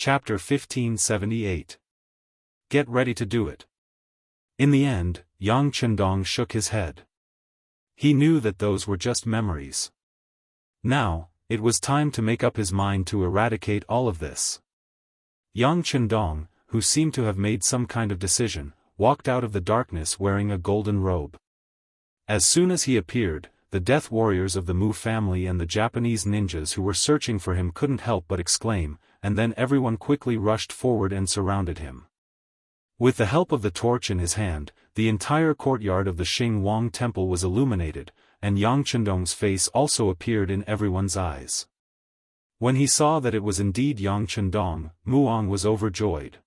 Chapter 1578. Get ready to do it. In the end, Yang Chendong shook his head. He knew that those were just memories. Now, it was time to make up his mind to eradicate all of this. Yang Chendong, who seemed to have made some kind of decision, walked out of the darkness wearing a golden robe. As soon as he appeared, the death warriors of the Mu family and the Japanese ninjas who were searching for him couldn't help but exclaim, and then everyone quickly rushed forward and surrounded him. With the help of the torch in his hand, the entire courtyard of the Xing Wang temple was illuminated, and Yang Chendong's face also appeared in everyone's eyes. When he saw that it was indeed Yang Chendong, Muong was overjoyed.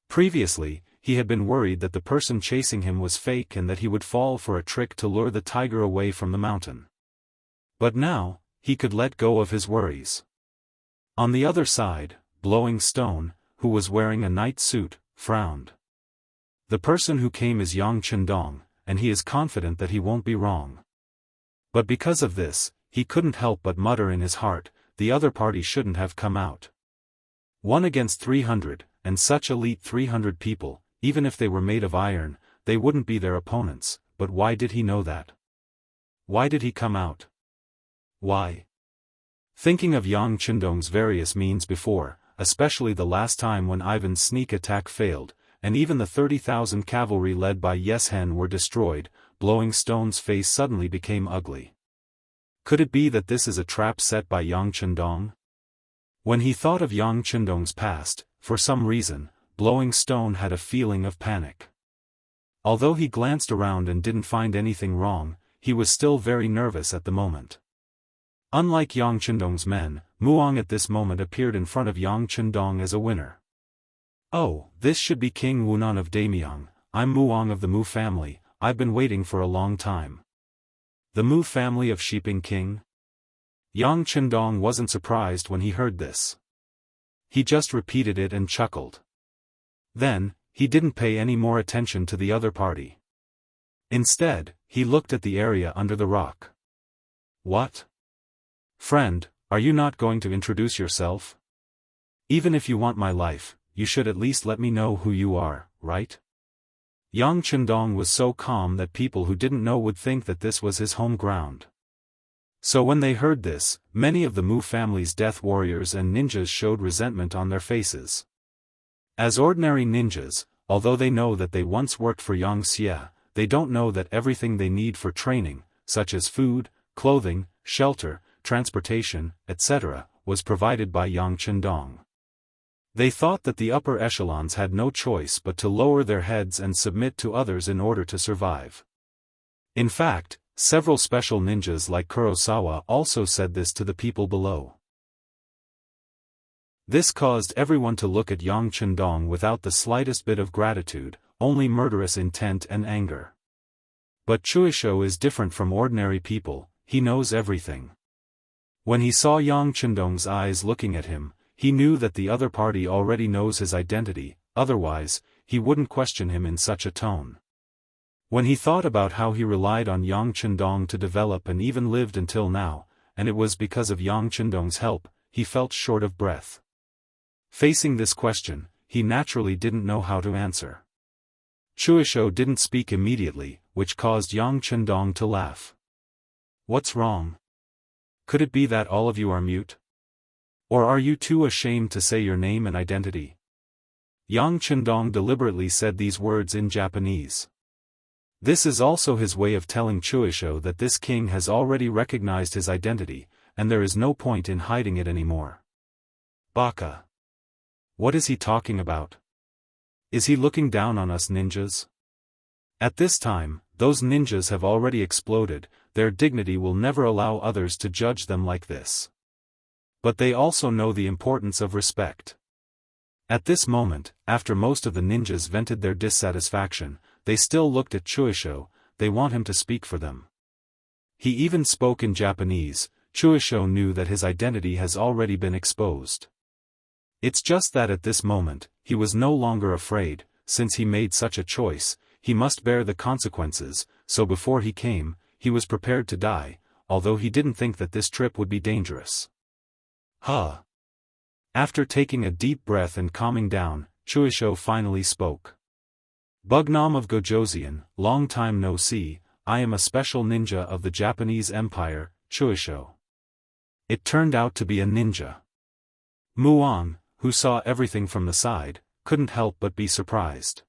Previously, he had been worried that the person chasing him was fake and that he would fall for a trick to lure the tiger away from the mountain. But now, he could let go of his worries. On the other side, Blowing Stone, who was wearing a night suit, frowned. The person who came is Yang Chendong, and he is confident that he won't be wrong. But because of this, he couldn't help but mutter in his heart, the other party shouldn't have come out. 1 against 300, and such elite 300 people, even if they were made of iron, they wouldn't be their opponents, but why did he know that? Why did he come out? Why? Thinking of Yang Chendong's various means before, especially the last time when Ivan's sneak attack failed, and even the 30,000 cavalry led by Yeshen were destroyed, Blowing Stone's face suddenly became ugly. Could it be that this is a trap set by Yang Chendong? When he thought of Yang Chendong's past, for some reason, Blowing Stone had a feeling of panic. Although he glanced around and didn't find anything wrong, he was still very nervous at the moment. Unlike Yang Chendong's men, Muong at this moment appeared in front of Yang Chendong as a winner. "Oh, this should be King Wunan of Damyang. I'm Muong of the Mu family. I've been waiting for a long time." The Mu family of Shiping King? Yang Chendong wasn't surprised when he heard this. He just repeated it and chuckled. Then, he didn't pay any more attention to the other party. Instead, he looked at the area under the rock. "What? Friend, are you not going to introduce yourself? Even if you want my life, you should at least let me know who you are, right?" Yang Chendong was so calm that people who didn't know would think that this was his home ground. So when they heard this, many of the Mu family's death warriors and ninjas showed resentment on their faces. As ordinary ninjas, although they know that they once worked for Yang Xie, they don't know that everything they need for training, such as food, clothing, shelter, transportation, etc., was provided by Yang Chendong. They thought that the upper echelons had no choice but to lower their heads and submit to others in order to survive. In fact, several special ninjas like Kurosawa also said this to the people below. This caused everyone to look at Yang Chendong without the slightest bit of gratitude, only murderous intent and anger. But Chuisho is different from ordinary people, he knows everything. When he saw Yang Chendong's eyes looking at him, he knew that the other party already knows his identity, otherwise, he wouldn't question him in such a tone. When he thought about how he relied on Yang Chendong to develop and even lived until now, and it was because of Yang Chendong's help, he felt short of breath. Facing this question, he naturally didn't know how to answer. Chuisho didn't speak immediately, which caused Yang Chendong to laugh. "What's wrong? Could it be that all of you are mute? Or are you too ashamed to say your name and identity?" Yang Chendong deliberately said these words in Japanese. This is also his way of telling Chuisho that this king has already recognized his identity, and there is no point in hiding it anymore. Baka. What is he talking about? Is he looking down on us ninjas? At this time, those ninjas have already exploded, their dignity will never allow others to judge them like this. But they also know the importance of respect. At this moment, after most of the ninjas vented their dissatisfaction, they still looked at Chuisho, they want him to speak for them. He even spoke in Japanese. Chuisho knew that his identity has already been exposed. It's just that at this moment, he was no longer afraid, since he made such a choice, he must bear the consequences, so before he came, he was prepared to die, although he didn't think that this trip would be dangerous. Huh. After taking a deep breath and calming down, Chuisho finally spoke. Bugnam of Gojoseon, long time no see, I am a special ninja of the Japanese Empire, Chuisho. It turned out to be a ninja. Muon, who saw everything from the side, couldn't help but be surprised.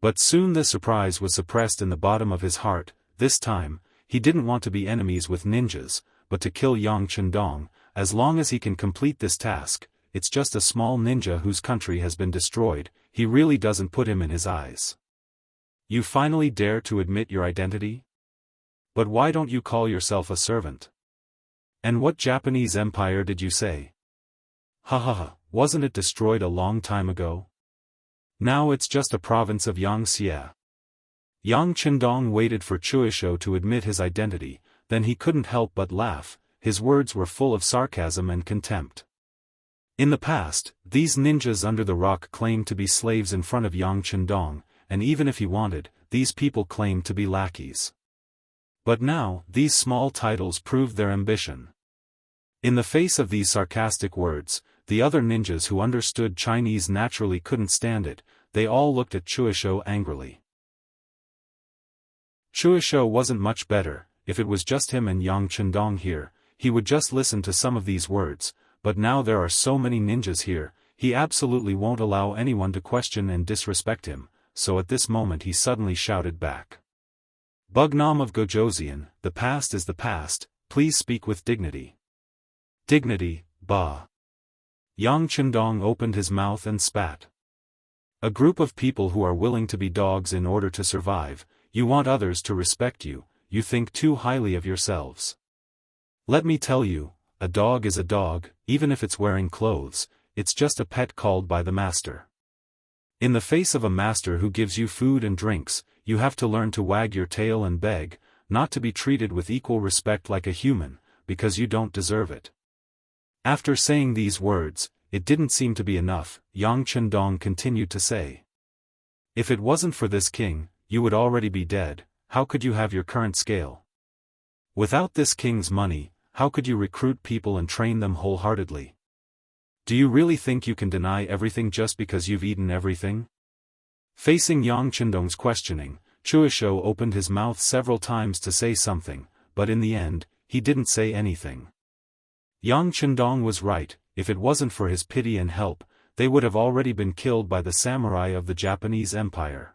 But soon the surprise was suppressed in the bottom of his heart. This time, he didn't want to be enemies with ninjas, but to kill Yang Chendong. As long as he can complete this task, it's just a small ninja whose country has been destroyed, he really doesn't put him in his eyes. You finally dare to admit your identity? But why don't you call yourself a servant? And what Japanese empire did you say? Ha ha ha, wasn't it destroyed a long time ago? Now it's just a province of Yangxia. Yang Chendong waited for Chuisho to admit his identity, then he couldn't help but laugh. His words were full of sarcasm and contempt. In the past, these ninjas under the rock claimed to be slaves in front of Yang Chendong, and even if he wanted, these people claimed to be lackeys. But now, these small titles proved their ambition. In the face of these sarcastic words, the other ninjas who understood Chinese naturally couldn't stand it. They all looked at Chuisho angrily. Chuisho wasn't much better. If it was just him and Yang Chendong here, he would just listen to some of these words, but now there are so many ninjas here, he absolutely won't allow anyone to question and disrespect him, so at this moment he suddenly shouted back. Bugnam of Gojoseon, the past is the past, please speak with dignity. Dignity, bah. Yang Chendong opened his mouth and spat. A group of people who are willing to be dogs in order to survive, you want others to respect you, you think too highly of yourselves. Let me tell you, a dog is a dog, even if it's wearing clothes, it's just a pet called by the master. In the face of a master who gives you food and drinks, you have to learn to wag your tail and beg, not to be treated with equal respect like a human, because you don't deserve it. After saying these words, it didn't seem to be enough. Yang Chendong continued to say. If it wasn't for this king, you would already be dead. How could you have your current scale? Without this king's money, how could you recruit people and train them wholeheartedly? Do you really think you can deny everything just because you've eaten everything? Facing Yang Chendong's questioning, Chuisho opened his mouth several times to say something, but in the end, he didn't say anything. Yang Chendong was right. If it wasn't for his pity and help, they would have already been killed by the samurai of the Japanese Empire.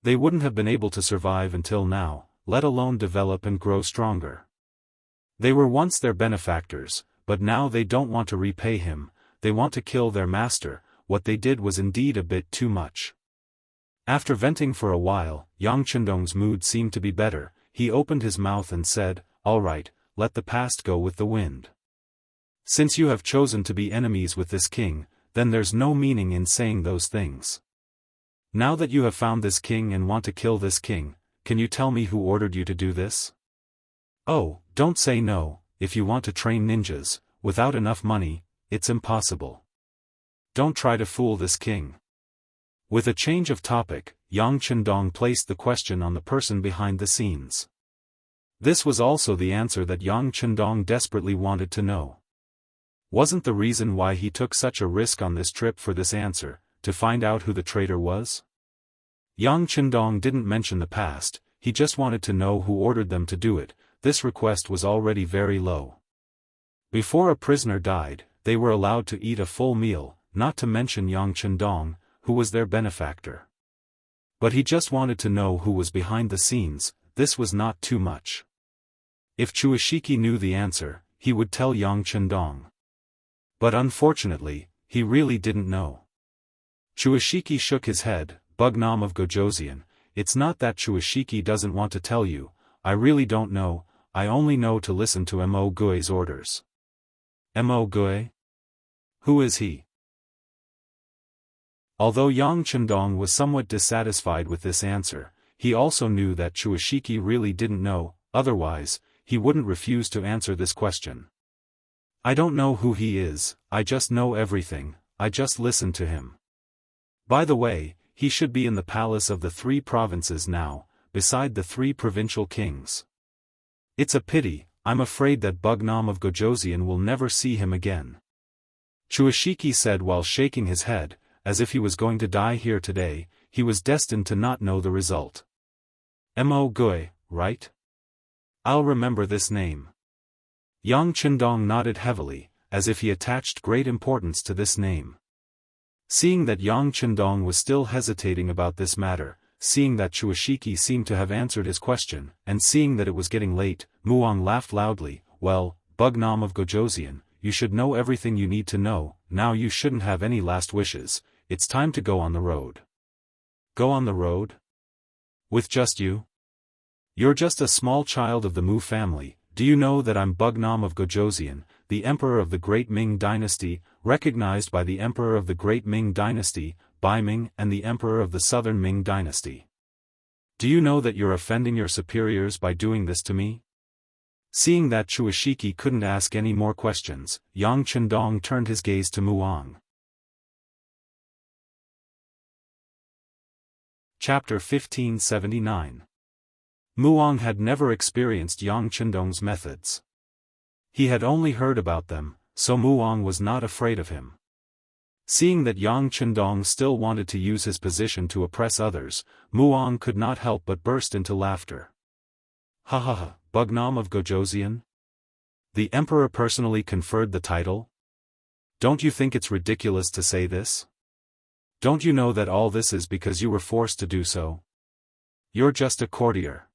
They wouldn't have been able to survive until now, let alone develop and grow stronger. They were once their benefactors, but now they don't want to repay him, they want to kill their master. What they did was indeed a bit too much. After venting for a while, Yang Chendong's mood seemed to be better. He opened his mouth and said, "All right, let the past go with the wind. Since you have chosen to be enemies with this king, then there's no meaning in saying those things. Now that you have found this king and want to kill this king, can you tell me who ordered you to do this? Oh, don't say no. If you want to train ninjas, without enough money, it's impossible. Don't try to fool this king." With a change of topic, Yang Chendong placed the question on the person behind the scenes. This was also the answer that Yang Chendong desperately wanted to know. Wasn't the reason why he took such a risk on this trip for this answer, to find out who the traitor was? Yang Chendong didn't mention the past, he just wanted to know who ordered them to do it. This request was already very low. Before a prisoner died, they were allowed to eat a full meal, not to mention Yang Chendong, who was their benefactor. But he just wanted to know who was behind the scenes. This was not too much. If Chuishiki knew the answer, he would tell Yang Chendong. But unfortunately, he really didn't know. Chuishiki shook his head. Bugnam of Gojoseon, it's not that Chuishiki doesn't want to tell you, I really don't know, I only know to listen to Mo Gui's orders. Mo Gui? Who is he? Although Yang Chendong was somewhat dissatisfied with this answer, he also knew that Chuishiki really didn't know, otherwise, he wouldn't refuse to answer this question. I don't know who he is, I just know everything, I just listen to him. By the way, he should be in the palace of the 3 provinces now, beside the 3 provincial kings. It's a pity, I'm afraid that Bugnam of Gojoseon will never see him again. Chuashiki said while shaking his head, as if he was going to die here today. He was destined to not know the result. Mo Gui, right? I'll remember this name. Yang Chendong nodded heavily, as if he attached great importance to this name. Seeing that Yang Chendong was still hesitating about this matter, seeing that Chuashiki seemed to have answered his question, and seeing that it was getting late, Muang laughed loudly. Well, Bugnam of Gojoseon, you should know everything you need to know. Now you shouldn't have any last wishes. It's time to go on the road. Go on the road? With just you? You're just a small child of the Mu family. Do you know that I'm Bugnam of Gojoseon, the emperor of the Great Ming Dynasty, recognized by the emperor of the Great Ming Dynasty, Bai Ming, and the emperor of the Southern Ming Dynasty? Do you know that you're offending your superiors by doing this to me? Seeing that Chuashiki couldn't ask any more questions, Yang Chendong turned his gaze to Muang. Chapter 1579. Muang had never experienced Yang Chendong's methods. He had only heard about them, so Muang was not afraid of him. Seeing that Yang Chendong still wanted to use his position to oppress others, Muang could not help but burst into laughter. Ha ha ha, Bugnam of Gojoseon? The emperor personally conferred the title? Don't you think it's ridiculous to say this? Don't you know that all this is because you were forced to do so? You're just a courtier.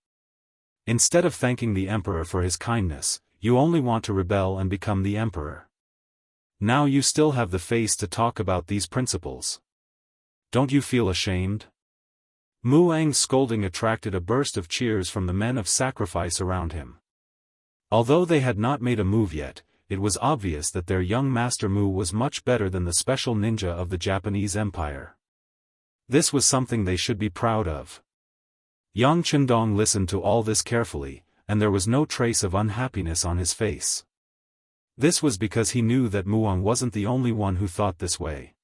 Instead of thanking the emperor for his kindness, you only want to rebel and become the emperor. Now you still have the face to talk about these principles. Don't you feel ashamed? Muang's scolding attracted a burst of cheers from the men of sacrifice around him. Although they had not made a move yet, it was obvious that their young master Mu was much better than the special ninja of the Japanese Empire. This was something they should be proud of. Yang Chendong listened to all this carefully, and there was no trace of unhappiness on his face. This was because he knew that Muang wasn't the only one who thought this way.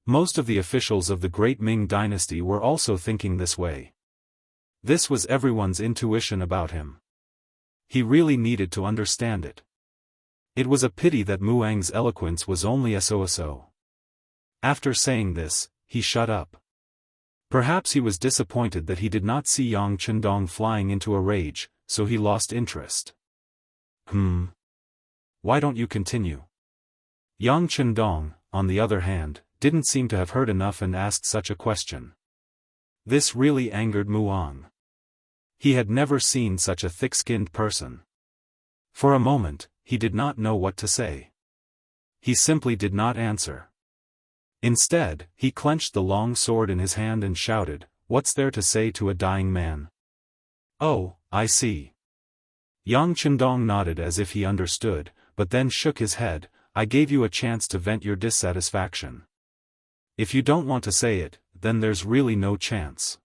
Most of the officials of the Great Ming Dynasty were also thinking this way. This was everyone's intuition about him. He really needed to understand it. It was a pity that Muang's eloquence was only so. After saying this, he shut up. Perhaps he was disappointed that he did not see Yang Chendong flying into a rage, so he lost interest. Why don't you continue? Yang Chendong, on the other hand, didn't seem to have heard enough and asked such a question. This really angered Muang. He had never seen such a thick-skinned person. For a moment, he did not know what to say. He simply did not answer. Instead, he clenched the long sword in his hand and shouted, "What's there to say to a dying man?" "Oh, I see." Yang Chendong nodded as if he understood, but then shook his head. "I gave you a chance to vent your dissatisfaction. If you don't want to say it, then there's really no chance.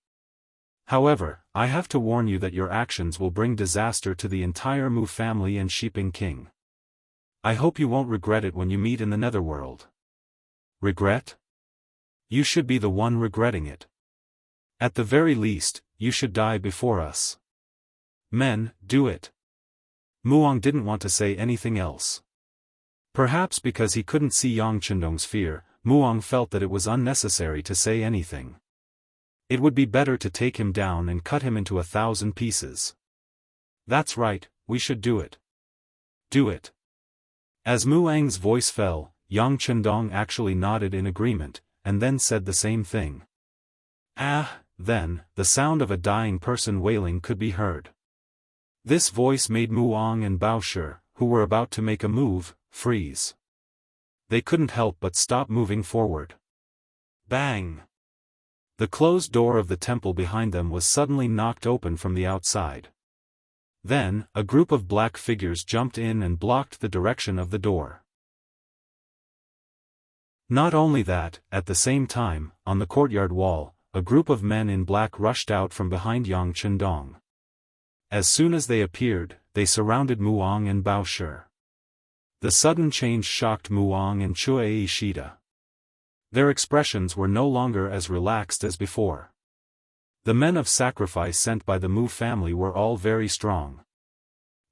However, I have to warn you that your actions will bring disaster to the entire Mu family and Shiping King. I hope you won't regret it when you meet in the netherworld." Regret? You should be the one regretting it. At the very least, you should die before us. Men, do it. Muang didn't want to say anything else. Perhaps because he couldn't see Yang Chendong's fear, Muang felt that it was unnecessary to say anything. It would be better to take him down and cut him into 1,000 pieces. That's right, we should do it. Do it. As Muang's voice fell, Yang Chendong actually nodded in agreement, and then said the same thing. Then, the sound of a dying person wailing could be heard. This voice made Muang and Bao Shi, who were about to make a move, freeze. They couldn't help but stop moving forward. Bang! The closed door of the temple behind them was suddenly knocked open from the outside. Then, a group of black figures jumped in and blocked the direction of the door. Not only that, at the same time, on the courtyard wall, a group of men in black rushed out from behind Yang Chendong. As soon as they appeared, they surrounded Muang and Bao Shi. The sudden change shocked Muang and Chue Ishida. Their expressions were no longer as relaxed as before. The men of sacrifice sent by the Mu family were all very strong.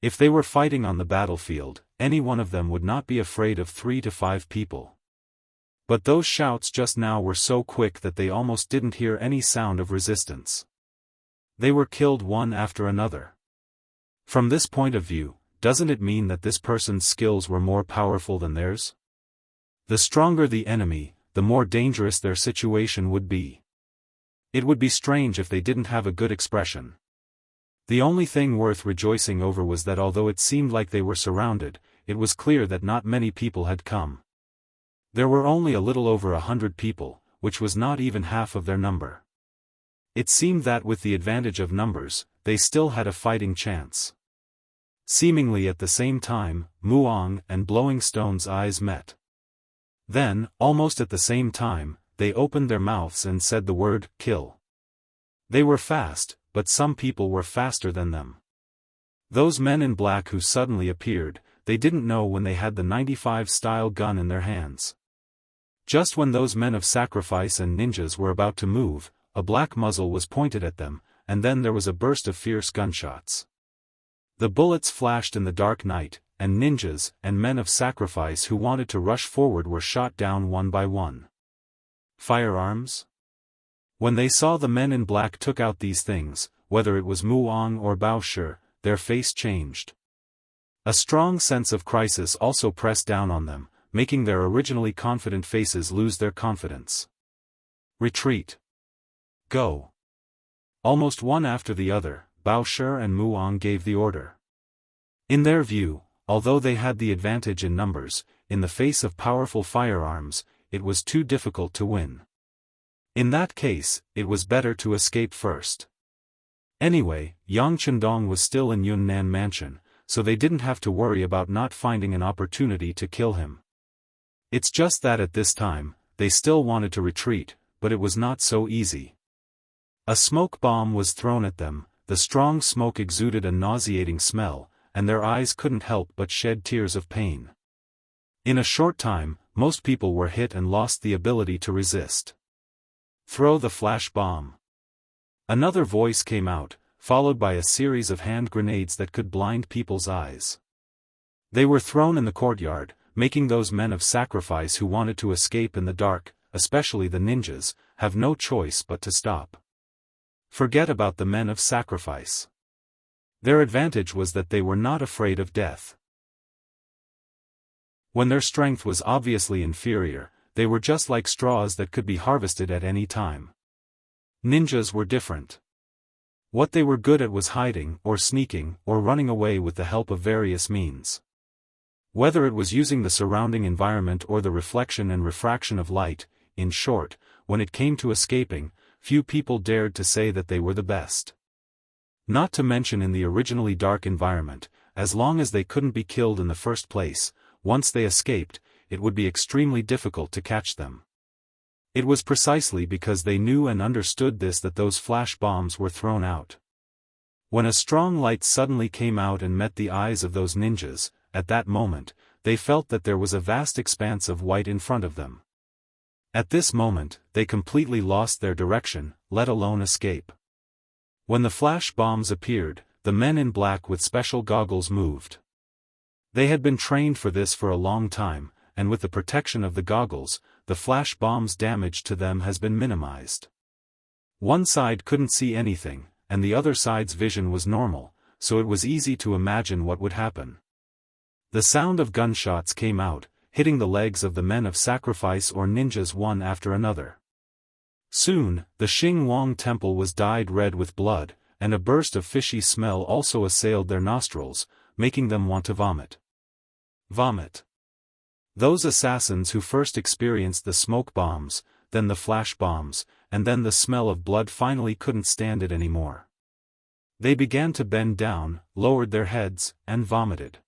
If they were fighting on the battlefield, any one of them would not be afraid of 3 to 5 people. But those shouts just now were so quick that they almost didn't hear any sound of resistance. They were killed one after another. From this point of view, doesn't it mean that this person's skills were more powerful than theirs? The stronger the enemy, the more dangerous their situation would be. It would be strange if they didn't have a good expression. The only thing worth rejoicing over was that although it seemed like they were surrounded, it was clear that not many people had come. There were only a little over 100 people, which was not even half of their number. It seemed that with the advantage of numbers, they still had a fighting chance. Seemingly at the same time, Muong and Blowing Stone's eyes met. Then, almost at the same time, they opened their mouths and said the word, kill. They were fast, but some people were faster than them. Those men in black who suddenly appeared, they didn't know when they had the 95 style gun in their hands. Just when those men of sacrifice and ninjas were about to move, a black muzzle was pointed at them, and then there was a burst of fierce gunshots. The bullets flashed in the dark night, and ninjas and men of sacrifice who wanted to rush forward were shot down one by one. Firearms? When they saw the men in black took out these things, whether it was Muong or Bao Shi, their face changed. A strong sense of crisis also pressed down on them, making their originally confident faces lose their confidence. Retreat. Go. Almost one after the other, Bao Shi and Muong gave the order. In their view, although they had the advantage in numbers, in the face of powerful firearms, it was too difficult to win. In that case, it was better to escape first. Anyway, Yang Chendong was still in Yunnan Mansion, so they didn't have to worry about not finding an opportunity to kill him. It's just that at this time, they still wanted to retreat, but it was not so easy. A smoke bomb was thrown at them, the strong smoke exuded a nauseating smell, and their eyes couldn't help but shed tears of pain. In a short time, most people were hit and lost the ability to resist. Throw the flash bomb. Another voice came out, followed by a series of hand grenades that could blind people's eyes. They were thrown in the courtyard, making those men of sacrifice who wanted to escape in the dark, especially the ninjas, have no choice but to stop. Forget about the men of sacrifice. Their advantage was that they were not afraid of death. When their strength was obviously inferior, they were just like straws that could be harvested at any time. Ninjas were different. What they were good at was hiding, or sneaking, or running away with the help of various means. Whether it was using the surrounding environment or the reflection and refraction of light, in short, when it came to escaping, few people dared to say that they were the best. Not to mention in the originally dark environment, as long as they couldn't be killed in the first place, once they escaped, it would be extremely difficult to catch them. It was precisely because they knew and understood this that those flash bombs were thrown out. When a strong light suddenly came out and met the eyes of those ninjas, at that moment, they felt that there was a vast expanse of white in front of them. At this moment, they completely lost their direction, let alone escape. When the flash bombs appeared, the men in black with special goggles moved. They had been trained for this for a long time, and with the protection of the goggles, the flash bomb's damage to them has been minimized. One side couldn't see anything, and the other side's vision was normal, so it was easy to imagine what would happen. The sound of gunshots came out, hitting the legs of the men of sacrifice or ninjas one after another. Soon, the Xing Wang temple was dyed red with blood, and a burst of fishy smell also assailed their nostrils, making them want to vomit. Vomit. Those assassins who first experienced the smoke bombs, then the flash bombs, and then the smell of blood finally couldn't stand it anymore. They began to bend down, lowered their heads, and vomited.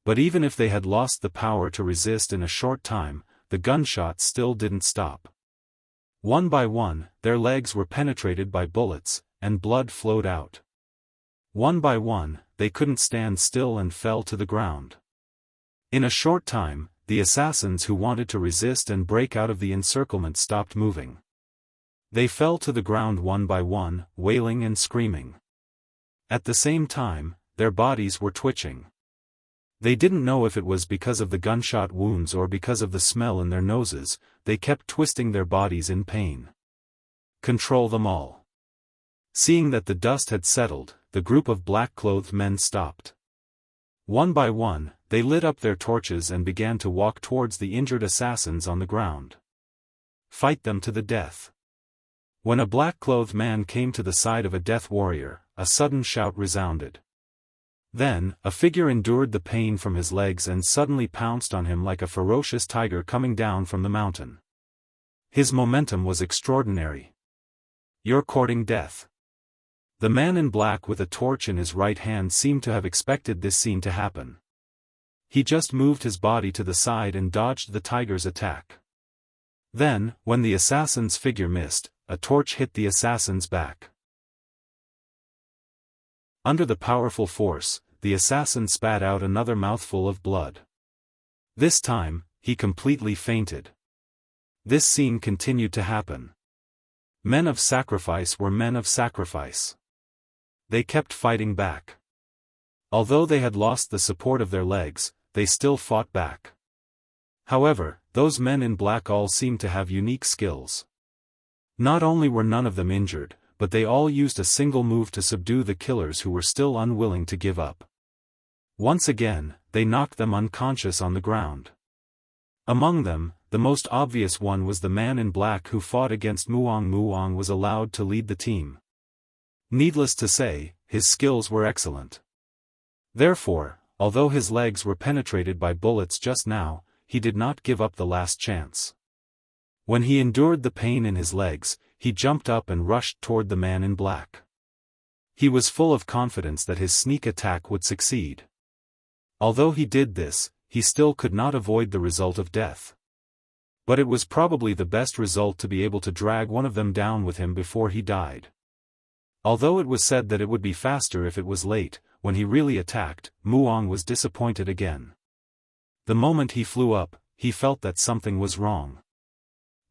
But even if they had lost the power to resist in a short time, the gunshots still didn't stop. One by one, their legs were penetrated by bullets, and blood flowed out. One by one, they couldn't stand still and fell to the ground. In a short time, the assassins who wanted to resist and break out of the encirclement stopped moving. They fell to the ground one by one, wailing and screaming. At the same time, their bodies were twitching. They didn't know if it was because of the gunshot wounds or because of the smell in their noses. They kept twisting their bodies in pain. Control them all. Seeing that the dust had settled, the group of black-clothed men stopped. One by one, they lit up their torches and began to walk towards the injured assassins on the ground. Fight them to the death. When a black-clothed man came to the side of a death warrior, a sudden shout resounded. Then, a figure endured the pain from his legs and suddenly pounced on him like a ferocious tiger coming down from the mountain. His momentum was extraordinary. "You're courting death." The man in black with a torch in his right hand seemed to have expected this scene to happen. He just moved his body to the side and dodged the tiger's attack. Then, when the assassin's figure missed, a torch hit the assassin's back. Under the powerful force, the assassin spat out another mouthful of blood. This time, he completely fainted. This scene continued to happen. Men of sacrifice were men of sacrifice. They kept fighting back. Although they had lost the support of their legs, they still fought back. However, those men in black all seemed to have unique skills. Not only were none of them injured, but they all used a single move to subdue the killers who were still unwilling to give up. Once again, they knocked them unconscious on the ground. Among them, the most obvious one was the man in black who fought against Muang. Muang was allowed to lead the team. Needless to say, his skills were excellent. Therefore, although his legs were penetrated by bullets just now, he did not give up the last chance. When he endured the pain in his legs, he jumped up and rushed toward the man in black. He was full of confidence that his sneak attack would succeed. Although he did this, he still could not avoid the result of death. But it was probably the best result to be able to drag one of them down with him before he died. Although it was said that it would be faster if it was late, when he really attacked, Muang was disappointed again. The moment he flew up, he felt that something was wrong.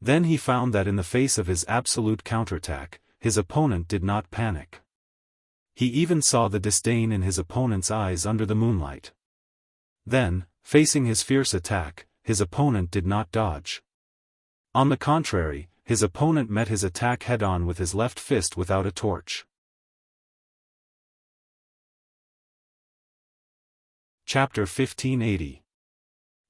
Then he found that in the face of his absolute counterattack, his opponent did not panic. He even saw the disdain in his opponent's eyes under the moonlight. Then, facing his fierce attack, his opponent did not dodge. On the contrary, his opponent met his attack head-on with his left fist without a torch. Chapter 1580.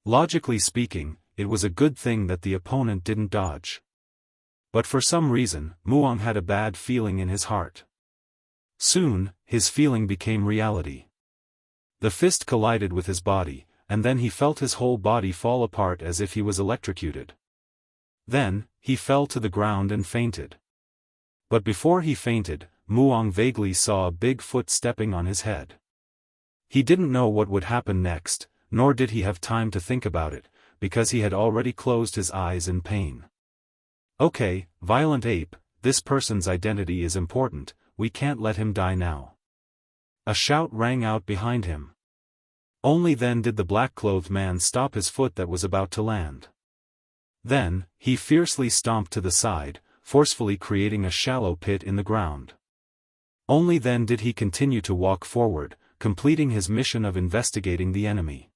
Logically speaking, it was a good thing that the opponent didn't dodge. But for some reason, Muang had a bad feeling in his heart. Soon, his feeling became reality. The fist collided with his body, and then he felt his whole body fall apart as if he was electrocuted. Then, he fell to the ground and fainted. But before he fainted, Muang vaguely saw a big foot stepping on his head. He didn't know what would happen next, nor did he have time to think about it, because he had already closed his eyes in pain. Okay, violent ape, this person's identity is important, we can't let him die now. A shout rang out behind him. Only then did the black-clothed man stop his foot that was about to land. Then, he fiercely stomped to the side, forcefully creating a shallow pit in the ground. Only then did he continue to walk forward, completing his mission of investigating the enemy.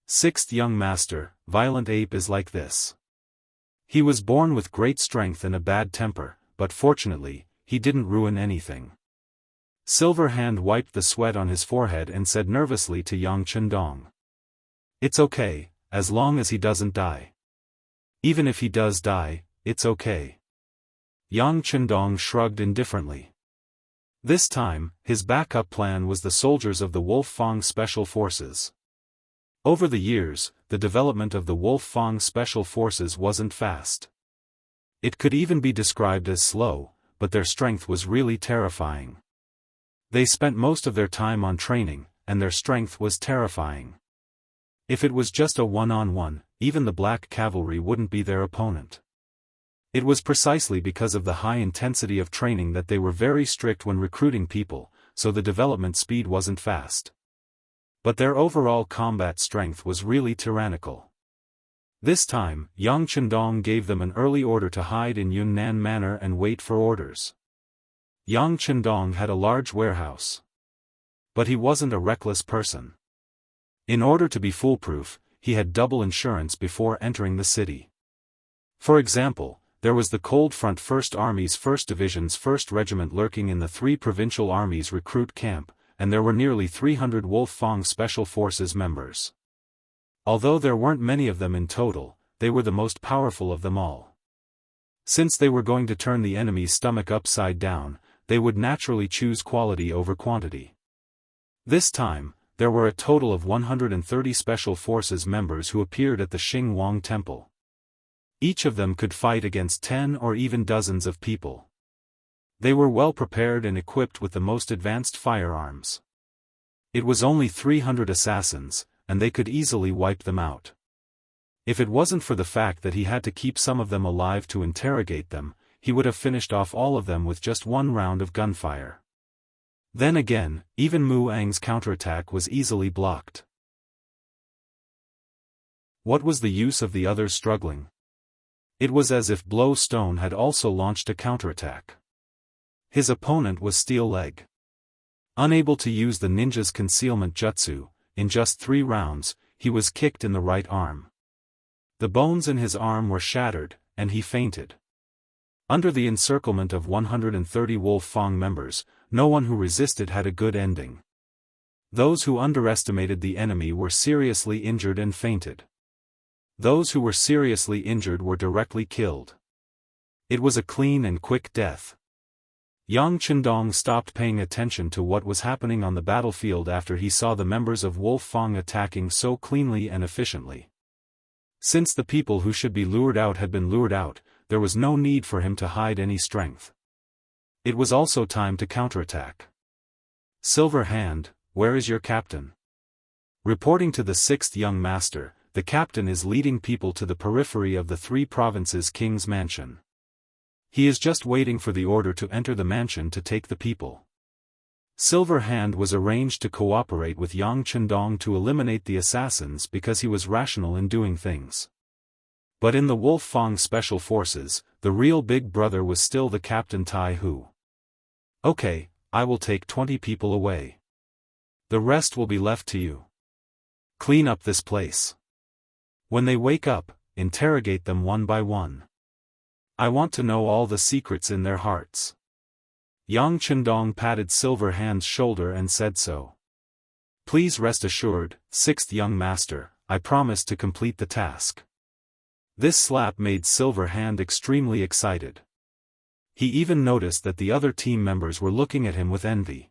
Sixth young master, violent ape is like this. He was born with great strength and a bad temper, but fortunately, he didn't ruin anything. Silver Hand wiped the sweat on his forehead and said nervously to Yang Chendong. It's okay, as long as he doesn't die. Even if he does die, it's okay. Yang Chendong shrugged indifferently. This time, his backup plan was the soldiers of the Wolf Fang Special Forces. Over the years, the development of the Wolf Fang Special Forces wasn't fast. It could even be described as slow, but their strength was really terrifying. They spent most of their time on training, and their strength was terrifying. If it was just a one-on-one, even the black cavalry wouldn't be their opponent. It was precisely because of the high intensity of training that they were very strict when recruiting people, so the development speed wasn't fast. But their overall combat strength was really tyrannical. This time, Yang Chendong gave them an early order to hide in Yunnan Manor and wait for orders. Yang Chendong had a large warehouse. But he wasn't a reckless person. In order to be foolproof, he had double insurance before entering the city. For example, there was the Cold Front 1st Army's 1st Division's 1st Regiment lurking in the 3 Provincial Armies recruit camp, and there were nearly 300 Wolf-Fang Special Forces members. Although there weren't many of them in total, they were the most powerful of them all. Since they were going to turn the enemy's stomach upside down, they would naturally choose quality over quantity. This time, there were a total of 130 Special Forces members who appeared at the Xingwang Temple. Each of them could fight against 10 or even dozens of people. They were well prepared and equipped with the most advanced firearms. It was only 300 assassins, and they could easily wipe them out. If it wasn't for the fact that he had to keep some of them alive to interrogate them, he would have finished off all of them with just one round of gunfire. Then again, even Mu Ang's counterattack was easily blocked. What was the use of the others struggling? It was as if Blow Stone had also launched a counterattack. His opponent was Steel Leg. Unable to use the ninja's concealment jutsu, in just 3 rounds, he was kicked in the right arm. The bones in his arm were shattered, and he fainted. Under the encirclement of 130 Wolf-Fang members, no one who resisted had a good ending. Those who underestimated the enemy were seriously injured and fainted. Those who were seriously injured were directly killed. It was a clean and quick death. Yang Chendong stopped paying attention to what was happening on the battlefield after he saw the members of Wolf-Fang attacking so cleanly and efficiently. Since the people who should be lured out had been lured out, there was no need for him to hide any strength. It was also time to counterattack. Silver Hand, where is your captain? Reporting to the 6th young master, the captain is leading people to the periphery of the 3 provinces' king's mansion. He is just waiting for the order to enter the mansion to take the people. Silver Hand was arranged to cooperate with Yang Chendong to eliminate the assassins because he was rational in doing things. But in the Wolf-Fang Special Forces, the real big brother was still the Captain Tai Hu. Okay, I will take 20 people away. The rest will be left to you. Clean up this place. When they wake up, interrogate them one by one. I want to know all the secrets in their hearts. Yang Chendong patted Silver Hand's shoulder and said so. Please rest assured, 6th young master, I promise to complete the task. This slap made Silver Hand extremely excited. He even noticed that the other team members were looking at him with envy.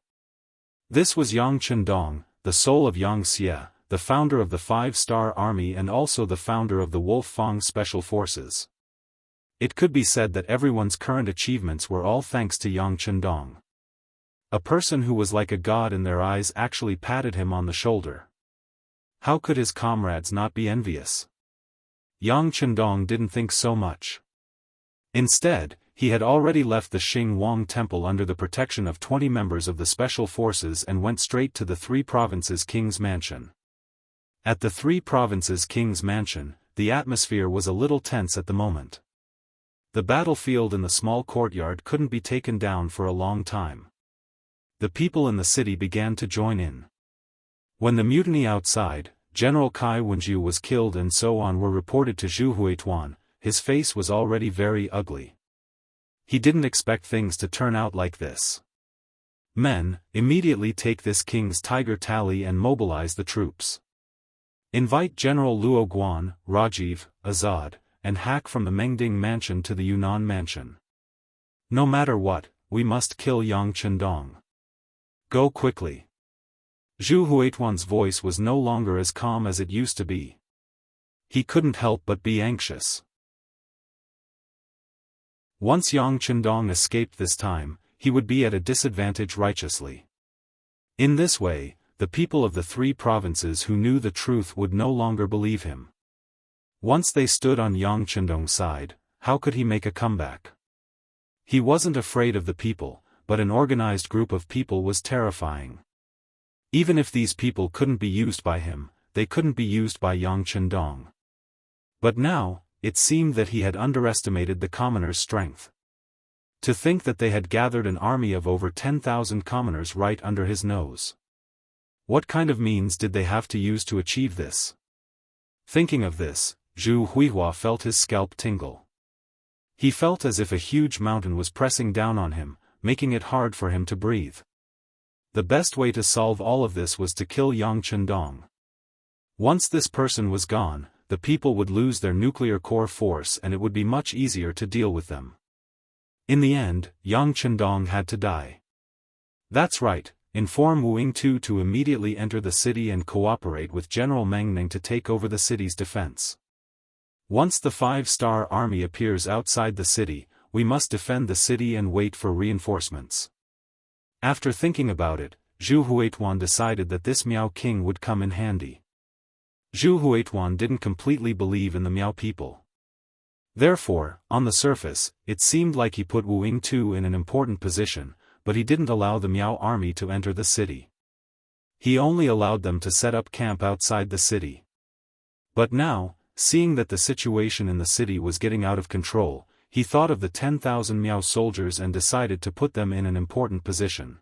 This was Yang Chendong, the soul of Yang Xie, the founder of the 5-star army and also the founder of the Wolf-Fang Special Forces. It could be said that everyone's current achievements were all thanks to Yang Chendong. A person who was like a god in their eyes actually patted him on the shoulder. How could his comrades not be envious? Yang Chendong didn't think so much. Instead, he had already left the Xingwang Temple under the protection of 20 members of the Special Forces and went straight to the 3 provinces' king's mansion. At the 3 provinces' king's mansion, the atmosphere was a little tense at the moment. The battlefield in the small courtyard couldn't be taken down for a long time. The people in the city began to join in. When the mutiny outside, General Kai Wenju was killed and so on were reported to Zhu Huituan, his face was already very ugly. He didn't expect things to turn out like this. Men, immediately take this king's tiger tally and mobilize the troops. Invite General Luo Guan, Rajiv, Azad, and Hack from the Mengding mansion to the Yunnan mansion. No matter what, we must kill Yang Chendong. Go quickly. Zhu Huituan's voice was no longer as calm as it used to be. He couldn't help but be anxious. Once Yang Chendong escaped this time, he would be at a disadvantage righteously. In this way, the people of the 3 provinces who knew the truth would no longer believe him. Once they stood on Yang Chendong's side, how could he make a comeback? He wasn't afraid of the people, but an organized group of people was terrifying. Even if these people couldn't be used by him, they couldn't be used by Yang Chendong. But now, it seemed that he had underestimated the commoners' strength. To think that they had gathered an army of over 10,000 commoners right under his nose. What kind of means did they have to use to achieve this? Thinking of this, Zhu Huihua felt his scalp tingle. He felt as if a huge mountain was pressing down on him, making it hard for him to breathe. The best way to solve all of this was to kill Yang Chendong. Once this person was gone, the people would lose their nuclear core force and it would be much easier to deal with them. In the end, Yang Chendong had to die. That's right, inform Wu Yingtu to immediately enter the city and cooperate with General Meng Ning to take over the city's defense. Once the 5-star army appears outside the city, we must defend the city and wait for reinforcements. After thinking about it, Zhu Huituan decided that this Miao King would come in handy. Zhu Huituan didn't completely believe in the Miao people. Therefore, on the surface, it seemed like he put Wu Yingtu in an important position, but he didn't allow the Miao army to enter the city. He only allowed them to set up camp outside the city. But now, seeing that the situation in the city was getting out of control, he thought of the 10,000 Miao soldiers and decided to put them in an important position.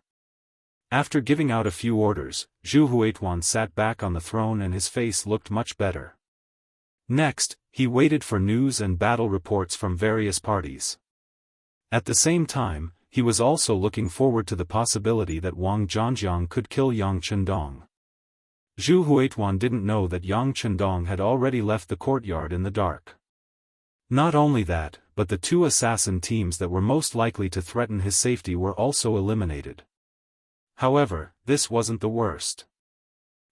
After giving out a few orders, Zhu Huituan sat back on the throne and his face looked much better. Next, he waited for news and battle reports from various parties. At the same time, he was also looking forward to the possibility that Wang Zhangjiang could kill Yang Chendong. Zhu Huituan didn't know that Yang Chendong had already left the courtyard in the dark. Not only that, but the 2 assassin teams that were most likely to threaten his safety were also eliminated. However, this wasn't the worst.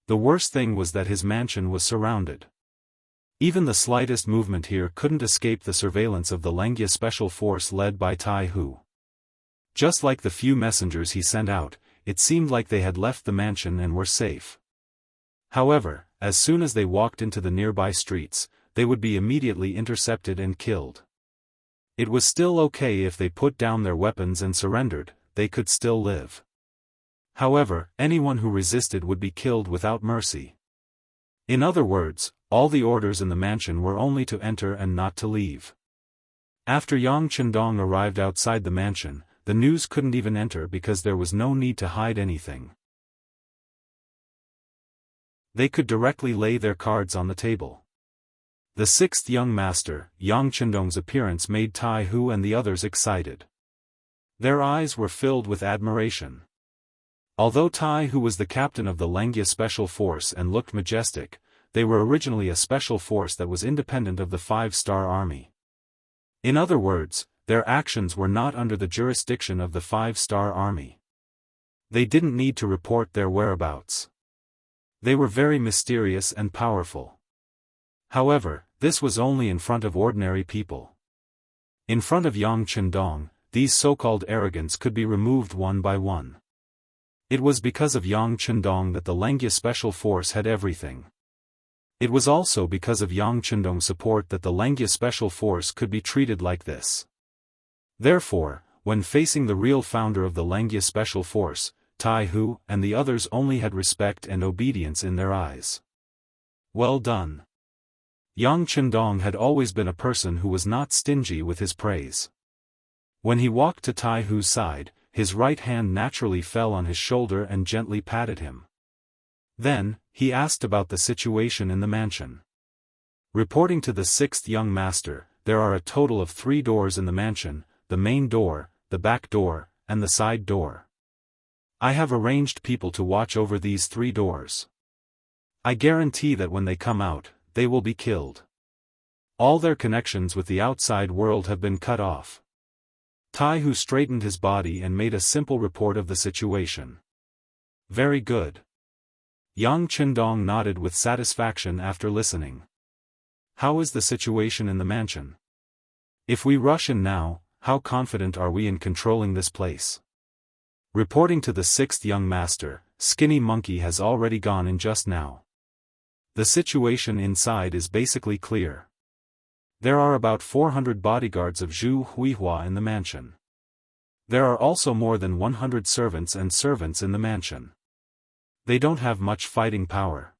The worst thing was that his mansion was surrounded. Even the slightest movement here couldn't escape the surveillance of the Lengia special force led by Tai Hu. Just like the few messengers he sent out, it seemed like they had left the mansion and were safe. However, as soon as they walked into the nearby streets, they would be immediately intercepted and killed. It was still okay if they put down their weapons and surrendered, they could still live. However, anyone who resisted would be killed without mercy. In other words, all the orders in the mansion were only to enter and not to leave. After Yang Chendong arrived outside the mansion, the news couldn't even enter because there was no need to hide anything. They could directly lay their cards on the table. The 6th young master, Yang Chendong's appearance made Tai Hu and the others excited. Their eyes were filled with admiration. Although Tai Hu was the captain of the Lengia Special Force and looked majestic, they were originally a special force that was independent of the 5-star army. In other words, their actions were not under the jurisdiction of the 5-star army. They didn't need to report their whereabouts. They were very mysterious and powerful. However, this was only in front of ordinary people. In front of Yang Chendong, these so-called arrogants could be removed one by one. It was because of Yang Chendong that the Lengia Special Force had everything. It was also because of Yang Chendong's support that the Lengia Special Force could be treated like this. Therefore, when facing the real founder of the Lengia Special Force, Tai Hu and the others only had respect and obedience in their eyes. Well done. Yang Chendong had always been a person who was not stingy with his praise. When he walked to Tai Hu's side, his right hand naturally fell on his shoulder and gently patted him. Then, he asked about the situation in the mansion. Reporting to the 6th young master, there are a total of 3 doors in the mansion, the main door, the back door, and the side door. I have arranged people to watch over these 3 doors. I guarantee that when they come out, they will be killed. All their connections with the outside world have been cut off. Tai Hu straightened his body and made a simple report of the situation. Very good. Yang Chendong nodded with satisfaction after listening. How is the situation in the mansion? If we rush in now, how confident are we in controlling this place? Reporting to the 6th young master, Skinny Monkey has already gone in just now. The situation inside is basically clear. There are about 400 bodyguards of Zhu Huihua in the mansion. There are also more than 100 servants in the mansion. They don't have much fighting power.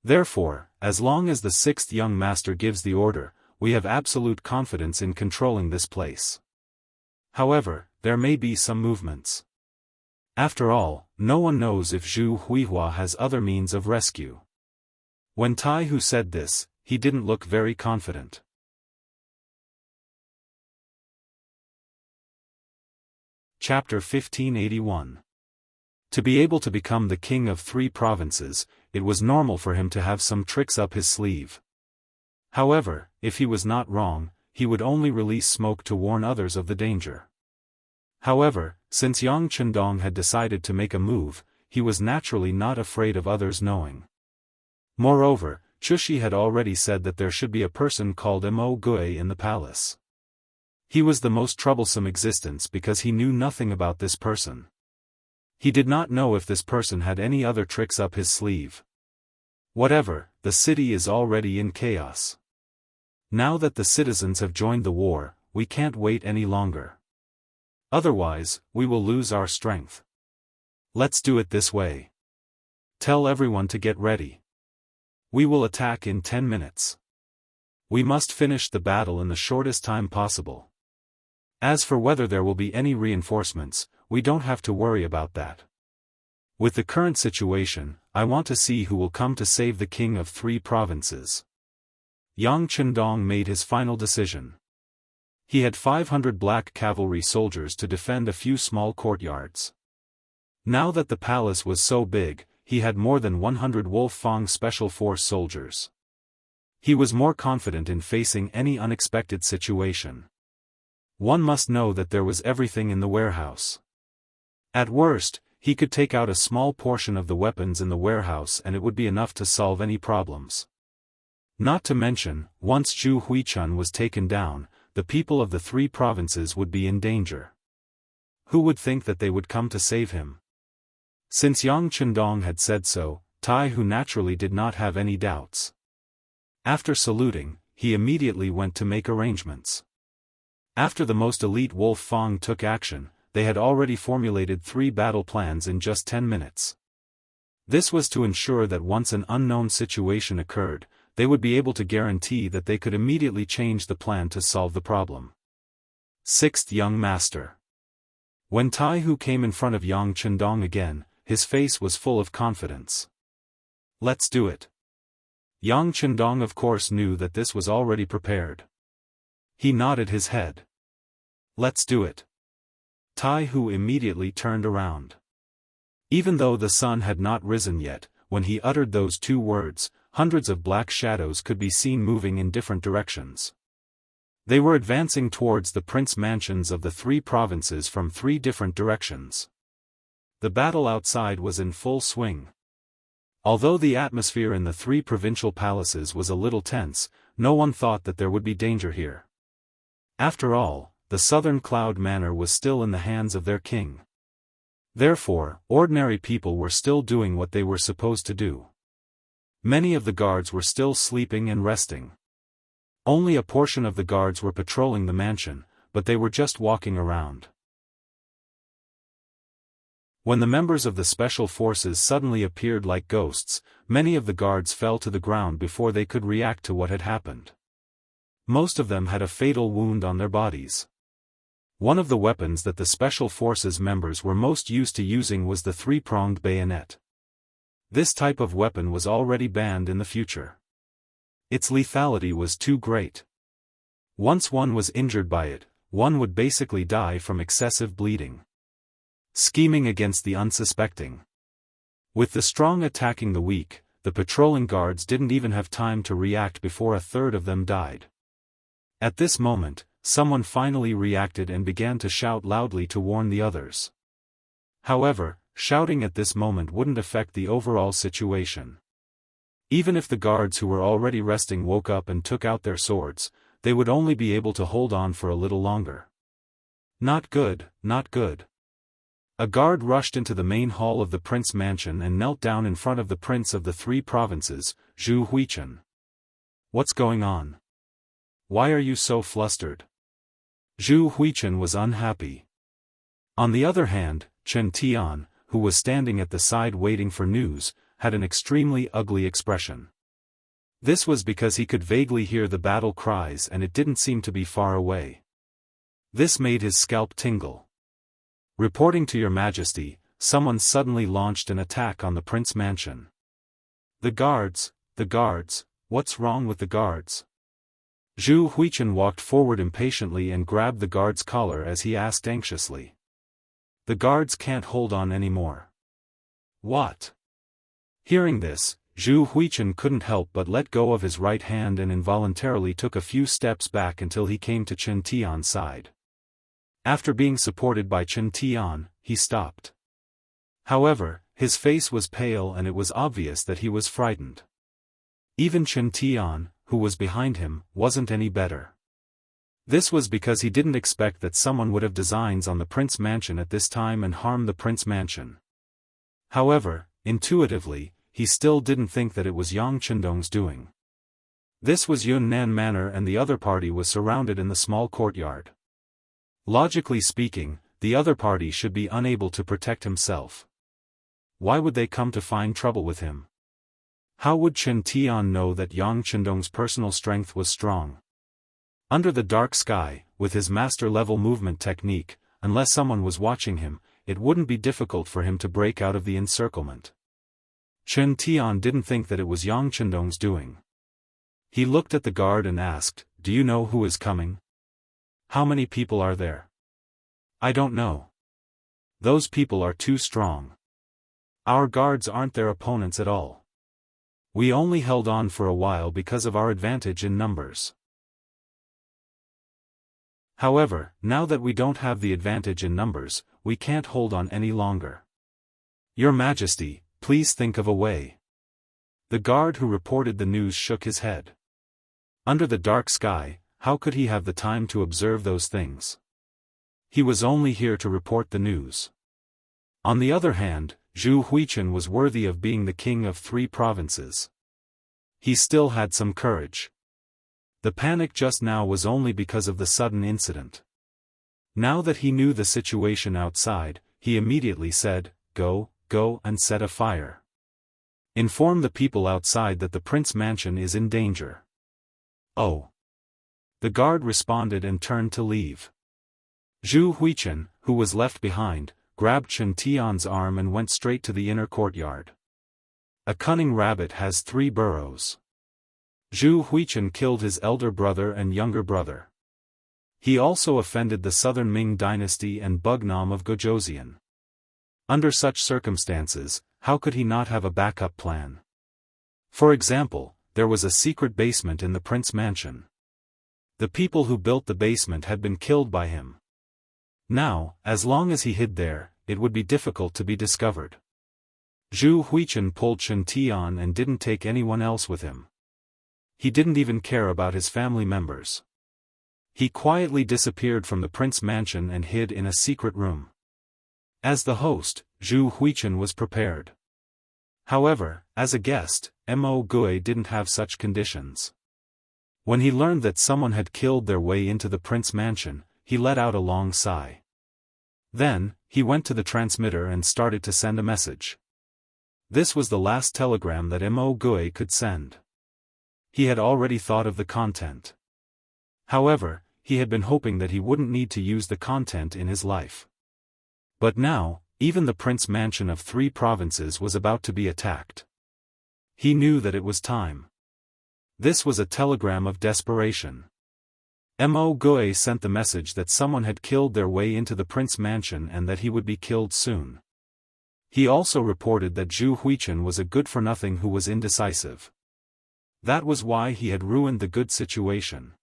Therefore, as long as the 6th young master gives the order, we have absolute confidence in controlling this place. However, there may be some movements. After all, no one knows if Zhu Huihua has other means of rescue. When Taihu said this, he didn't look very confident. Chapter 1581. To be able to become the king of 3 provinces, it was normal for him to have some tricks up his sleeve. However, if he was not wrong, he would only release smoke to warn others of the danger. However, since Yang Chendong had decided to make a move, he was naturally not afraid of others knowing. Moreover, Chushi had already said that there should be a person called Mo Gui in the palace. He was the most troublesome existence because he knew nothing about this person. He did not know if this person had any other tricks up his sleeve. Whatever, the city is already in chaos. Now that the citizens have joined the war, we can't wait any longer. Otherwise, we will lose our strength. Let's do it this way. Tell everyone to get ready. We will attack in 10 minutes. We must finish the battle in the shortest time possible. As for whether there will be any reinforcements, we don't have to worry about that. With the current situation, I want to see who will come to save the king of 3 provinces. Yang Chendong made his final decision. He had 500 black cavalry soldiers to defend a few small courtyards. Now that the palace was so big, he had more than 100 Wolf Fang Special Force soldiers. He was more confident in facing any unexpected situation. One must know that there was everything in the warehouse. At worst, he could take out a small portion of the weapons in the warehouse and it would be enough to solve any problems. Not to mention, once Zhu Huichun was taken down, the people of the 3 provinces would be in danger. Who would think that they would come to save him? Since Yang Chendong had said so, Taihu naturally did not have any doubts. After saluting, he immediately went to make arrangements. After the most elite Wolf Fang took action, they had already formulated 3 battle plans in just 10 minutes. This was to ensure that once an unknown situation occurred, they would be able to guarantee that they could immediately change the plan to solve the problem. 6th Young Master. When Taihu came in front of Yang Chendong again, his face was full of confidence. Let's do it. Yang Chendong of course knew that this was already prepared. He nodded his head. Let's do it. Taihu immediately turned around. Even though the sun had not risen yet, when he uttered those 2 words, hundreds of black shadows could be seen moving in different directions. They were advancing towards the prince mansions of the 3 provinces from 3 different directions. The battle outside was in full swing. Although the atmosphere in the 3 provincial palaces was a little tense, no one thought that there would be danger here. After all, the southern cloud manor was still in the hands of their king. Therefore, ordinary people were still doing what they were supposed to do. Many of the guards were still sleeping and resting. Only a portion of the guards were patrolling the mansion, but they were just walking around. When the members of the special forces suddenly appeared like ghosts, many of the guards fell to the ground before they could react to what had happened. Most of them had a fatal wound on their bodies. One of the weapons that the special forces members were most used to using was the 3-pronged bayonet. This type of weapon was already banned in the future. Its lethality was too great. Once one was injured by it, one would basically die from excessive bleeding. Scheming against the unsuspecting. With the strong attacking the weak, the patrolling guards didn't even have time to react before a third of them died. At this moment, someone finally reacted and began to shout loudly to warn the others. However, shouting at this moment wouldn't affect the overall situation. Even if the guards who were already resting woke up and took out their swords, they would only be able to hold on for a little longer. Not good, not good. A guard rushed into the main hall of the prince mansion and knelt down in front of the prince of the 3 provinces, Zhu Huichun. What's going on? Why are you so flustered? Zhu Huichun was unhappy. On the other hand, Chen Tian, who was standing at the side waiting for news, had an extremely ugly expression. This was because he could vaguely hear the battle cries and it didn't seem to be far away. This made his scalp tingle. Reporting to your majesty, someone suddenly launched an attack on the prince mansion. The guards, what's wrong with the guards? Zhu Huichen walked forward impatiently and grabbed the guard's collar as he asked anxiously. The guards can't hold on anymore. What? Hearing this, Zhu Huichen couldn't help but let go of his right hand and involuntarily took a few steps back until he came to Chen Tian's side. After being supported by Chen Tian, he stopped. However, his face was pale and it was obvious that he was frightened. Even Chen Tian, who was behind him, wasn't any better. This was because he didn't expect that someone would have designs on the prince mansion at this time and harm the prince mansion. However, intuitively, he still didn't think that it was Yang Chendong's doing. This was Yunnan Manor and the other party was surrounded in the small courtyard. Logically speaking, the other party should be unable to protect himself. Why would they come to find trouble with him? How would Chen Tian know that Yang Chendong's personal strength was strong? Under the dark sky, with his master-level movement technique, unless someone was watching him, it wouldn't be difficult for him to break out of the encirclement. Chen Tian didn't think that it was Yang Chendong's doing. He looked at the guard and asked, "Do you know who is coming? How many people are there?" "I don't know. Those people are too strong. Our guards aren't their opponents at all. We only held on for a while because of our advantage in numbers. However, now that we don't have the advantage in numbers, we can't hold on any longer. Your Majesty, please think of a way." The guard who reported the news shook his head. Under the dark sky, how could he have the time to observe those things? He was only here to report the news. On the other hand, Zhu Huichen was worthy of being the king of 3 provinces. He still had some courage. The panic just now was only because of the sudden incident. Now that he knew the situation outside, he immediately said, Go and set a fire. Inform the people outside that the prince mansion is in danger." "Oh." The guard responded and turned to leave. Zhu Huichen, who was left behind, grabbed Chen Tian's arm and went straight to the inner courtyard. A cunning rabbit has 3 burrows. Zhu Huichen killed his elder brother and younger brother. He also offended the southern Ming dynasty and Bugnam of Gojoseon. Under such circumstances, how could he not have a backup plan? For example, there was a secret basement in the prince mansion. The people who built the basement had been killed by him. Now, as long as he hid there, it would be difficult to be discovered. Zhu Huichen pulled Chen Tian and didn't take anyone else with him. He didn't even care about his family members. He quietly disappeared from the prince mansion and hid in a secret room. As the host, Zhu Huichen was prepared. However, as a guest, Mo Gui didn't have such conditions. When he learned that someone had killed their way into the prince mansion, he let out a long sigh. Then, he went to the transmitter and started to send a message. This was the last telegram that Mo Gui could send. He had already thought of the content. However, he had been hoping that he wouldn't need to use the content in his life. But now, even the prince mansion of 3 provinces was about to be attacked. He knew that it was time. This was a telegram of desperation. Mo Gui sent the message that someone had killed their way into the prince mansion and that he would be killed soon. He also reported that Zhu Huichen was a good-for-nothing who was indecisive. That was why he had ruined the good situation.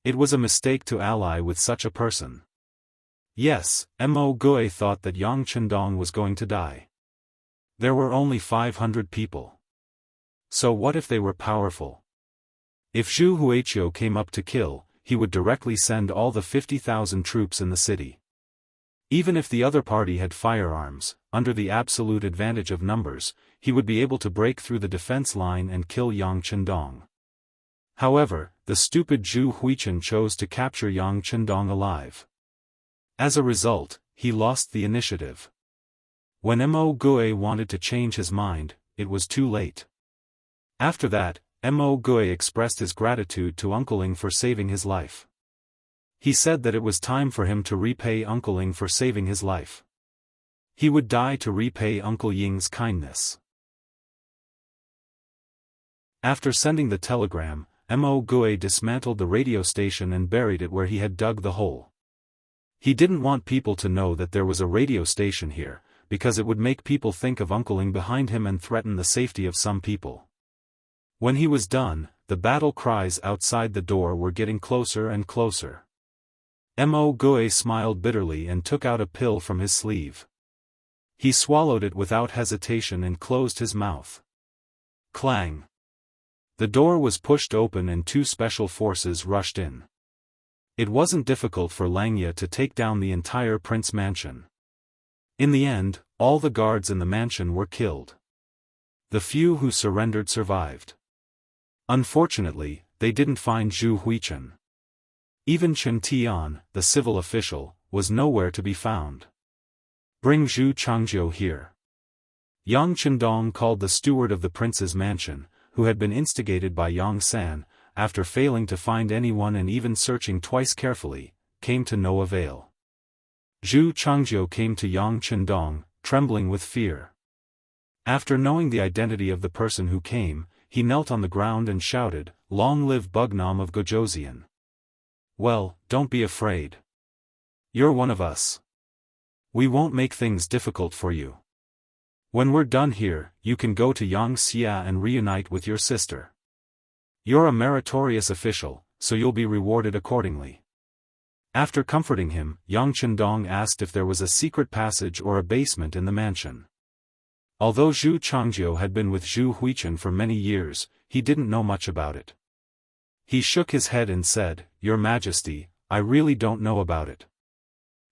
It was a mistake to ally with such a person. Yes, Mo Gui thought that Yang Chendong was going to die. There were only 500 people. So what if they were powerful? If Zhu Huichen came up to kill, he would directly send all the 50,000 troops in the city. Even if the other party had firearms, under the absolute advantage of numbers, he would be able to break through the defense line and kill Yang Chendong. However, the stupid Zhu Huichen chose to capture Yang Chendong alive. As a result, he lost the initiative. When Mo Gui wanted to change his mind, it was too late. After that, Mo Gui expressed his gratitude to Uncle Ing for saving his life. He said that it was time for him to repay Uncle Ing for saving his life. He would die to repay Uncle Ying's kindness. After sending the telegram, Mo Gui dismantled the radio station and buried it where he had dug the hole. He didn't want people to know that there was a radio station here, because it would make people think of Uncle Ying behind him and threaten the safety of some people. When he was done, the battle cries outside the door were getting closer and closer. Mo Gui smiled bitterly and took out a pill from his sleeve. He swallowed it without hesitation and closed his mouth. Clang! The door was pushed open and two special forces rushed in. It wasn't difficult for Langya to take down the entire prince mansion. In the end, all the guards in the mansion were killed. The few who surrendered survived. Unfortunately, they didn't find Zhu Huichen. Even Chen Tian, the civil official, was nowhere to be found. Bring Zhu Changjiu here. Yang Chendong called the steward of the prince's mansion, who had been instigated by Yang San, after failing to find anyone and even searching twice carefully, came to no avail. Zhu Changjiu came to Yang Chendong, trembling with fear. After knowing the identity of the person who came, he knelt on the ground and shouted, "Long live Bugnam of Gojoseon." "Well, don't be afraid. You're one of us. We won't make things difficult for you. When we're done here, you can go to Yangxia and reunite with your sister. You're a meritorious official, so you'll be rewarded accordingly." After comforting him, Yang Chendong asked if there was a secret passage or a basement in the mansion. Although Zhu Changjiu had been with Zhu Huichen for many years, he didn't know much about it. He shook his head and said, "Your Majesty, I really don't know about it."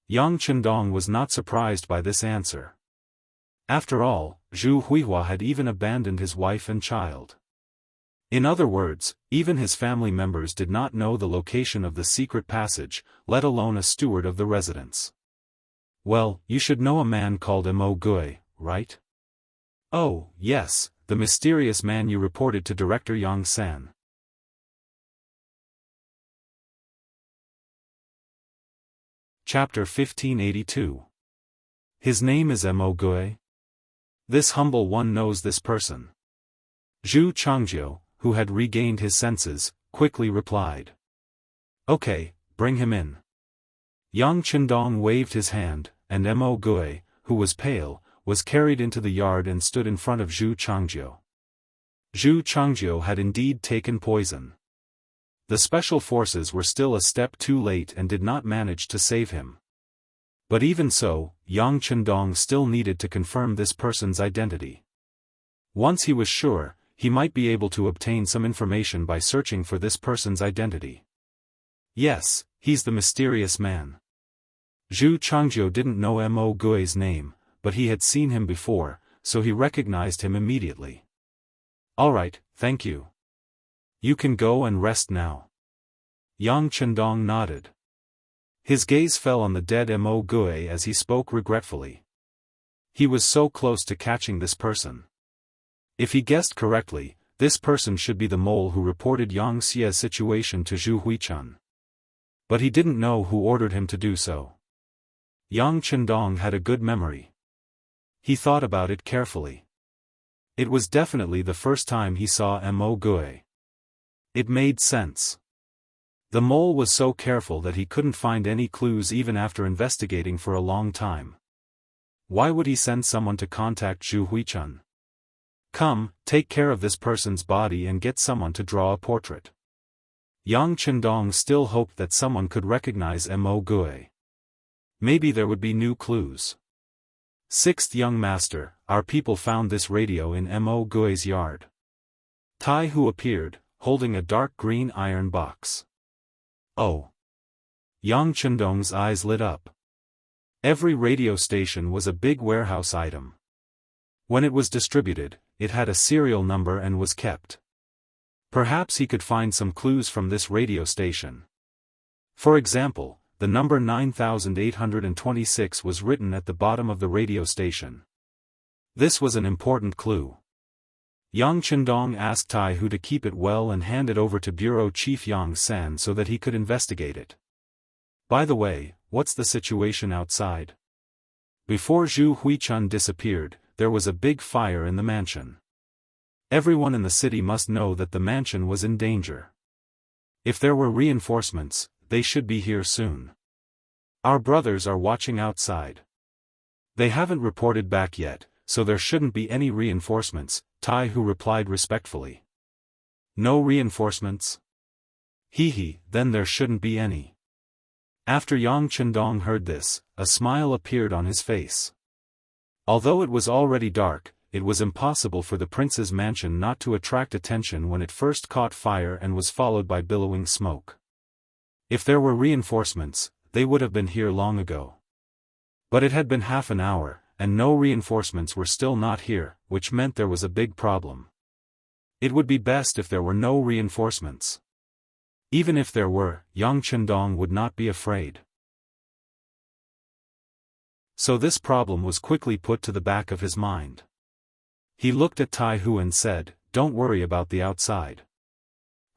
Yang Chendong was not surprised by this answer. After all, Zhu Huihua had even abandoned his wife and child. In other words, even his family members did not know the location of the secret passage, let alone a steward of the residence. "Well, you should know a man called Mo Gui, right?" "Oh, yes, the mysterious man you reported to Director Yang San." Chapter 1582. His name is Mo Gui? This humble one knows this person. Zhu Changjiu, who had regained his senses, quickly replied. "Okay, bring him in." Yang Chendong waved his hand, and Mo Gui, who was pale, was carried into the yard and stood in front of Zhu Changjiu. Zhu Changjiu had indeed taken poison. The special forces were still a step too late and did not manage to save him. But even so, Yang Chendong still needed to confirm this person's identity. Once he was sure, he might be able to obtain some information by searching for this person's identity. Yes, he's the mysterious man. Zhu Changjiu didn't know Mo Gui's name, but he had seen him before, so he recognized him immediately. "All right, thank you. You can go and rest now." Yang Chendong nodded. His gaze fell on the dead Mo Gui as he spoke regretfully. He was so close to catching this person. If he guessed correctly, this person should be the mole who reported Yang Xia's situation to Zhu Huichen. But he didn't know who ordered him to do so. Yang Chendong had a good memory. He thought about it carefully. It was definitely the first time he saw Mo Gui. It made sense. The mole was so careful that he couldn't find any clues even after investigating for a long time. Why would he send someone to contact Zhu Huichen? "Come, take care of this person's body and get someone to draw a portrait." Yang Chendong still hoped that someone could recognize Mo Gui. Maybe there would be new clues. "Sixth young master, our people found this radio in Mo Gui's yard." Tai Hu appeared, holding a dark green iron box. "Oh." Yang Chendong's eyes lit up. Every radio station was a big warehouse item. When it was distributed, it had a serial number and was kept. Perhaps he could find some clues from this radio station. For example, the number 9826 was written at the bottom of the radio station. This was an important clue. Yang Chendong asked Tai Hu to keep it well and hand it over to Bureau Chief Yang San so that he could investigate it. "By the way, what's the situation outside?" Before Zhu Huichun disappeared, there was a big fire in the mansion. Everyone in the city must know that the mansion was in danger. If there were reinforcements, they should be here soon. Our brothers are watching outside. They haven't reported back yet, so there shouldn't be any reinforcements, Tai Hu replied respectfully. No reinforcements? Hee, then there shouldn't be any. After Yang Chendong heard this, a smile appeared on his face. Although it was already dark, it was impossible for the prince's mansion not to attract attention when it first caught fire and was followed by billowing smoke. If there were reinforcements, they would have been here long ago. But it had been half an hour, and no reinforcements were still not here, which meant there was a big problem. It would be best if there were no reinforcements. Even if there were, Yang Chendong would not be afraid. So this problem was quickly put to the back of his mind. He looked at Tai Hu and said, "Don't worry about the outside.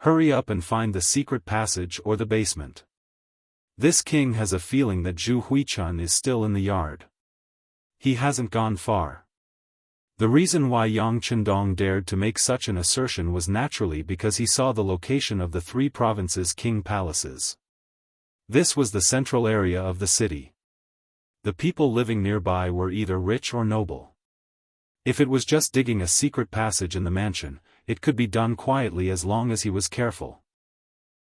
Hurry up and find the secret passage or the basement. This king has a feeling that Zhu Huichun is still in the yard. He hasn't gone far." The reason why Yang Chendong dared to make such an assertion was naturally because he saw the location of the three provinces' king palaces. This was the central area of the city. The people living nearby were either rich or noble. If it was just digging a secret passage in the mansion, it could be done quietly as long as he was careful.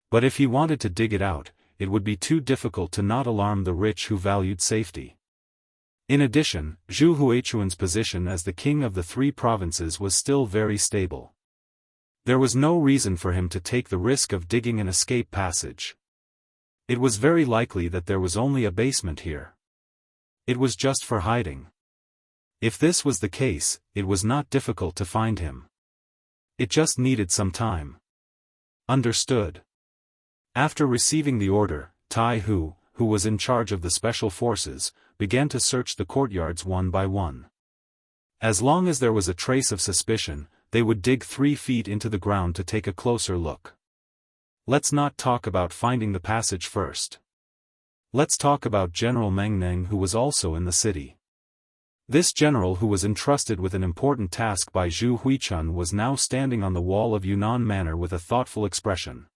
But if he wanted to dig it out, it would be too difficult to not alarm the rich who valued safety. In addition, Zhu Huichun's position as the king of the three provinces was still very stable. There was no reason for him to take the risk of digging an escape passage. It was very likely that there was only a basement here. It was just for hiding. If this was the case, it was not difficult to find him. It just needed some time. Understood. After receiving the order, Tai Hu, who was in charge of the special forces, began to search the courtyards one by one. As long as there was a trace of suspicion, they would dig 3 feet into the ground to take a closer look. Let's not talk about finding the passage first. Let's talk about General Meng Neng, who was also in the city. This general, who was entrusted with an important task by Zhu Huichun, was now standing on the wall of Yunnan Manor with a thoughtful expression.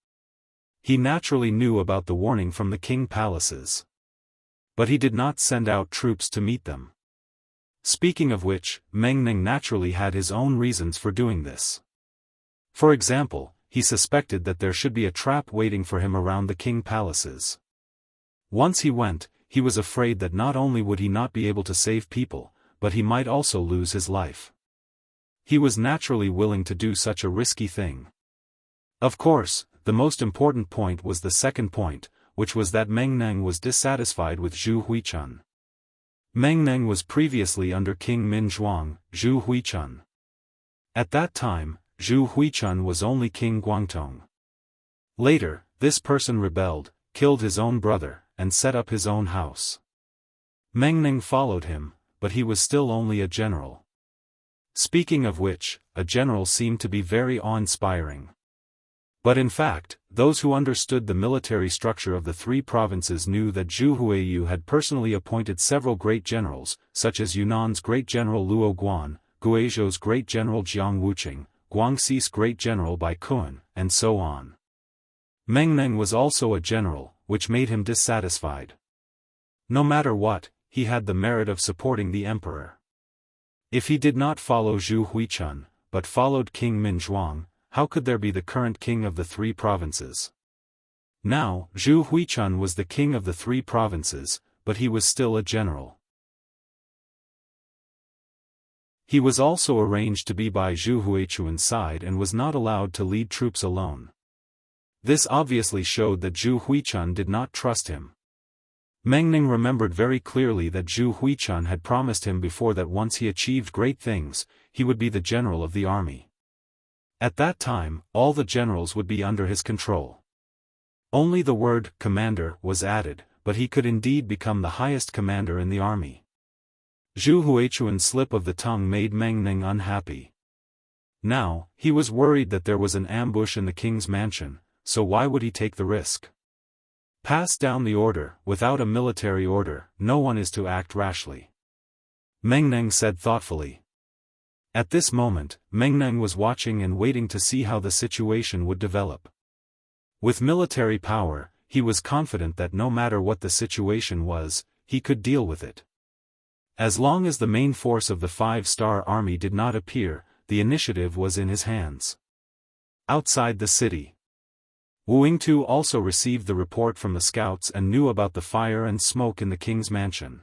He naturally knew about the warning from the king palaces. But he did not send out troops to meet them. Speaking of which, Meng Neng naturally had his own reasons for doing this. For example, he suspected that there should be a trap waiting for him around the king palaces. Once he went, he was afraid that not only would he not be able to save people, but he might also lose his life. He was naturally willing to do such a risky thing. Of course, the most important point was the second point, which was that Meng Neng was dissatisfied with Zhu Huichun. Meng Neng was previously under King Min Zhuang, Zhu Huichun. At that time, Zhu Huichun was only King Guangtong. Later, this person rebelled, killed his own brother, and set up his own house. Meng Neng followed him, but he was still only a general. Speaking of which, a general seemed to be very awe-inspiring. But in fact, those who understood the military structure of the three provinces knew that Zhu Huiyu had personally appointed several great generals, such as Yunnan's great general Luo Guan, Guizhou's great general Jiang Wuqing, Guangxi's great general Bai Kun, and so on. Meng Neng was also a general, which made him dissatisfied. No matter what, he had the merit of supporting the emperor. If he did not follow Zhu Huichun, but followed King Min Zhuang, how could there be the current king of the three provinces? Now, Zhu Huichun was the king of the three provinces, but he was still a general. He was also arranged to be by Zhu Huichun's side and was not allowed to lead troops alone. This obviously showed that Zhu Huichun did not trust him. Meng Neng remembered very clearly that Zhu Huichun had promised him before that once he achieved great things, he would be the general of the army. At that time, all the generals would be under his control. Only the word commander was added, but he could indeed become the highest commander in the army. Zhu Huichun's slip of the tongue made Meng Neng unhappy. Now, he was worried that there was an ambush in the king's mansion, so why would he take the risk? Pass down the order. Without a military order, no one is to act rashly. Mengneng said thoughtfully. At this moment, Mengneng was watching and waiting to see how the situation would develop. With military power, he was confident that no matter what the situation was, he could deal with it. As long as the main force of the 5-star army did not appear, the initiative was in his hands. Outside the city, Wu Yingtu also received the report from the scouts and knew about the fire and smoke in the king's mansion.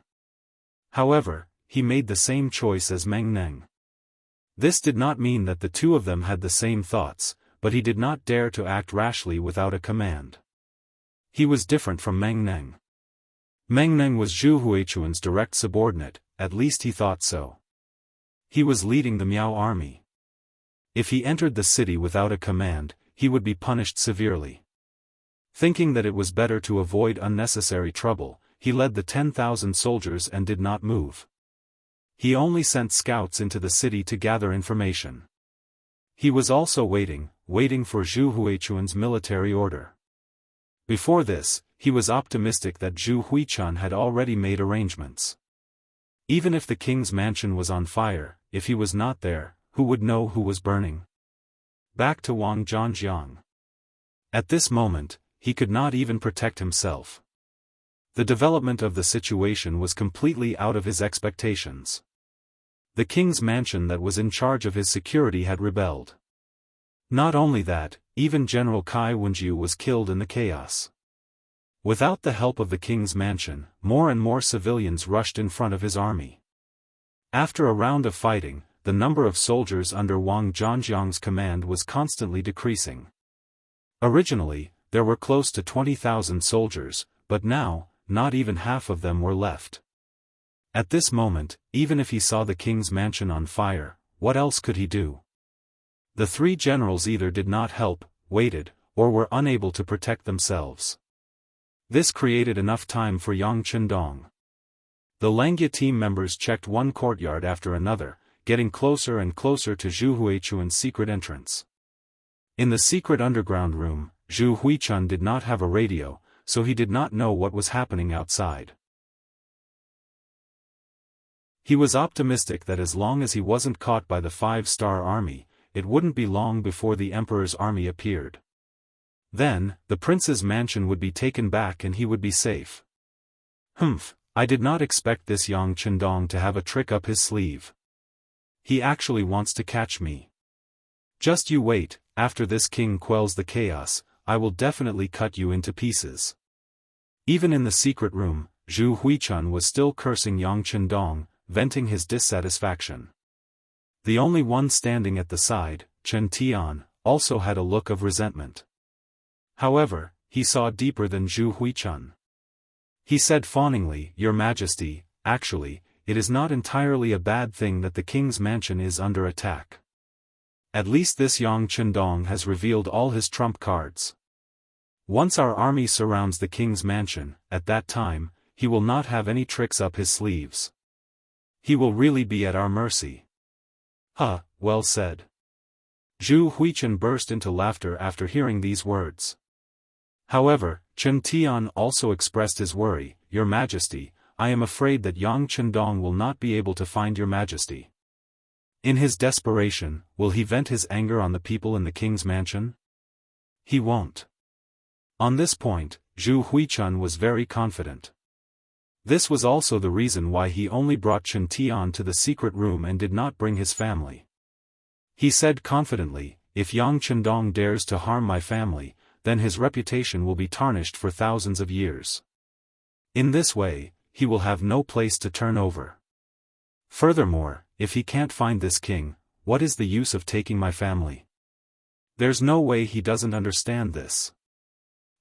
However, he made the same choice as Mengneng. This did not mean that the two of them had the same thoughts, but he did not dare to act rashly without a command. He was different from Mengneng. Mengneng was Zhu Huichuan's direct subordinate, at least he thought so. He was leading the Miao army. If he entered the city without a command, he would be punished severely. Thinking that it was better to avoid unnecessary trouble, he led the 10,000 soldiers and did not move. He only sent scouts into the city to gather information. He was also waiting for Zhu Huichuan's military order. Before this, he was optimistic that Zhu Huichuan had already made arrangements. Even if the king's mansion was on fire, if he was not there, who would know who was burning? Back to Wang Zhanjiang. At this moment, he could not even protect himself. The development of the situation was completely out of his expectations. The king's mansion that was in charge of his security had rebelled. Not only that, even General Kai Wenjiu was killed in the chaos. Without the help of the king's mansion, more and more civilians rushed in front of his army. After a round of fighting, the number of soldiers under Wang Zhanjiang's command was constantly decreasing. Originally, there were close to 20,000 soldiers, but now, not even half of them were left. At this moment, even if he saw the king's mansion on fire, what else could he do? The three generals either did not help, waited, or were unable to protect themselves. This created enough time for Yang Chendong. The Langia team members checked one courtyard after another, getting closer and closer to Zhu Huichuan's secret entrance. In the secret underground room, Zhu Huichuan did not have a radio, so he did not know what was happening outside. He was optimistic that as long as he wasn't caught by the 5-star army, it wouldn't be long before the emperor's army appeared. Then, the prince's mansion would be taken back and he would be safe. I did not expect this Yang Chendong to have a trick up his sleeve. He actually wants to catch me. Just you wait, after this king quells the chaos, I will definitely cut you into pieces. Even in the secret room, Zhu Huichuan was still cursing Yang Chendong, venting his dissatisfaction. The only one standing at the side, Chen Tian, also had a look of resentment. However, he saw deeper than Zhu Huichuan. He said fawningly, "Your Majesty, actually, it is not entirely a bad thing that the king's mansion is under attack. At least this Yang Chendong has revealed all his trump cards. Once our army surrounds the king's mansion, at that time, he will not have any tricks up his sleeves. He will really be at our mercy." Well said. Zhu Huichuan burst into laughter after hearing these words. However, Chen Tian also expressed his worry, "Your Majesty, I am afraid that Yang Chendong will not be able to find your Majesty. In his desperation, will he vent his anger on the people in the king's mansion? He won't." On this point, Zhu Huichuan was very confident. This was also the reason why he only brought Chen Tian to the secret room and did not bring his family. He said confidently, "If Yang Chendong dares to harm my family, then his reputation will be tarnished for thousands of years. In this way, he will have no place to turn over. Furthermore, if he can't find this king, what is the use of taking my family? There's no way he doesn't understand this."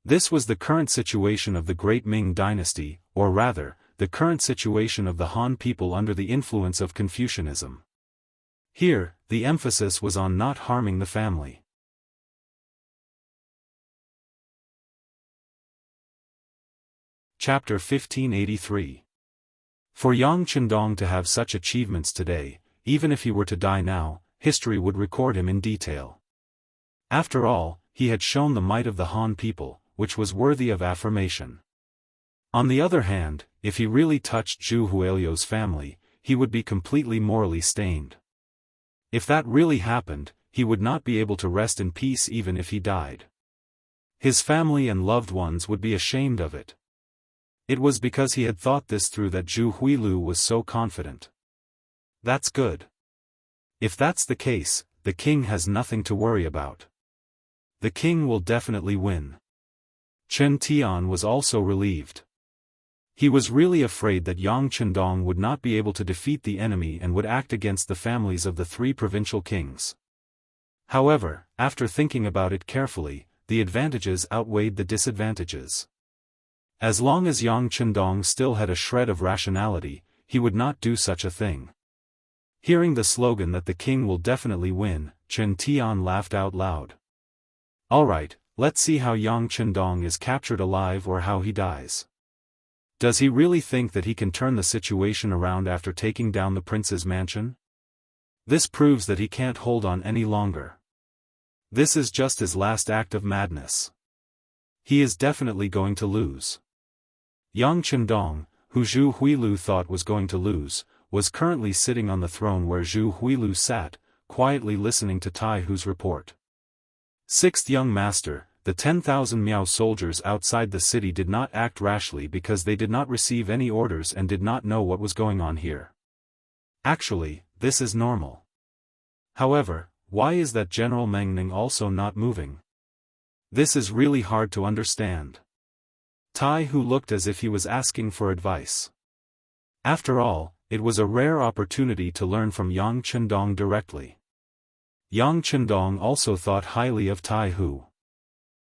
This was the current situation of the Great Ming Dynasty, or rather, the current situation of the Han people under the influence of Confucianism. Here, the emphasis was on not harming the family. Chapter 1583. For Yang Chendong to have such achievements today, even if he were to die now, history would record him in detail. After all, he had shown the might of the Han people, which was worthy of affirmation. On the other hand, if he really touched Zhu Huilio's family, he would be completely morally stained. If that really happened, he would not be able to rest in peace even if he died. His family and loved ones would be ashamed of it. It was because he had thought this through that Zhu Huilu was so confident. That's good. If that's the case, the king has nothing to worry about. The king will definitely win. Chen Tian was also relieved. He was really afraid that Yang Chendong would not be able to defeat the enemy and would act against the families of the three provincial kings. However, after thinking about it carefully, the advantages outweighed the disadvantages. As long as Yang Chendong still had a shred of rationality, he would not do such a thing. Hearing the slogan that the king will definitely win, Chen Tian laughed out loud. Alright, let's see how Yang Chendong is captured alive or how he dies. Does he really think that he can turn the situation around after taking down the prince's mansion? This proves that he can't hold on any longer. This is just his last act of madness. He is definitely going to lose. Yang Chendong, who Zhu Huilu thought was going to lose, was currently sitting on the throne where Zhu Huilu sat, quietly listening to Tai Hu's report. Sixth young master, the 10,000 Miao soldiers outside the city did not act rashly because they did not receive any orders and did not know what was going on here. Actually, this is normal. However, why is that General Meng Ning also not moving? This is really hard to understand. Tai Hu looked as if he was asking for advice. After all, it was a rare opportunity to learn from Yang Chendong directly. Yang Chendong also thought highly of Tai Hu.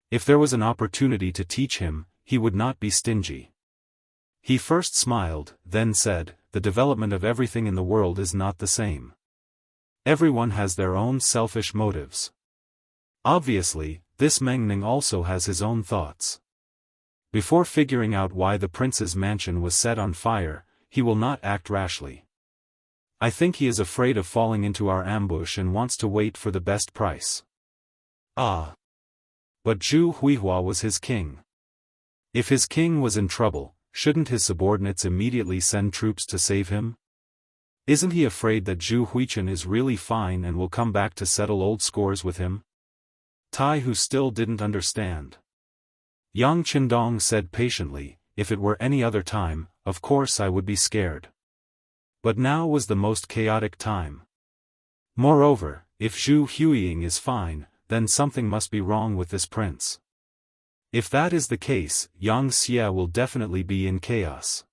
If there was an opportunity to teach him, he would not be stingy. He first smiled, then said, "The development of everything in the world is not the same. Everyone has their own selfish motives. Obviously, this Meng Ning also has his own thoughts. Before figuring out why the prince's mansion was set on fire, he will not act rashly. I think he is afraid of falling into our ambush and wants to wait for the best price." Ah! But Zhu Huihua was his king. If his king was in trouble, shouldn't his subordinates immediately send troops to save him? Isn't he afraid that Zhu Huichen is really fine and will come back to settle old scores with him? Tai Hu still didn't understand. Yang Chendong said patiently, "If it were any other time, of course I would be scared. But now was the most chaotic time. Moreover, if Zhu Huiying is fine, then something must be wrong with this prince. If that is the case, Yang Xie will definitely be in chaos.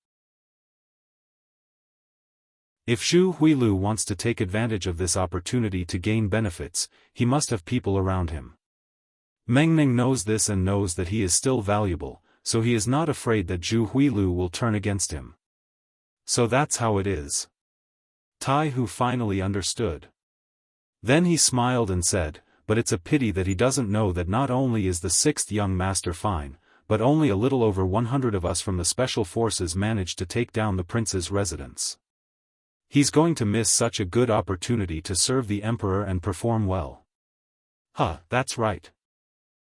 If Zhu Huilu wants to take advantage of this opportunity to gain benefits, he must have people around him. Meng Ning knows this and knows that he is still valuable, so he is not afraid that Zhu Huilu will turn against him. So that's how it is." Tai Hu finally understood. Then he smiled and said, "But it's a pity that he doesn't know that not only is the sixth young master fine, but only a little over 100 of us from the special forces managed to take down the prince's residence. He's going to miss such a good opportunity to serve the emperor and perform well." That's right.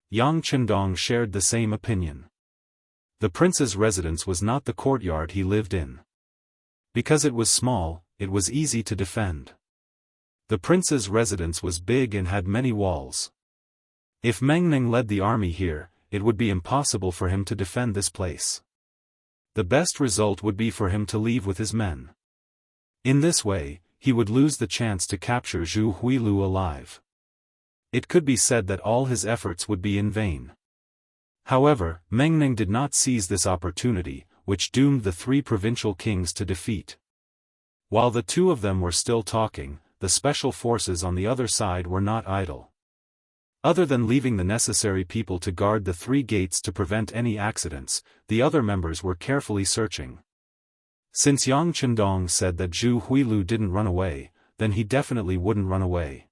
Yang Chendong shared the same opinion. The prince's residence was not the courtyard he lived in. Because it was small, it was easy to defend. The prince's residence was big and had many walls. If Meng Ning led the army here, it would be impossible for him to defend this place. The best result would be for him to leave with his men. In this way, he would lose the chance to capture Zhu Huilu alive. It could be said that all his efforts would be in vain. However, Meng Ning did not seize this opportunity, which doomed the three provincial kings to defeat. While the two of them were still talking, the special forces on the other side were not idle. Other than leaving the necessary people to guard the three gates to prevent any accidents, the other members were carefully searching. Since Yang Chendong said that Zhu Huilu didn't run away, then he definitely wouldn't run away.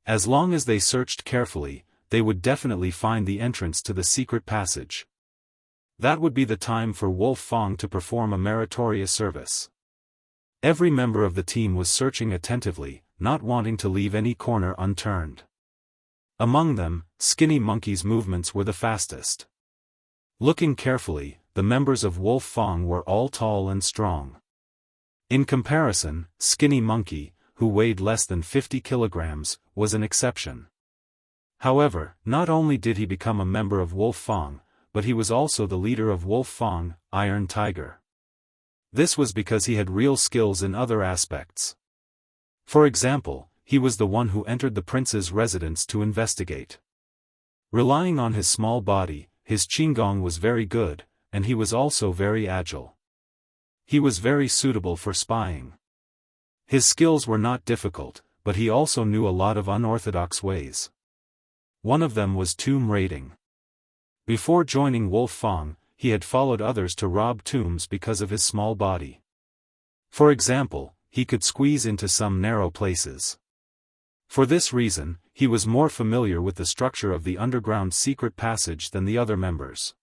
As long as they searched carefully, they would definitely find the entrance to the secret passage. That would be the time for Wolf Fong to perform a meritorious service. Every member of the team was searching attentively, not wanting to leave any corner unturned. Among them, Skinny Monkey's movements were the fastest. Looking carefully, the members of Wolf Fong were all tall and strong. In comparison, Skinny Monkey, who weighed less than 50 kilograms, was an exception. However, not only did he become a member of Wolf Fang, but he was also the leader of Wolf Fang, Iron Tiger. This was because he had real skills in other aspects. For example, he was the one who entered the prince's residence to investigate. Relying on his small body, his qigong was very good, and he was also very agile. He was very suitable for spying. His skills were not difficult, but he also knew a lot of unorthodox ways. One of them was tomb raiding. Before joining Wolf Fang, he had followed others to rob tombs because of his small body. For example, he could squeeze into some narrow places. For this reason, he was more familiar with the structure of the underground secret passage than the other members.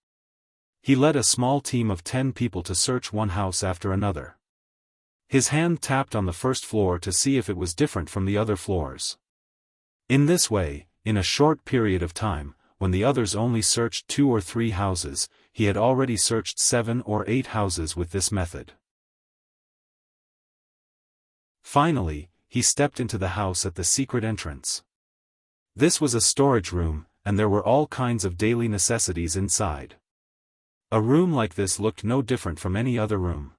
He led a small team of 10 people to search one house after another. His hand tapped on the first floor to see if it was different from the other floors. In this way, in a short period of time, when the others only searched 2 or 3 houses, he had already searched 7 or 8 houses with this method. Finally, he stepped into the house at the secret entrance. This was a storage room, and there were all kinds of daily necessities inside. A room like this looked no different from any other room.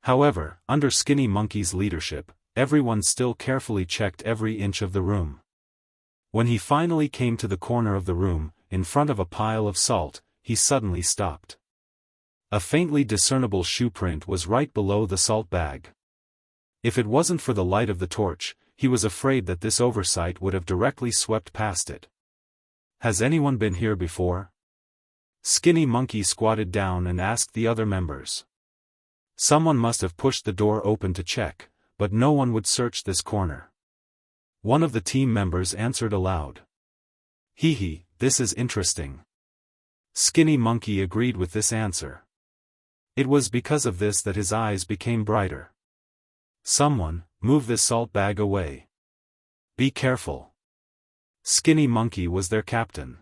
However, under Skinny Monkey's leadership, everyone still carefully checked every inch of the room. When he finally came to the corner of the room, in front of a pile of salt, he suddenly stopped. A faintly discernible shoe print was right below the salt bag. If it wasn't for the light of the torch, he was afraid that this oversight would have directly swept past it. "Has anyone been here before?" Skinny Monkey squatted down and asked the other members. Someone must have pushed the door open to check, but no one would search this corner. One of the team members answered aloud. "Hee, this is interesting." Skinny Monkey agreed with this answer. It was because of this that his eyes became brighter. "Someone, move this salt bag away. Be careful." Skinny Monkey was their captain.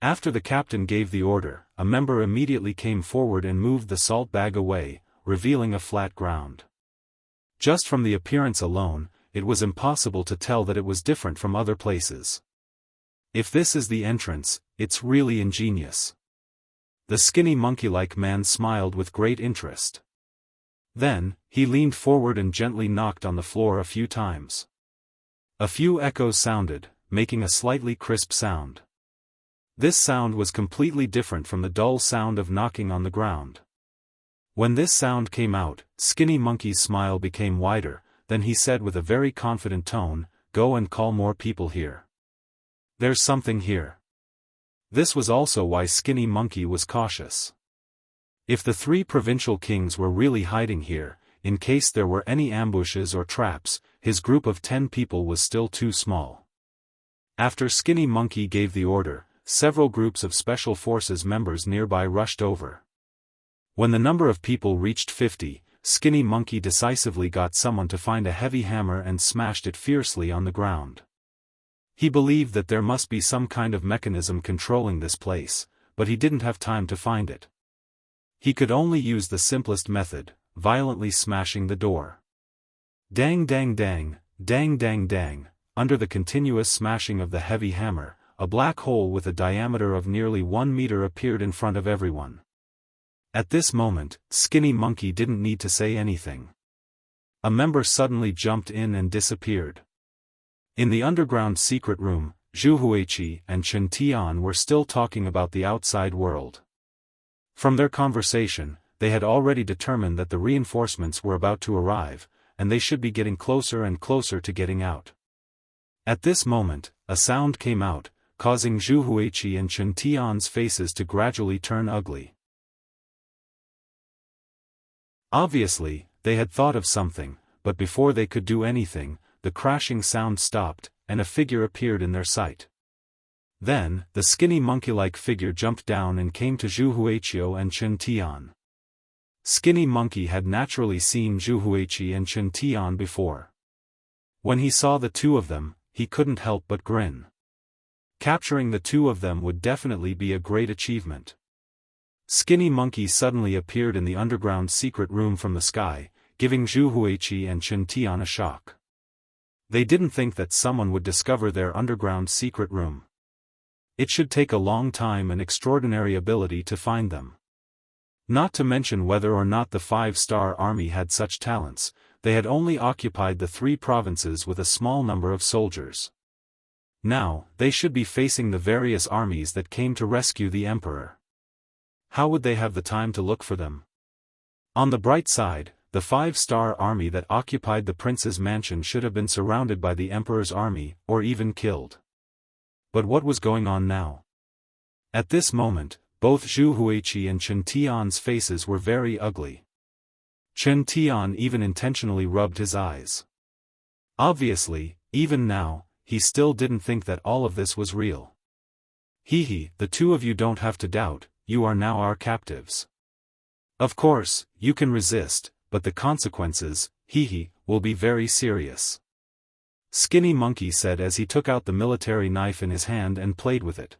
After the captain gave the order, a member immediately came forward and moved the salt bag away, revealing a flat ground. Just from the appearance alone, it was impossible to tell that it was different from other places. If this is the entrance, it's really ingenious. The skinny monkey-like man smiled with great interest. Then, he leaned forward and gently knocked on the floor a few times. A few echoes sounded, making a slightly crisp sound. This sound was completely different from the dull sound of knocking on the ground. When this sound came out, Skinny Monkey's smile became wider, then he said with a very confident tone, "Go and call more people here. There's something here." This was also why Skinny Monkey was cautious. If the 3 provincial kings were really hiding here, in case there were any ambushes or traps, his group of 10 people was still too small. After Skinny Monkey gave the order, several groups of Special Forces members nearby rushed over. When the number of people reached 50, Skinny Monkey decisively got someone to find a heavy hammer and smashed it fiercely on the ground. He believed that there must be some kind of mechanism controlling this place, but he didn't have time to find it. He could only use the simplest method, violently smashing the door. Dang dang dang, dang dang dang, under the continuous smashing of the heavy hammer, a black hole with a diameter of nearly 1 meter appeared in front of everyone. At this moment, Skinny Monkey didn't need to say anything. A member suddenly jumped in and disappeared. In the underground secret room, Zhu Huiqi and Chen Tian were still talking about the outside world. From their conversation, they had already determined that the reinforcements were about to arrive, and they should be getting closer and closer to getting out. At this moment, a sound came out, causing Zhu Huiqi and Chen Tian's faces to gradually turn ugly. Obviously, they had thought of something, but before they could do anything, the crashing sound stopped, and a figure appeared in their sight. Then, the skinny monkey-like figure jumped down and came to Zhu Huiqi and Chen Tian. Skinny Monkey had naturally seen Zhu Huiqi and Chen Tian before. When he saw the two of them, he couldn't help but grin. Capturing the two of them would definitely be a great achievement. Skinny Monkey suddenly appeared in the underground secret room from the sky. giving Zhu Huiqi and Chen Tian a shock. They didn't think that someone would discover their underground secret room. It should take a long time and extraordinary ability to find them. Not to mention whether or not the 5-star army had such talents, they had only occupied the 3 provinces with a small number of soldiers. Now, they should be facing the various armies that came to rescue the emperor. How would they have the time to look for them? On the bright side, the 5-star army that occupied the prince's mansion should have been surrounded by the emperor's army, or even killed. But what was going on now? At this moment, both Zhu Huiqi and Chen Tian's faces were very ugly. Chen Tian even intentionally rubbed his eyes. Obviously, even now, he still didn't think that all of this was real. The 2 of you don't have to doubt, you are now our captives. Of course, you can resist, but the consequences, will be very serious. Skinny Monkey said as he took out the military knife in his hand and played with it.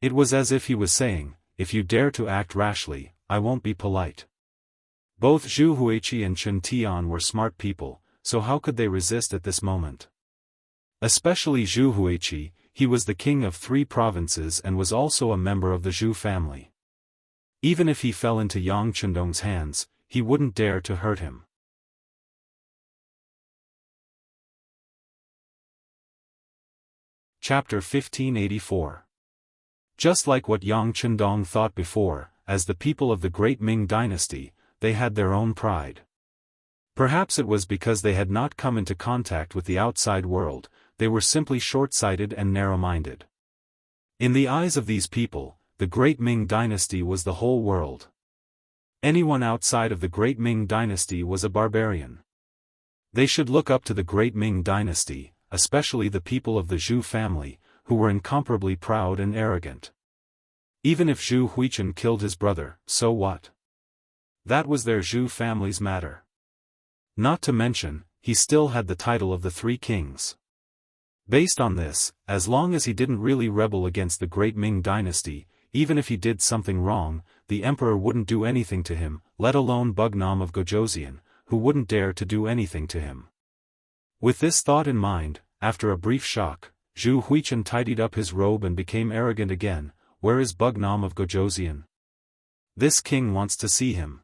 It was as if he was saying, if you dare to act rashly, I won't be polite. Both Zhu Huiqi and Chen Tian were smart people, so how could they resist at this moment? Especially Zhu Huiqi, he was the king of 3 provinces and was also a member of the Zhu family. Even if he fell into Yang Chendong's hands, he wouldn't dare to hurt him. Chapter 1584. Just like what Yang Chendong thought before, as the people of the great Ming dynasty, they had their own pride. Perhaps it was because they had not come into contact with the outside world, they were simply short-sighted and narrow-minded. In the eyes of these people, the great Ming dynasty was the whole world. Anyone outside of the great Ming dynasty was a barbarian. They should look up to the great Ming dynasty, especially the people of the Zhu family, who were incomparably proud and arrogant. Even if Zhu Huichen killed his brother, so what? That was their Zhu family's matter. Not to mention, he still had the title of the 3 kings. Based on this, as long as he didn't really rebel against the great Ming dynasty, even if he did something wrong, the emperor wouldn't do anything to him, let alone Bugnam of Gojoseon, who wouldn't dare to do anything to him. With this thought in mind, after a brief shock, Zhu Huichen tidied up his robe and became arrogant again. Where is Bugnam of Gojoseon? This king wants to see him.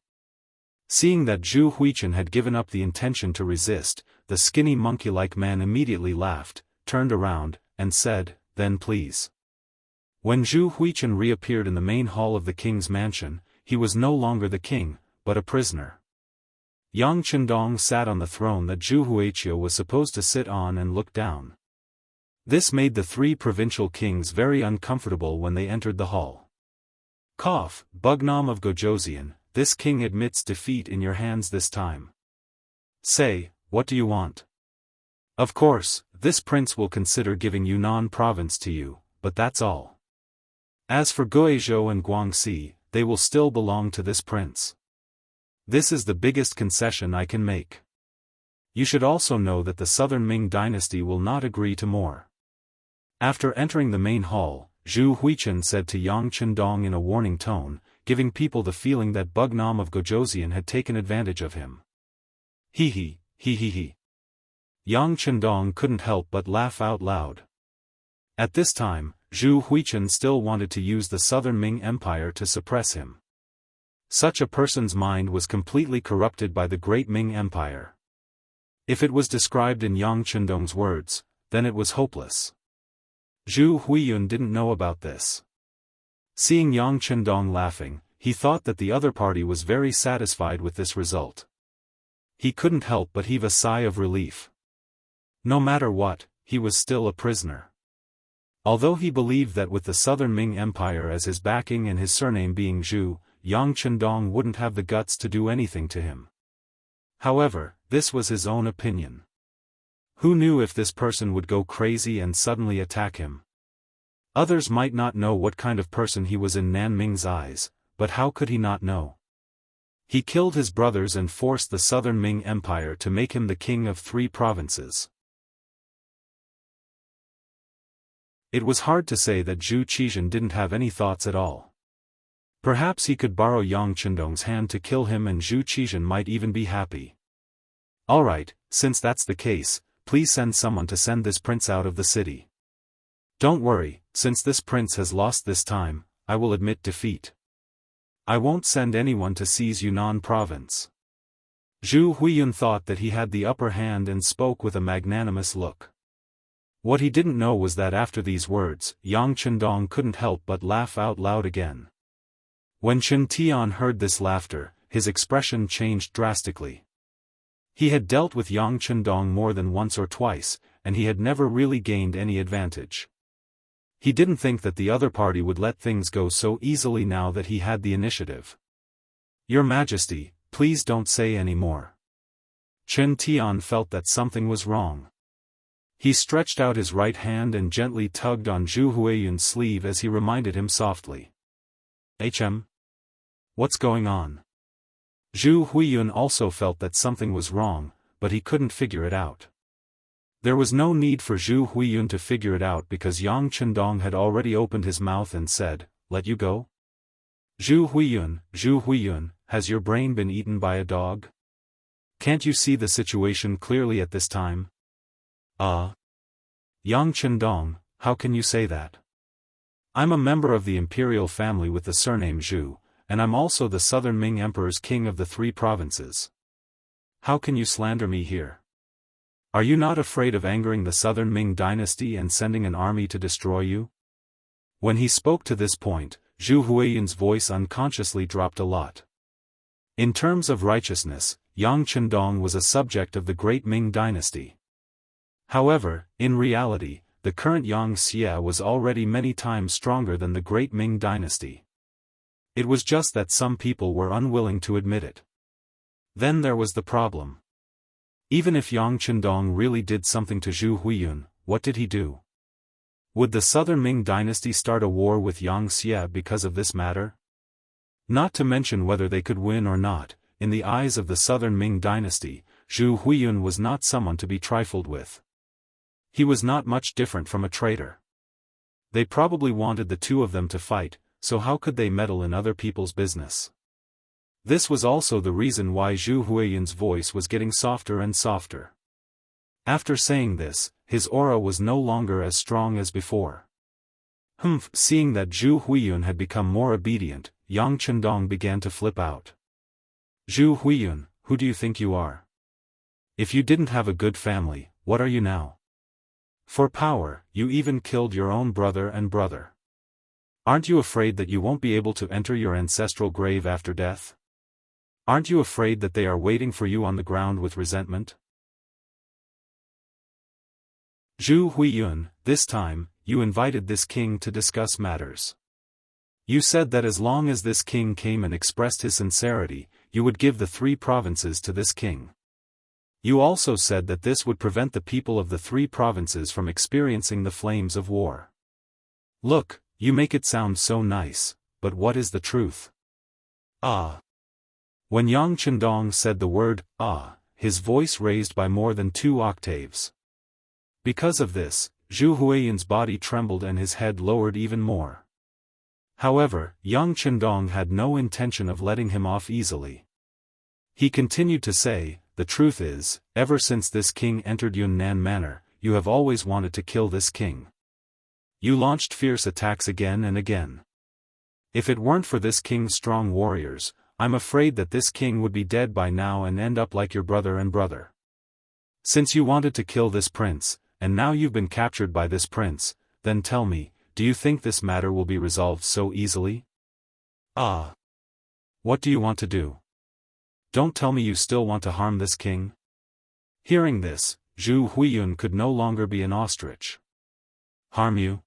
Seeing that Zhu Huichen had given up the intention to resist, the skinny monkey-like man immediately laughed, turned around, and said, then please. When Zhu Huichen reappeared in the main hall of the king's mansion, he was no longer the king, but a prisoner. Yang Chendong sat on the throne that Zhu Huiqi was supposed to sit on and look down. This made the 3 provincial kings very uncomfortable when they entered the hall. Cough, Bugnam of Gojoseon, this king admits defeat in your hands this time. Say, what do you want? Of course, this prince will consider giving Yunnan province to you, but that's all. As for Guizhou and Guangxi, they will still belong to this prince. This is the biggest concession I can make. You should also know that the southern Ming dynasty will not agree to more. After entering the main hall, Zhu Huichen said to Yang Chendong in a warning tone, giving people the feeling that Bugnam of Gojoseon had taken advantage of him. He. Yang Chendong couldn't help but laugh out loud. At this time, Zhu Huichen still wanted to use the southern Ming Empire to suppress him. Such a person's mind was completely corrupted by the great Ming Empire. If it was described in Yang Chendong's words, then it was hopeless. Zhu Huiyun didn't know about this. Seeing Yang Chendong laughing, he thought that the other party was very satisfied with this result. He couldn't help but heave a sigh of relief. No matter what, he was still a prisoner. Although he believed that with the southern Ming Empire as his backing and his surname being Zhu, Yang Chendong wouldn't have the guts to do anything to him. However, this was his own opinion. Who knew if this person would go crazy and suddenly attack him? Others might not know what kind of person he was in Nan Ming's eyes, but how could he not know? He killed his brothers and forced the southern Ming Empire to make him the king of 3 provinces. It was hard to say that Zhu Qizhen didn't have any thoughts at all. Perhaps he could borrow Yang Chendong's hand to kill him, and Zhu Qizhan might even be happy. Alright, since that's the case, please send someone to send this prince out of the city. Don't worry, since this prince has lost this time, I will admit defeat. I won't send anyone to seize Yunnan province. Zhu Huiyun thought that he had the upper hand and spoke with a magnanimous look. What he didn't know was that after these words, Yang Chendong couldn't help but laugh out loud again. When Chen Tian heard this laughter, his expression changed drastically. He had dealt with Yang Chendong more than once or twice, and he had never really gained any advantage. He didn't think that the other party would let things go so easily now that he had the initiative. Your Majesty, please don't say any more. Chen Tian felt that something was wrong. He stretched out his right hand and gently tugged on Zhu Huiyun's sleeve as he reminded him softly. What's going on? Zhu Huiyun also felt that something was wrong, but he couldn't figure it out. There was no need for Zhu Huiyun to figure it out because Yang Chendong had already opened his mouth and said, "Let you go?" Zhu Huiyun, has your brain been eaten by a dog? Can't you see the situation clearly at this time? Yang Chendong, how can you say that? I'm a member of the imperial family with the surname Zhu, and I'm also the Southern Ming Emperor's king of the 3 provinces. How can you slander me here? Are you not afraid of angering the Southern Ming dynasty and sending an army to destroy you? When he spoke to this point, Zhu Huiyun's voice unconsciously dropped a lot. In terms of righteousness, Yang Chendong was a subject of the great Ming dynasty. However, in reality, the current Yang Xie was already many times stronger than the great Ming dynasty. It was just that some people were unwilling to admit it. Then there was the problem. Even if Yang Chendong really did something to Zhu Huiyun, what did he do? Would the Southern Ming dynasty start a war with Yang Xie because of this matter? Not to mention whether they could win or not, in the eyes of the Southern Ming dynasty, Zhu Huiyun was not someone to be trifled with. He was not much different from a traitor. They probably wanted the two of them to fight, so how could they meddle in other people's business? This was also the reason why Zhu Huiyun's voice was getting softer and softer. After saying this, his aura was no longer as strong as before. Seeing that Zhu Huiyun had become more obedient, Yang Chendong began to flip out. Zhu Huiyun, who do you think you are? If you didn't have a good family, what are you now? For power, you even killed your own brother and brother. Aren't you afraid that you won't be able to enter your ancestral grave after death? Aren't you afraid that they are waiting for you on the ground with resentment? Zhu Huiyun, this time, you invited this king to discuss matters. You said that as long as this king came and expressed his sincerity, you would give the 3 provinces to this king. You also said that this would prevent the people of the 3 provinces from experiencing the flames of war. Look, you make it sound so nice, but what is the truth? When Yang Chendong said the word, his voice raised by more than 2 octaves. Because of this, Zhu Huiyun's body trembled and his head lowered even more. However, Yang Chendong had no intention of letting him off easily. He continued to say, the truth is, ever since this king entered Yunnan Manor, you have always wanted to kill this king. You launched fierce attacks again and again. If it weren't for this king's strong warriors, I'm afraid that this king would be dead by now and end up like your brother and brother. Since you wanted to kill this prince, and now you've been captured by this prince, then tell me, do you think this matter will be resolved so easily? What do you want to do? Don't tell me you still want to harm this king? Hearing this, Zhu Huiyun could no longer be an ostrich. Harm you?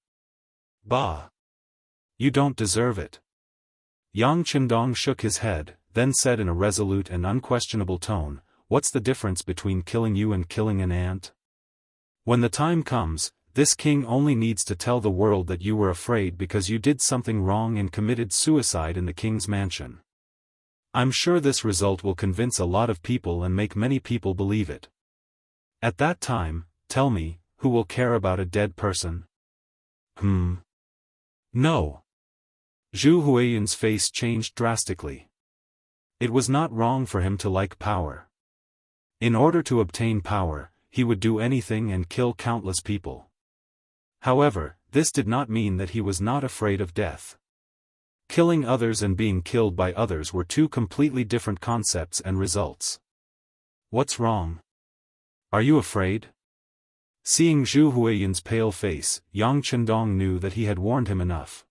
Bah! You don't deserve it. Yang Chendong shook his head, then said in a resolute and unquestionable tone, what's the difference between killing you and killing an ant? When the time comes, this king only needs to tell the world that you were afraid because you did something wrong and committed suicide in the king's mansion. I'm sure this result will convince a lot of people and make many people believe it. At that time, tell me, who will care about a dead person? No. Zhu Huiyun's face changed drastically. It was not wrong for him to like power. In order to obtain power, he would do anything and kill countless people. However, this did not mean that he was not afraid of death. Killing others and being killed by others were two completely different concepts and results. What's wrong? Are you afraid? Seeing Zhu Huiyun's pale face, Yang Chendong knew that he had warned him enough.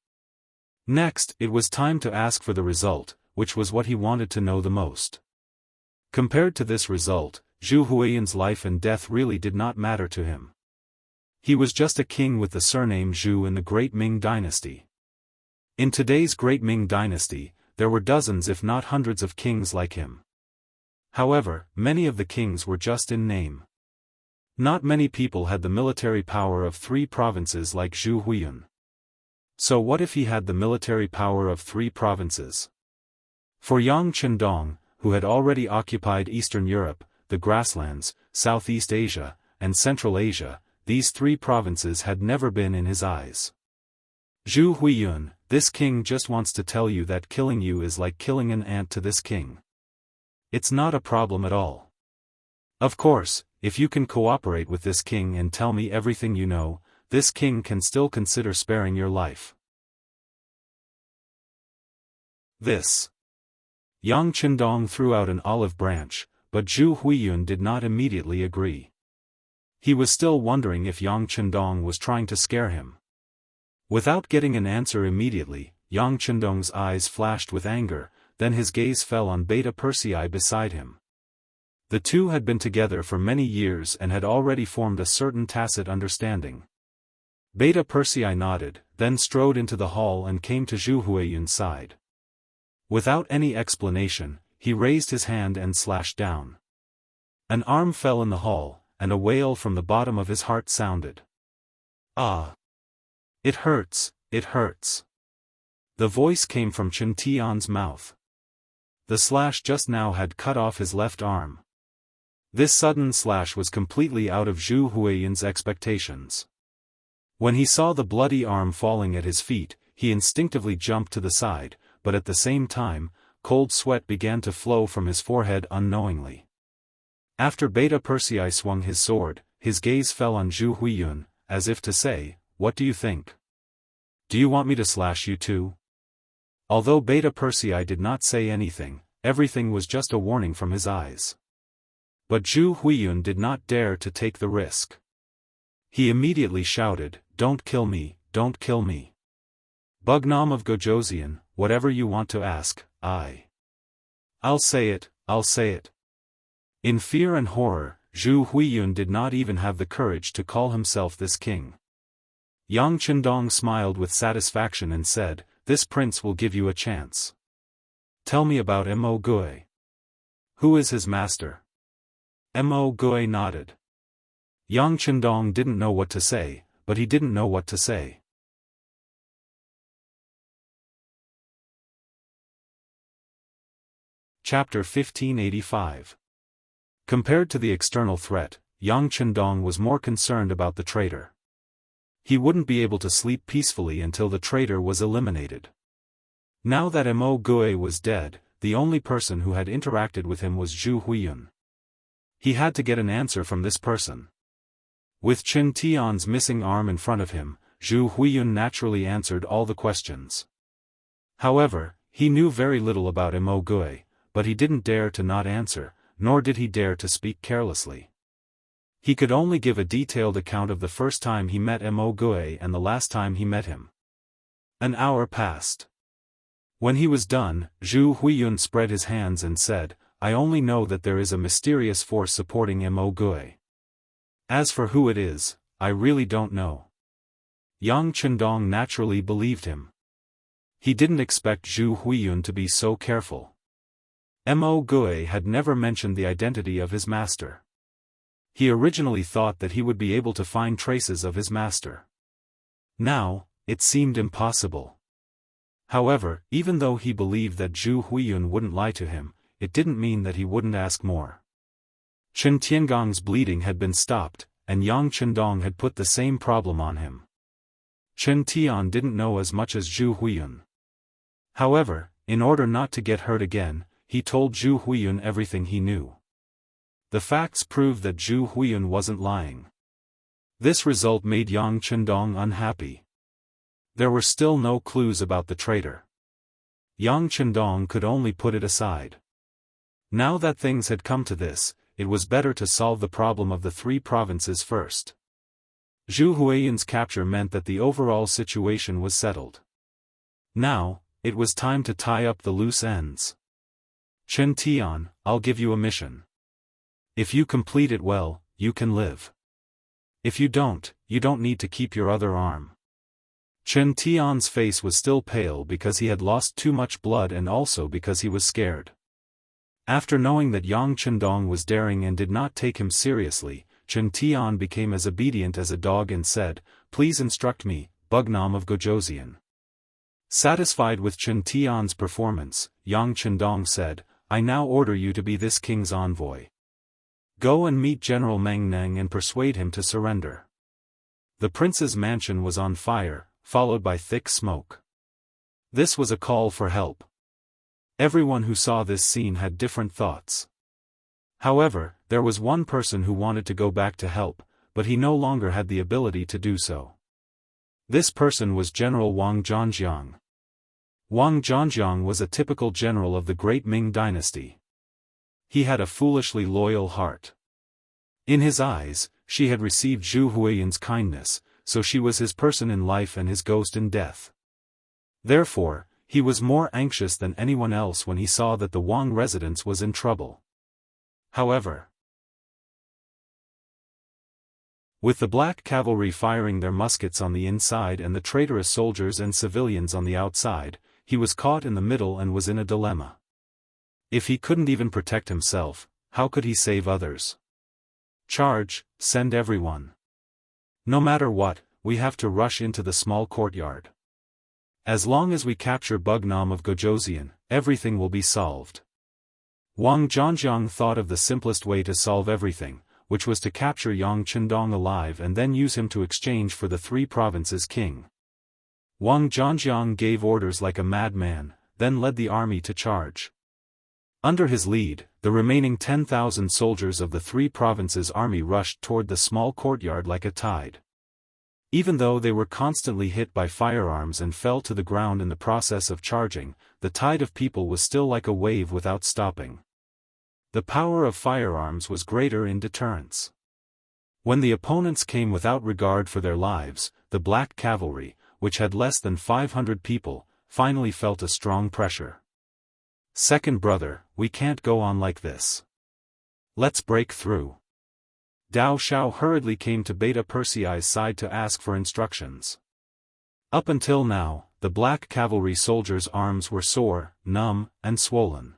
Next, it was time to ask for the result, which was what he wanted to know the most. Compared to this result, Zhu Huiyun's life and death really did not matter to him. He was just a king with the surname Zhu in the Great Ming Dynasty. In today's Great Ming Dynasty, there were dozens if not hundreds of kings like him. However, many of the kings were just in name. Not many people had the military power of 3 provinces like Zhu Huiyun. So what if he had the military power of 3 provinces? For Yang Chendong, who had already occupied Eastern Europe, the grasslands, Southeast Asia, and Central Asia, these 3 provinces had never been in his eyes. Zhu Huiyun, this king just wants to tell you that killing you is like killing an ant to this king. It's not a problem at all. Of course, if you can cooperate with this king and tell me everything you know, this king can still consider sparing your life. This. Yang Chendong threw out an olive branch, but Zhu Huiyun did not immediately agree. He was still wondering if Yang Chendong was trying to scare him. Without getting an answer immediately, Yang Chendong's eyes flashed with anger, then his gaze fell on Beta Persei beside him. The two had been together for many years and had already formed a certain tacit understanding. Beta Persei nodded, then strode into the hall and came to Zhu Huiyun's side. Without any explanation, he raised his hand and slashed down. An arm fell in the hall, and a wail from the bottom of his heart sounded. Ah! It hurts, it hurts. The voice came from Chen Tian's mouth. The slash just now had cut off his left arm. This sudden slash was completely out of Zhu Huiyun's expectations. When he saw the bloody arm falling at his feet, he instinctively jumped to the side, but at the same time, cold sweat began to flow from his forehead unknowingly. After Beta Persei swung his sword, his gaze fell on Zhu Huiyun, as if to say, "What do you think? Do you want me to slash you too?" Although Beta Persei did not say anything, everything was just a warning from his eyes. But Zhu Huiyun did not dare to take the risk. He immediately shouted, "Don't kill me, don't kill me. Bugnam of Gojoseon, whatever you want to ask, I'll say it, I'll say it." In fear and horror, Zhu Huiyun did not even have the courage to call himself this king. Yang Chendong smiled with satisfaction and said, "This prince will give you a chance. Tell me about Mo Gui. Who is his master?" Mo Gui nodded. Yang Chendong didn't know what to say, but he didn't know what to say. Chapter 1585. Compared to the external threat, Yang Chendong was more concerned about the traitor. He wouldn't be able to sleep peacefully until the traitor was eliminated. Now that Mo Gui was dead, the only person who had interacted with him was Zhu Huiyun. He had to get an answer from this person. With Chen Tian's missing arm in front of him, Zhu Huiyun naturally answered all the questions. However, he knew very little about Mo Gui, but he didn't dare to not answer, nor did he dare to speak carelessly. He could only give a detailed account of the first time he met Mo Gui and the last time he met him. An hour passed. When he was done, Zhu Huiyun spread his hands and said, "I only know that there is a mysterious force supporting Mo Gui. As for who it is, I really don't know." Yang Chendong naturally believed him. He didn't expect Zhu Huiyun to be so careful. Mo Gui had never mentioned the identity of his master. He originally thought that he would be able to find traces of his master. Now, it seemed impossible. However, even though he believed that Zhu Huiyun wouldn't lie to him, it didn't mean that he wouldn't ask more. Chen Tiangong's bleeding had been stopped, and Yang Chendong had put the same problem on him. Chen Tian didn't know as much as Zhu Huiyun. However, in order not to get hurt again, he told Zhu Huiyun everything he knew. The facts proved that Zhu Huiyun wasn't lying. This result made Yang Chendong unhappy. There were still no clues about the traitor. Yang Chendong could only put it aside. Now that things had come to this, it was better to solve the problem of the three provinces first. Zhu Huiyun's capture meant that the overall situation was settled. Now, it was time to tie up the loose ends. Chen Tian, I'll give you a mission. If you complete it well, you can live. If you don't need to keep your other arm. Chen Tian's face was still pale because he had lost too much blood and also because he was scared. After knowing that Yang Chendong was daring and did not take him seriously, Chen Tian became as obedient as a dog and said, "Please instruct me, Bugnam of Gojoseon." Satisfied with Chen Tian's performance, Yang Chendong said, "I now order you to be this king's envoy. Go and meet General Meng Neng and persuade him to surrender." The prince's mansion was on fire, followed by thick smoke. This was a call for help. Everyone who saw this scene had different thoughts. However, there was one person who wanted to go back to help, but he no longer had the ability to do so. This person was General Wang Zhanjiang. Wang Zhanjiang was a typical general of the Great Ming Dynasty. He had a foolishly loyal heart. In his eyes, she had received Zhu Huiyun's kindness, so she was his person in life and his ghost in death. Therefore, he was more anxious than anyone else when he saw that the Wang residence was in trouble. However, with the black cavalry firing their muskets on the inside and the traitorous soldiers and civilians on the outside, he was caught in the middle and was in a dilemma. If he couldn't even protect himself, how could he save others? Charge, send everyone. No matter what, we have to rush into the small courtyard. As long as we capture Bugnam of Gojoseon, everything will be solved. Wang Zhanjiang thought of the simplest way to solve everything, which was to capture Yang Chendong alive and then use him to exchange for the three provinces' king. Wang Zhanjiang gave orders like a madman, then led the army to charge. Under his lead, the remaining 10,000 soldiers of the three provinces' army rushed toward the small courtyard like a tide. Even though they were constantly hit by firearms and fell to the ground in the process of charging, the tide of people was still like a wave without stopping. The power of firearms was greater in deterrence. When the opponents came without regard for their lives, the black cavalry, which had less than 500 people, finally felt a strong pressure. "Second brother, we can't go on like this. Let's break through." Dao Shao hurriedly came to Beta Persei's side to ask for instructions. Up until now, the black cavalry soldiers' arms were sore, numb, and swollen.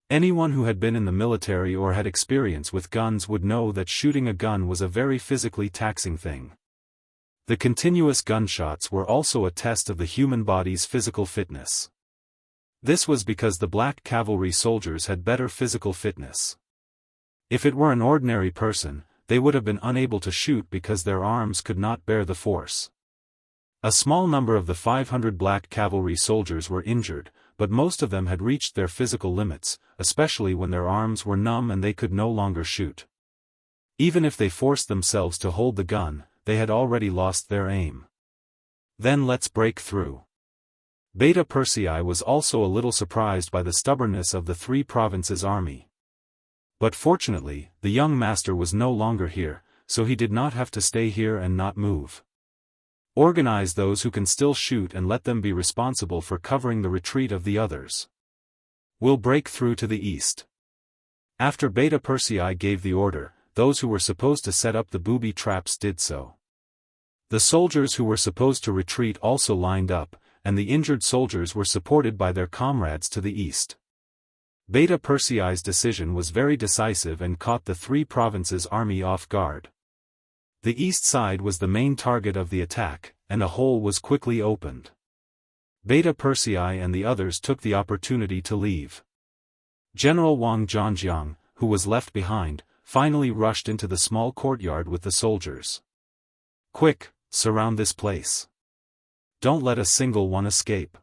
Anyone who had been in the military or had experience with guns would know that shooting a gun was a very physically taxing thing. The continuous gunshots were also a test of the human body's physical fitness. This was because the black cavalry soldiers had better physical fitness. If it were an ordinary person, they would have been unable to shoot because their arms could not bear the force. A small number of the 500 black cavalry soldiers were injured, but most of them had reached their physical limits, especially when their arms were numb and they could no longer shoot. Even if they forced themselves to hold the gun, they had already lost their aim. Then let's break through. Beta Persei was also a little surprised by the stubbornness of the three provinces' army. But fortunately, the young master was no longer here, so he did not have to stay here and not move. Organize those who can still shoot and let them be responsible for covering the retreat of the others. We'll break through to the east. After Beta Persei gave the order, those who were supposed to set up the booby traps did so. The soldiers who were supposed to retreat also lined up, and the injured soldiers were supported by their comrades to the east. Beta Persei's decision was very decisive and caught the three provinces' army off guard. The east side was the main target of the attack, and a hole was quickly opened. Beta Persei and the others took the opportunity to leave. General Wang Zhanjiang, who was left behind, finally rushed into the small courtyard with the soldiers. "Quick, surround this place. Don't let a single one escape."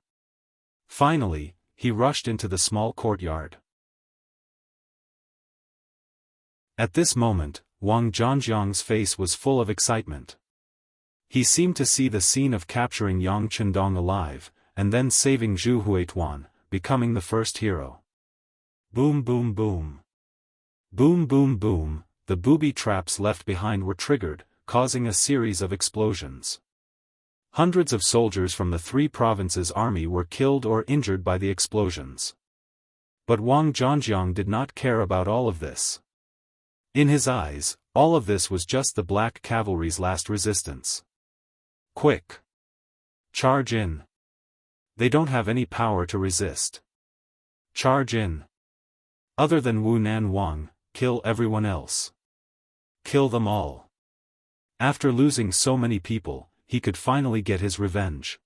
Finally, he rushed into the small courtyard. At this moment, Wang Zhanjiang's face was full of excitement. He seemed to see the scene of capturing Yang Chendong alive, and then saving Zhu Huituan, becoming the first hero. Boom boom boom. Boom boom boom, the booby traps left behind were triggered, causing a series of explosions. Hundreds of soldiers from the three provinces' army were killed or injured by the explosions. But Wang Zhanjiang did not care about all of this. In his eyes, all of this was just the Black Cavalry's last resistance. Quick! Charge in! They don't have any power to resist. Charge in! Other than Wu Nan Wang, kill everyone else. Kill them all. After losing so many people, he could finally get his revenge.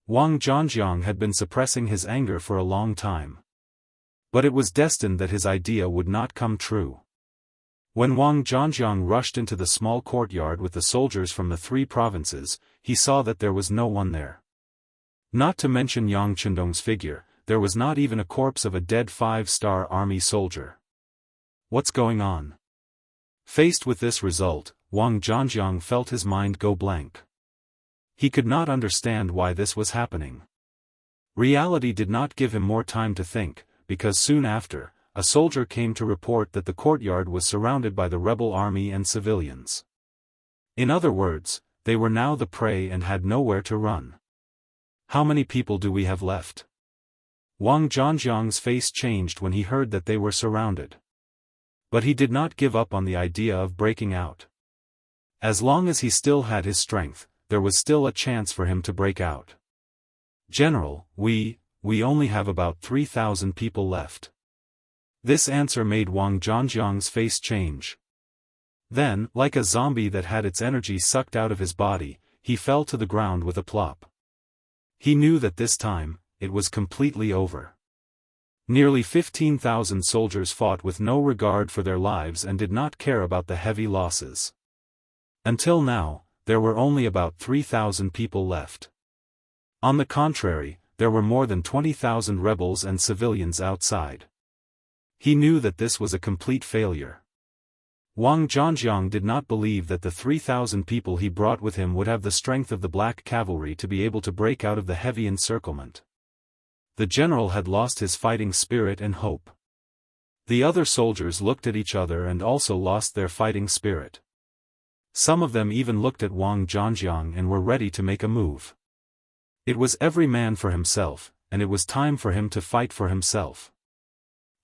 Wang Zhanjiang had been suppressing his anger for a long time. But it was destined that his idea would not come true. When Wang Zhanjiang rushed into the small courtyard with the soldiers from the three provinces, he saw that there was no one there. Not to mention Yang Chendong's figure, there was not even a corpse of a dead 5-star army soldier. What's going on? Faced with this result, Wang Zhanjiang felt his mind go blank. He could not understand why this was happening. Reality did not give him more time to think, because soon after, a soldier came to report that the courtyard was surrounded by the rebel army and civilians. In other words, they were now the prey and had nowhere to run. How many people do we have left? Wang Zhanjiang's face changed when he heard that they were surrounded. But he did not give up on the idea of breaking out. As long as he still had his strength, there was still a chance for him to break out. General, we only have about 3,000 people left. This answer made Wang Zhanjiang's face change. Then, like a zombie that had its energy sucked out of his body, he fell to the ground with a plop. He knew that this time, it was completely over. Nearly 15,000 soldiers fought with no regard for their lives and did not care about the heavy losses. Until now, there were only about 3,000 people left. On the contrary, there were more than 20,000 rebels and civilians outside. He knew that this was a complete failure. Wang Zhanjiang did not believe that the 3,000 people he brought with him would have the strength of the Black Cavalry to be able to break out of the heavy encirclement. The general had lost his fighting spirit and hope. The other soldiers looked at each other and also lost their fighting spirit. Some of them even looked at Wang Zhanjiang and were ready to make a move. It was every man for himself, and it was time for him to fight for himself.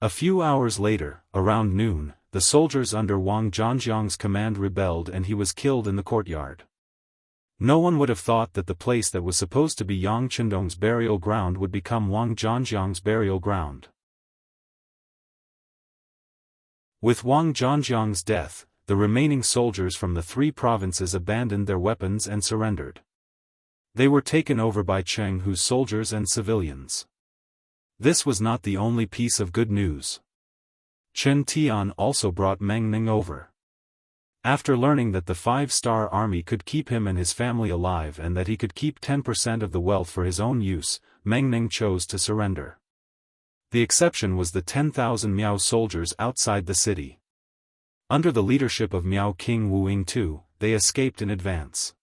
A few hours later, around noon, the soldiers under Wang Zhanjiang's command rebelled and he was killed in the courtyard. No one would have thought that the place that was supposed to be Yang Chendong's burial ground would become Wang Zhanjiang's burial ground. With Wang Zhanjiang's death, the remaining soldiers from the three provinces abandoned their weapons and surrendered. They were taken over by Jianghu's soldiers and civilians. This was not the only piece of good news. Chen Tian also brought Meng Ning over. After learning that the 5-star army could keep him and his family alive and that he could keep 10% of the wealth for his own use, Meng Ning chose to surrender. The exception was the 10,000 Miao soldiers outside the city. Under the leadership of Miao King Wu Ying-tu, they escaped in advance.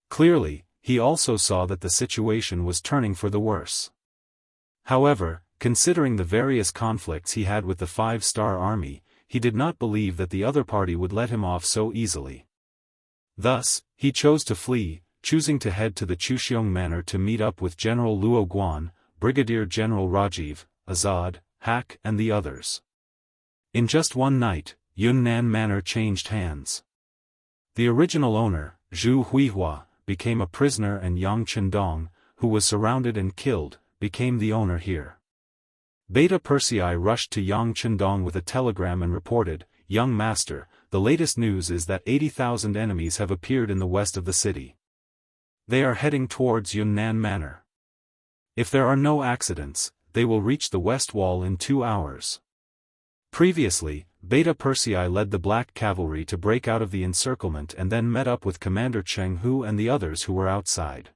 Clearly, he also saw that the situation was turning for the worse. However, considering the various conflicts he had with the 5-star army, he did not believe that the other party would let him off so easily. Thus, he chose to flee, choosing to head to the Chuxiong Manor to meet up with General Luo Guan, Brigadier General Rajiv, Azad, Hak and the others. In just one night, Yunnan Manor changed hands. The original owner, Zhu Huihua, became a prisoner and Yang Chendong, who was surrounded and killed, became the owner here. Beta Persei rushed to Yang Chendong with a telegram and reported, "Young master, the latest news is that 80,000 enemies have appeared in the west of the city. They are heading towards Yunnan Manor. If there are no accidents, they will reach the west wall in 2 hours." Previously, Beta Persei led the Black Cavalry to break out of the encirclement and then met up with Commander Jianghu and the others who were outside.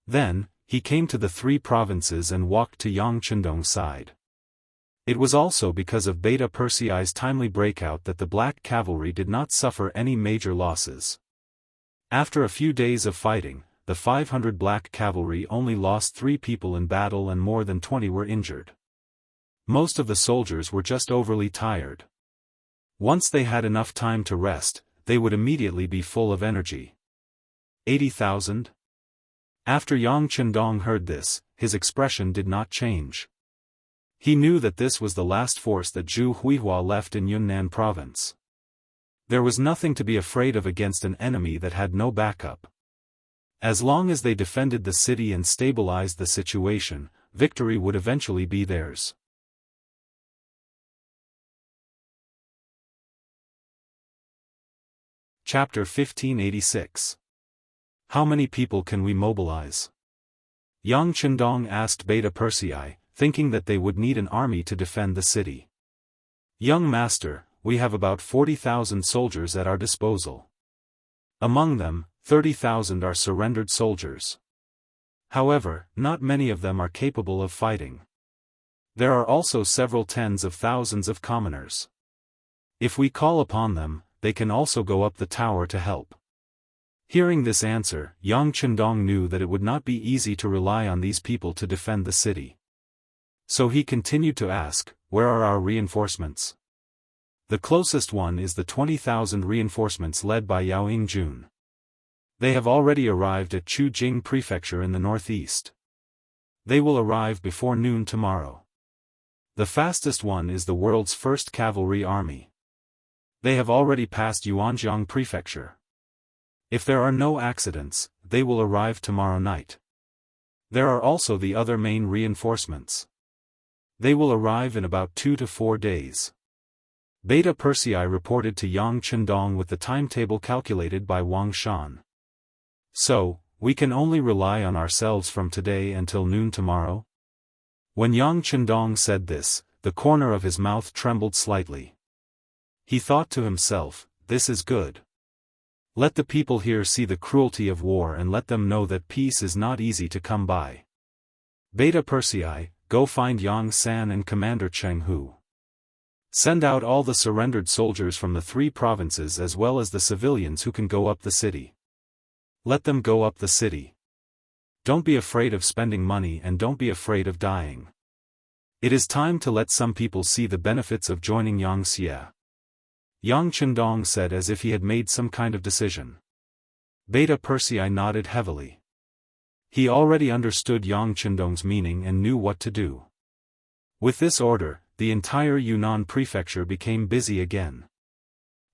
Then, he came to the 3 provinces and walked to Yang Chendong's side. It was also because of Beta Persei's timely breakout that the Black Cavalry did not suffer any major losses. After a few days of fighting, the 500 Black Cavalry only lost 3 people in battle and more than 20 were injured. Most of the soldiers were just overly tired. Once they had enough time to rest, they would immediately be full of energy. 80,000? After Yang Chendong heard this, his expression did not change. He knew that this was the last force that Zhu Huihua left in Yunnan province. There was nothing to be afraid of against an enemy that had no backup. As long as they defended the city and stabilized the situation, victory would eventually be theirs. Chapter 1586. How many people can we mobilize? Yang Chendong asked Beta Persei, thinking that they would need an army to defend the city. Young master, we have about 40,000 soldiers at our disposal. Among them, 30,000 are surrendered soldiers. However, not many of them are capable of fighting. There are also several tens of thousands of commoners. If we call upon them, they can also go up the tower to help. Hearing this answer, Yang Chendong knew that it would not be easy to rely on these people to defend the city. So he continued to ask, where are our reinforcements? The closest one is the 20,000 reinforcements led by Yao Yingjun. They have already arrived at Chujing Prefecture in the northeast. They will arrive before noon tomorrow. The fastest one is the world's first cavalry army. They have already passed Yuanjiang Prefecture. If there are no accidents, they will arrive tomorrow night. There are also the other main reinforcements. They will arrive in about 2 to 4 days. Beta Persei reported to Yang Chendong with the timetable calculated by Wang Shan. So, we can only rely on ourselves from today until noon tomorrow? When Yang Chendong said this, the corner of his mouth trembled slightly. He thought to himself, this is good. Let the people here see the cruelty of war and let them know that peace is not easy to come by. Beta Persei, go find Yang San and Commander Jianghu. Send out all the surrendered soldiers from the 3 provinces as well as the civilians who can go up the city. Let them go up the city. Don't be afraid of spending money and don't be afraid of dying. It is time to let some people see the benefits of joining Yang Xia. Yang Chendong said as if he had made some kind of decision. Beta Persei nodded heavily. He already understood Yang Chendong's meaning and knew what to do. With this order, the entire Yunnan prefecture became busy again.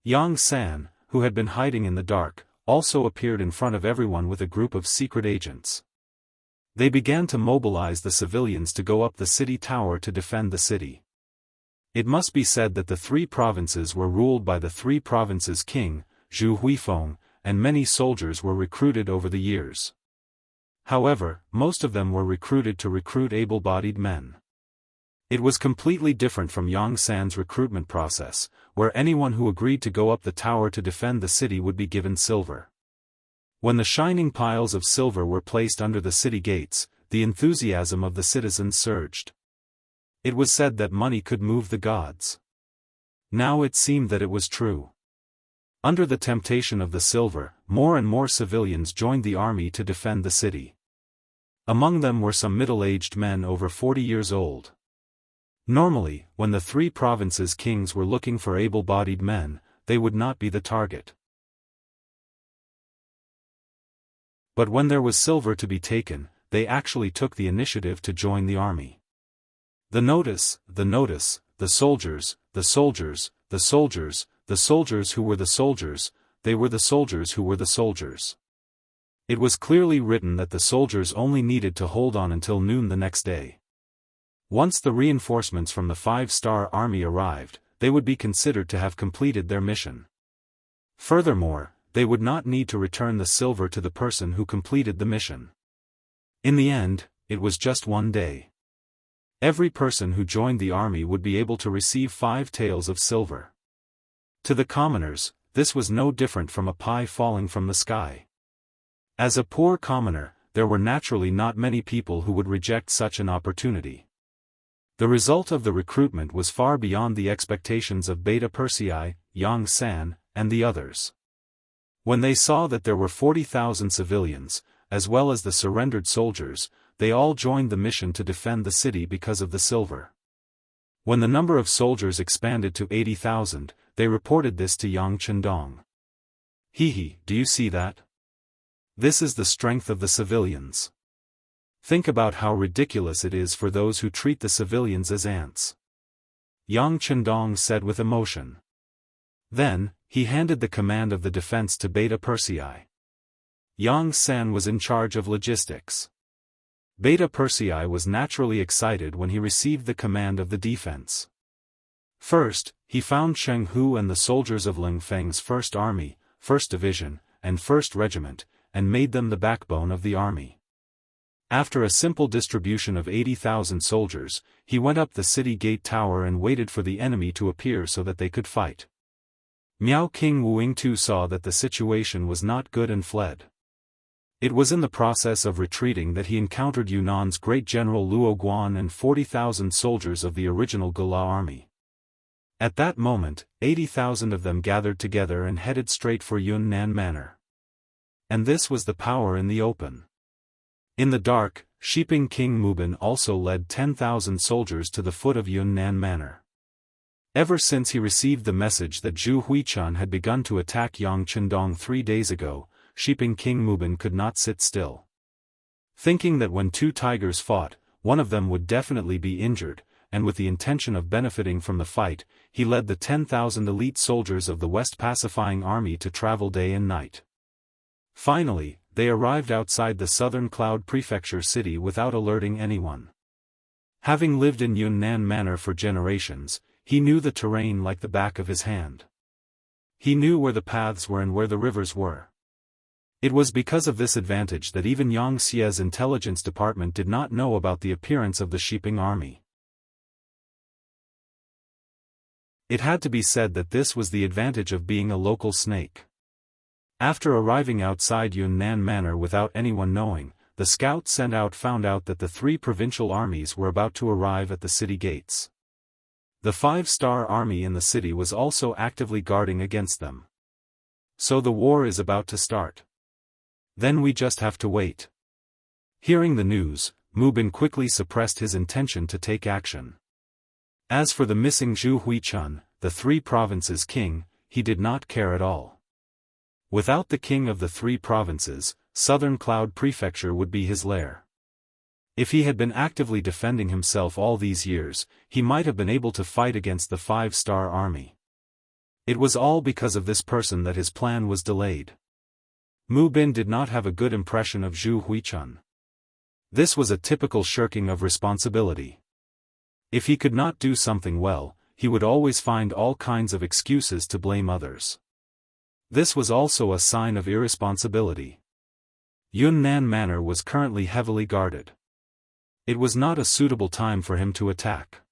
Yang San, who had been hiding in the dark, also appeared in front of everyone with a group of secret agents. They began to mobilize the civilians to go up the city tower to defend the city. It must be said that the 3 provinces were ruled by the 3 provinces' king, Zhu Huifeng, and many soldiers were recruited over the years. However, most of them were recruited to recruit able-bodied men. It was completely different from Yang San's recruitment process, where anyone who agreed to go up the tower to defend the city would be given silver. When the shining piles of silver were placed under the city gates, the enthusiasm of the citizens surged. It was said that money could move the gods. Now it seemed that it was true. Under the temptation of the silver, more and more civilians joined the army to defend the city. Among them were some middle-aged men over 40 years old. Normally, when the 3 provinces' kings were looking for able-bodied men, they would not be the target. But when there was silver to be taken, they actually took the initiative to join the army. The notice, the soldiers, the soldiers, the soldiers, the soldiers who were the soldiers, they were the soldiers who were the soldiers. It was clearly written that the soldiers only needed to hold on until noon the next day. Once the reinforcements from the 5-star army arrived, they would be considered to have completed their mission. Furthermore, they would not need to return the silver to the person who completed the mission. In the end, it was just 1 day. Every person who joined the army would be able to receive 5 taels of silver. To the commoners, this was no different from a pie falling from the sky. As a poor commoner, there were naturally not many people who would reject such an opportunity. The result of the recruitment was far beyond the expectations of Beta Persei, Yang San, and the others. When they saw that there were 40,000 civilians, as well as the surrendered soldiers, they all joined the mission to defend the city because of the silver. When the number of soldiers expanded to 80,000, they reported this to Yang Chendong. "Hehe, do you see that? This is the strength of the civilians. Think about how ridiculous it is for those who treat the civilians as ants," Yang Chendong said with emotion. Then, he handed the command of the defense to Beta Persei. Yang San was in charge of logistics. Beta Persei was naturally excited when he received the command of the defense. First, he found Jianghu and the soldiers of Ling Feng's 1st Army, 1st Division, and 1st Regiment, and made them the backbone of the army. After a simple distribution of 80,000 soldiers, he went up the city gate tower and waited for the enemy to appear so that they could fight. Miao King Wuing too saw that the situation was not good and fled. It was in the process of retreating that he encountered Yunnan's great general Luo Guan and 40,000 soldiers of the original Gala army. At that moment, 80,000 of them gathered together and headed straight for Yunnan Manor. And this was the power in the open. In the dark, Shiping King Mubin also led 10,000 soldiers to the foot of Yunnan Manor. Ever since he received the message that Zhu Huichan had begun to attack Yang Chendong 3 days ago, Shiping King Mubin could not sit still. Thinking that when 2 tigers fought, one of them would definitely be injured, and with the intention of benefiting from the fight, he led the 10,000 elite soldiers of the West Pacifying Army to travel day and night. Finally, they arrived outside the southern Cloud Prefecture city without alerting anyone. Having lived in Yunnan Manor for generations, he knew the terrain like the back of his hand. He knew where the paths were and where the rivers were. It was because of this advantage that even Yang Xie's intelligence department did not know about the appearance of the Shiping army. It had to be said that this was the advantage of being a local snake. After arriving outside Yunnan Manor without anyone knowing, the scouts sent out found out that the 3 provincial armies were about to arrive at the city gates. The 5-star army in the city was also actively guarding against them. So the war is about to start. Then we just have to wait. Hearing the news, Mubin quickly suppressed his intention to take action. As for the missing Zhu Huichan, the 3 provinces' king, he did not care at all. Without the king of the 3 provinces, Southern Cloud Prefecture would be his lair. If he had been actively defending himself all these years, he might have been able to fight against the 5-star army. It was all because of this person that his plan was delayed. Mubin did not have a good impression of Zhu Huichan. This was a typical shirking of responsibility. If he could not do something well, he would always find all kinds of excuses to blame others. This was also a sign of irresponsibility. Yunnan Manor was currently heavily guarded. It was not a suitable time for him to attack.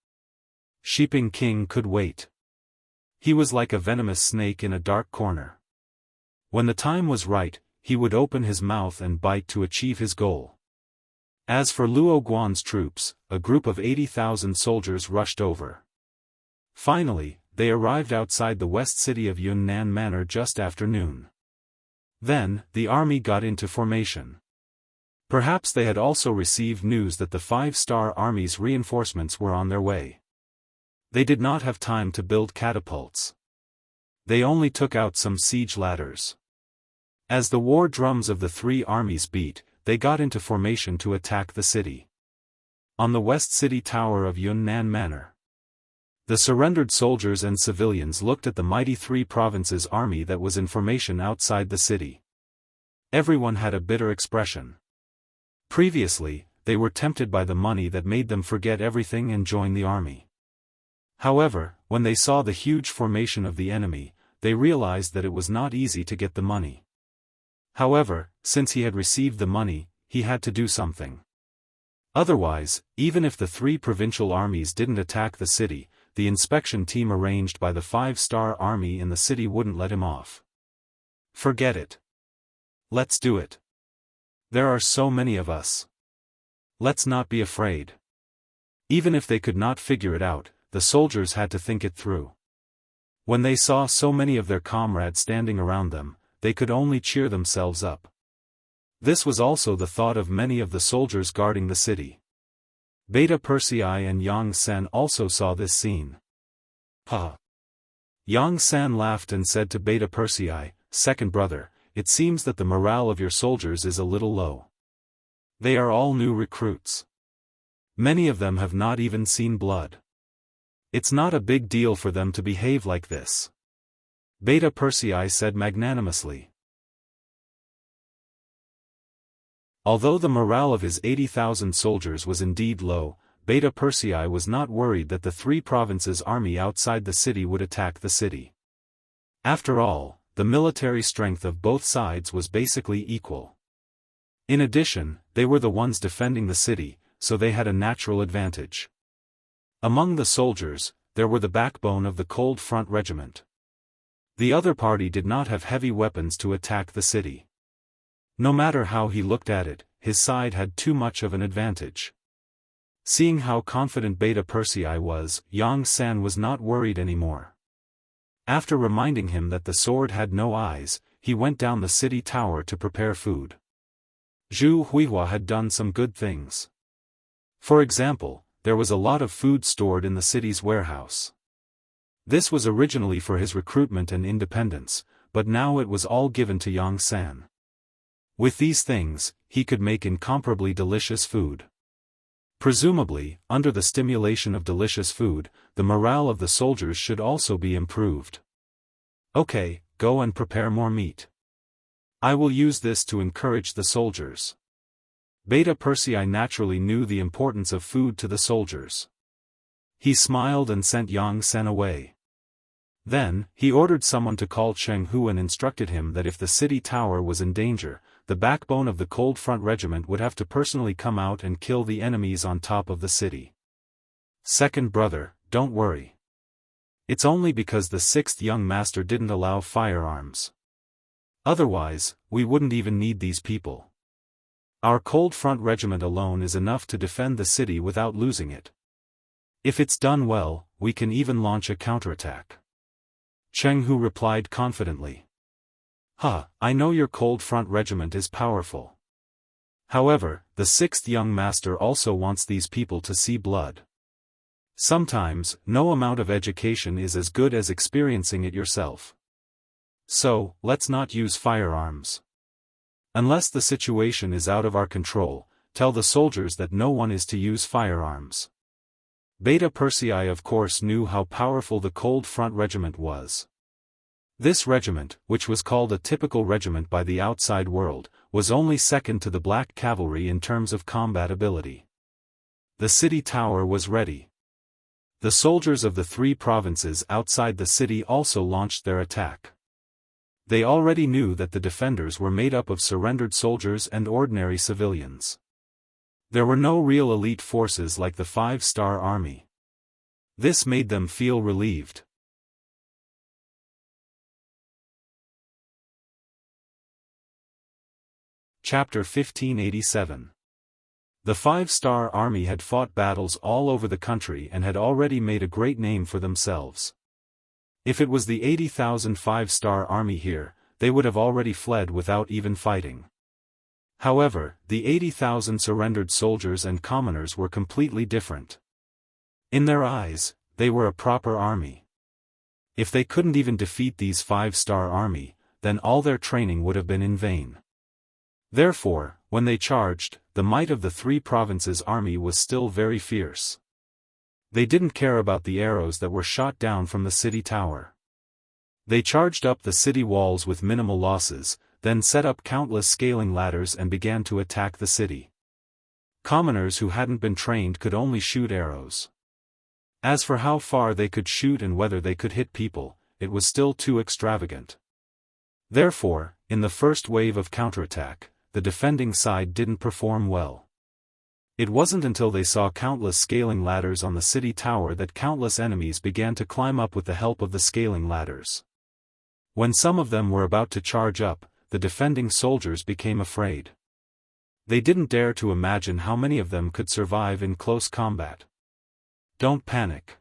Shiping King could wait. He was like a venomous snake in a dark corner. When the time was right, he would open his mouth and bite to achieve his goal. As for Luo Guan's troops, a group of 80,000 soldiers rushed over. Finally, they arrived outside the west city of Yunnan Manor just after noon. Then, the army got into formation. Perhaps they had also received news that the 5-star army's reinforcements were on their way. They did not have time to build catapults. They only took out some siege ladders. As the war drums of the 3 armies beat, they got into formation to attack the city. On the west city tower of Yunnan Manor, the surrendered soldiers and civilians looked at the mighty 3 provinces army that was in formation outside the city. Everyone had a bitter expression. Previously, they were tempted by the money that made them forget everything and join the army. However, when they saw the huge formation of the enemy, they realized that it was not easy to get the money. However, since he had received the money, he had to do something. Otherwise, even if the 3 provincial armies didn't attack the city, the inspection team arranged by the 5-star army in the city wouldn't let him off. Forget it. Let's do it. There are so many of us. Let's not be afraid. Even if they could not figure it out, the soldiers had to think it through. When they saw so many of their comrades standing around them, they could only cheer themselves up. This was also the thought of many of the soldiers guarding the city. Beta Persei and Yang San also saw this scene. Ha! Yang San laughed and said to Beta Persei, "Second brother, it seems that the morale of your soldiers is a little low. They are all new recruits. Many of them have not even seen blood. It's not a big deal for them to behave like this." Beta Persei said magnanimously. Although the morale of his 80,000 soldiers was indeed low, Beta Persei was not worried that the three provinces' army outside the city would attack the city. After all, the military strength of both sides was basically equal. In addition, they were the ones defending the city, so they had a natural advantage. Among the soldiers, there were the backbone of the Cold Front Regiment. The other party did not have heavy weapons to attack the city. No matter how he looked at it, his side had too much of an advantage. Seeing how confident Beta Persei was, Yang San was not worried anymore. After reminding him that the sword had no eyes, he went down the city tower to prepare food. Zhu Huihua had done some good things. For example, there was a lot of food stored in the city's warehouse. This was originally for his recruitment and independence, but now it was all given to Yang San. With these things, he could make incomparably delicious food. Presumably, under the stimulation of delicious food, the morale of the soldiers should also be improved. Okay, go and prepare more meat. I will use this to encourage the soldiers. Beta Persei naturally knew the importance of food to the soldiers. He smiled and sent Yang San away. Then, he ordered someone to call Jianghu and instructed him that if the city tower was in danger, the backbone of the Cold Front Regiment would have to personally come out and kill the enemies on top of the city. "Second brother, don't worry. It's only because the 6th young master didn't allow firearms. Otherwise, we wouldn't even need these people. Our Cold Front Regiment alone is enough to defend the city without losing it. If it's done well, we can even launch a counterattack." Jianghu replied confidently. I know your Cold Front Regiment is powerful. However, the 6th young master also wants these people to see blood. Sometimes, no amount of education is as good as experiencing it yourself. So, let's not use firearms. Unless the situation is out of our control, tell the soldiers that no one is to use firearms. Beta Persei of course knew how powerful the Cold Front Regiment was. This regiment, which was called a typical regiment by the outside world, was only second to the Black Cavalry in terms of combat ability. The city tower was ready. The soldiers of the three provinces outside the city also launched their attack. They already knew that the defenders were made up of surrendered soldiers and ordinary civilians. There were no real elite forces like the 5-star army. This made them feel relieved. Chapter 1587. The 5-star army had fought battles all over the country and had already made a great name for themselves. If it was the 80,000 5-star army here, they would have already fled without even fighting. However, the 80,000 surrendered soldiers and commoners were completely different. In their eyes, they were a proper army. If they couldn't even defeat these 5-star army, then all their training would have been in vain. Therefore, when they charged, the might of the three provinces' army was still very fierce. They didn't care about the arrows that were shot down from the city tower. They charged up the city walls with minimal losses, then set up countless scaling ladders and began to attack the city. Commoners who hadn't been trained could only shoot arrows. As for how far they could shoot and whether they could hit people, it was still too extravagant. Therefore, in the first wave of counterattack, the defending side didn't perform well. It wasn't until they saw countless scaling ladders on the city tower that countless enemies began to climb up with the help of the scaling ladders. When some of them were about to charge up, the defending soldiers became afraid. They didn't dare to imagine how many of them could survive in close combat. Don't panic.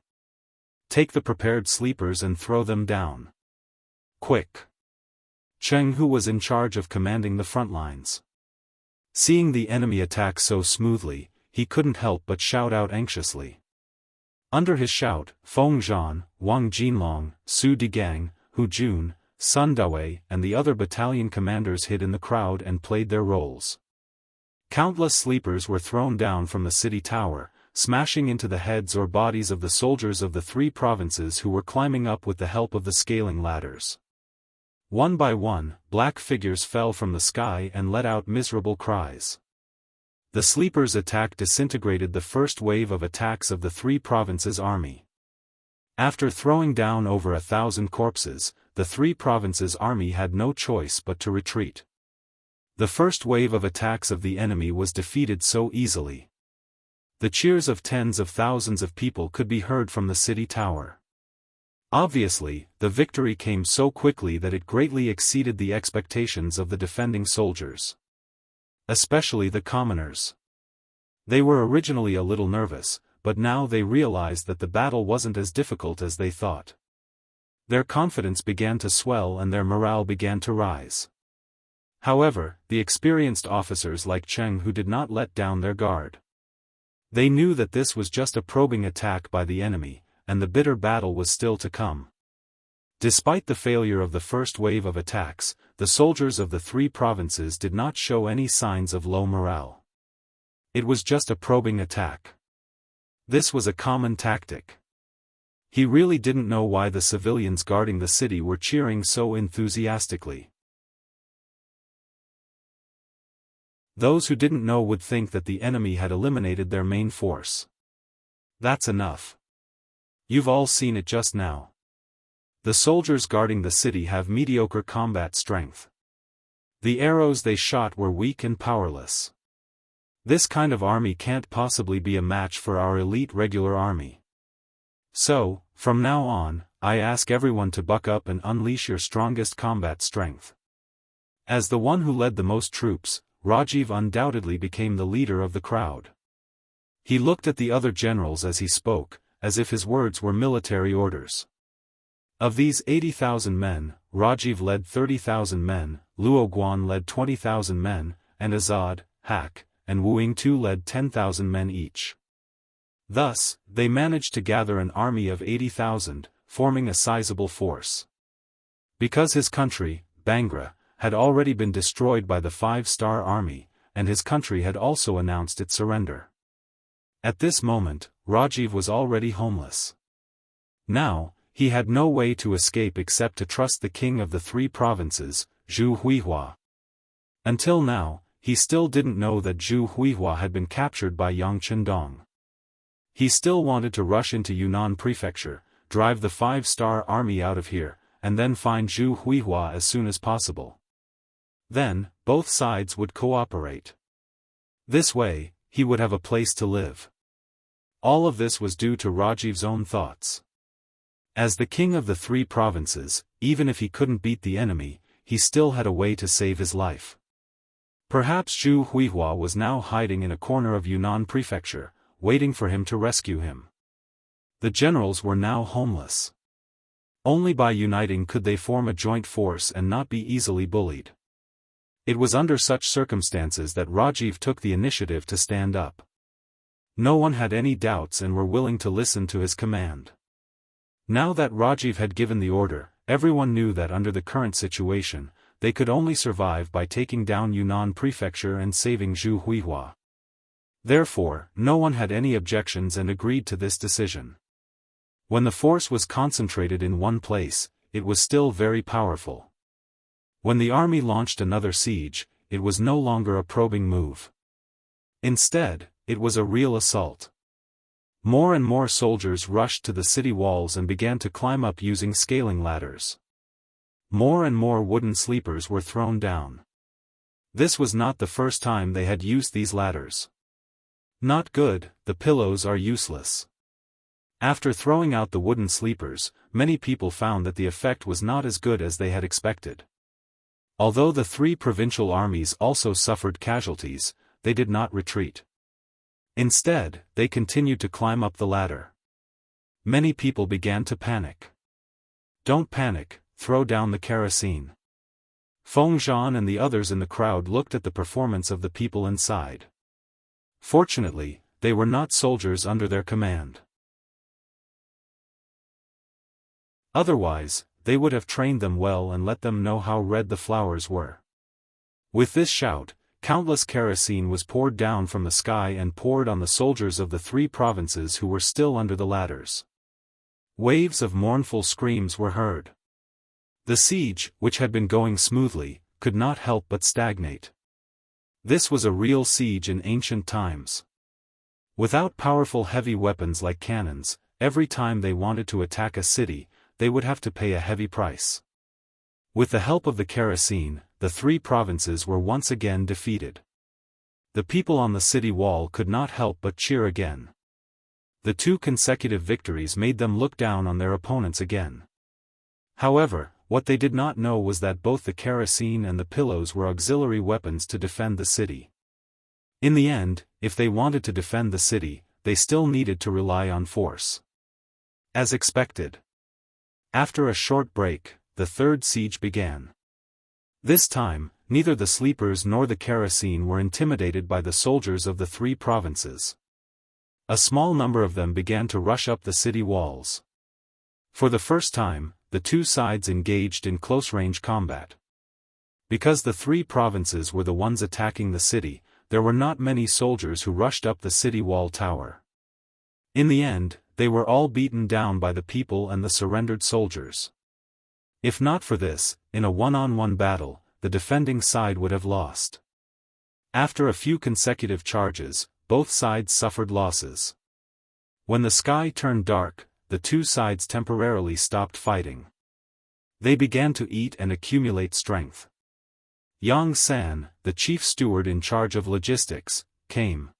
Take the prepared sleepers and throw them down. Quick. Jianghu was in charge of commanding the front lines. Seeing the enemy attack so smoothly, he couldn't help but shout out anxiously. Under his shout, Feng Zhan, Wang Jinlong, Su Digang, Hu Jun, Sun Dawei and the other battalion commanders hid in the crowd and played their roles. Countless sleepers were thrown down from the city tower, smashing into the heads or bodies of the soldiers of the 3 provinces who were climbing up with the help of the scaling ladders. One by one, black figures fell from the sky and let out miserable cries. The sleepers' attack disintegrated the first wave of attacks of the 3 provinces' army. After throwing down over 1,000 corpses, the 3 provinces' army had no choice but to retreat. The first wave of attacks of the enemy was defeated so easily. The cheers of tens of thousands of people could be heard from the city tower. Obviously, the victory came so quickly that it greatly exceeded the expectations of the defending soldiers. Especially the commoners. They were originally a little nervous, but now they realized that the battle wasn't as difficult as they thought. Their confidence began to swell and their morale began to rise. However, the experienced officers like Jianghu did not let down their guard. They knew that this was just a probing attack by the enemy, and the bitter battle was still to come. Despite the failure of the first wave of attacks, the soldiers of the 3 provinces did not show any signs of low morale. It was just a probing attack. This was a common tactic. He really didn't know why the civilians guarding the city were cheering so enthusiastically. Those who didn't know would think that the enemy had eliminated their main force. That's enough. You've all seen it just now. The soldiers guarding the city have mediocre combat strength. The arrows they shot were weak and powerless. This kind of army can't possibly be a match for our elite regular army. So, from now on, I ask everyone to buck up and unleash your strongest combat strength. As the one who led the most troops, Rajiv undoubtedly became the leader of the crowd. He looked at the other generals as he spoke, as if his words were military orders. Of these 80,000 men, Rajiv led 30,000 men, Luo Guan led 20,000 men, and Azad, Hak, and Wu Yingtu led 10,000 men each. Thus, they managed to gather an army of 80,000, forming a sizable force. Because his country, Bangra, had already been destroyed by the 5-star army, and his country had also announced its surrender. At this moment, Rajiv was already homeless. Now, he had no way to escape except to trust the king of the 3 provinces, Zhu Huihua. Until now, he still didn't know that Zhu Huihua had been captured by Yang Chendong. He still wanted to rush into Yunnan prefecture, drive the 5-star army out of here, and then find Zhu Huihua as soon as possible. Then, both sides would cooperate. This way, he would have a place to live. All of this was due to Rajiv's own thoughts. As the king of the 3 provinces, even if he couldn't beat the enemy, he still had a way to save his life. Perhaps Zhu Huihua was now hiding in a corner of Yunnan prefecture, waiting for him to rescue him. The generals were now homeless. Only by uniting could they form a joint force and not be easily bullied. It was under such circumstances that Rajiv took the initiative to stand up. No one had any doubts and were willing to listen to his command. Now that Rajiv had given the order, everyone knew that under the current situation, they could only survive by taking down Yunnan prefecture and saving Zhu Huihua. Therefore, no one had any objections and agreed to this decision. When the force was concentrated in one place, it was still very powerful. When the army launched another siege, it was no longer a probing move. Instead, it was a real assault. More and more soldiers rushed to the city walls and began to climb up using scaling ladders. More and more wooden sleepers were thrown down. This was not the first time they had used these ladders. Not good, the pillows are useless. After throwing out the wooden sleepers, many people found that the effect was not as good as they had expected. Although the 3 provincial armies also suffered casualties, they did not retreat. Instead, they continued to climb up the ladder. Many people began to panic. "Don't panic, throw down the kerosene." Feng Zhan and the others in the crowd looked at the performance of the people inside. Fortunately, they were not soldiers under their command. Otherwise, they would have trained them well and let them know how red the flowers were. With this shout, countless kerosene was poured down from the sky and poured on the soldiers of the 3 provinces who were still under the ladders. Waves of mournful screams were heard. The siege, which had been going smoothly, could not help but stagnate. This was a real siege in ancient times. Without powerful heavy weapons like cannons, every time they wanted to attack a city, they would have to pay a heavy price. With the help of the kerosene, the 3 provinces were once again defeated. The people on the city wall could not help but cheer again. The 2 consecutive victories made them look down on their opponents again. However, what they did not know was that both the kerosene and the pillows were auxiliary weapons to defend the city. In the end, if they wanted to defend the city, they still needed to rely on force. As expected. After a short break, the 3rd siege began. This time, neither the sleepers nor the kerosene were intimidated by the soldiers of the 3 provinces. A small number of them began to rush up the city walls. For the first time, the 2 sides engaged in close-range combat. Because the 3 provinces were the ones attacking the city, there were not many soldiers who rushed up the city wall tower. In the end, they were all beaten down by the people and the surrendered soldiers. If not for this, in a one-on-one battle, the defending side would have lost. After a few consecutive charges, both sides suffered losses. When the sky turned dark, the 2 sides temporarily stopped fighting. They began to eat and accumulate strength. Yang San, the chief steward in charge of logistics, came.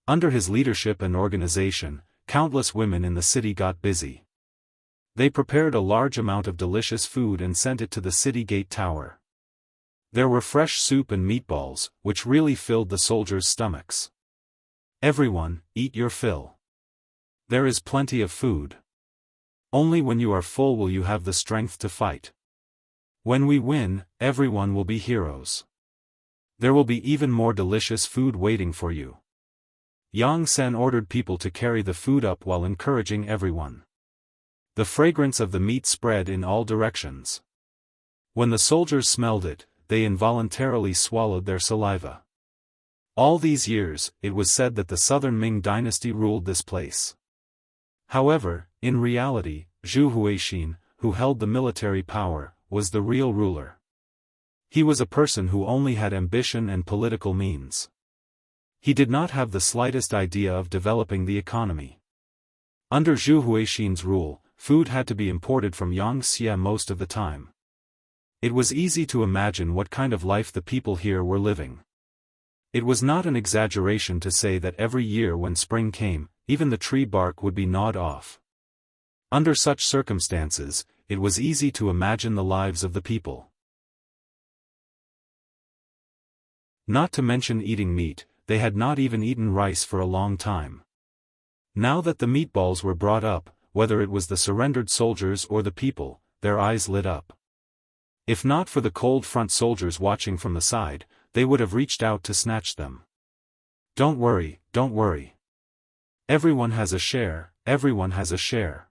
Under his leadership and organization, countless women in the city got busy. They prepared a large amount of delicious food and sent it to the city gate tower. There were fresh soup and meatballs, which really filled the soldiers' stomachs. "Everyone, eat your fill. There is plenty of food. Only when you are full will you have the strength to fight. When we win, everyone will be heroes. There will be even more delicious food waiting for you." Yang San ordered people to carry the food up while encouraging everyone. The fragrance of the meat spread in all directions. When the soldiers smelled it, they involuntarily swallowed their saliva. All these years, it was said that the southern Ming dynasty ruled this place. However, in reality, Zhu Huixin, who held the military power, was the real ruler. He was a person who only had ambition and political means. He did not have the slightest idea of developing the economy. Under Zhu Huixin's rule, food had to be imported from Yangxia most of the time. It was easy to imagine what kind of life the people here were living. It was not an exaggeration to say that every year when spring came, even the tree bark would be gnawed off. Under such circumstances, it was easy to imagine the lives of the people. Not to mention eating meat, they had not even eaten rice for a long time. Now that the meatballs were brought up, whether it was the surrendered soldiers or the people, their eyes lit up. If not for the cold front soldiers watching from the side, they would have reached out to snatch them. "Don't worry, don't worry. Everyone has a share, everyone has a share."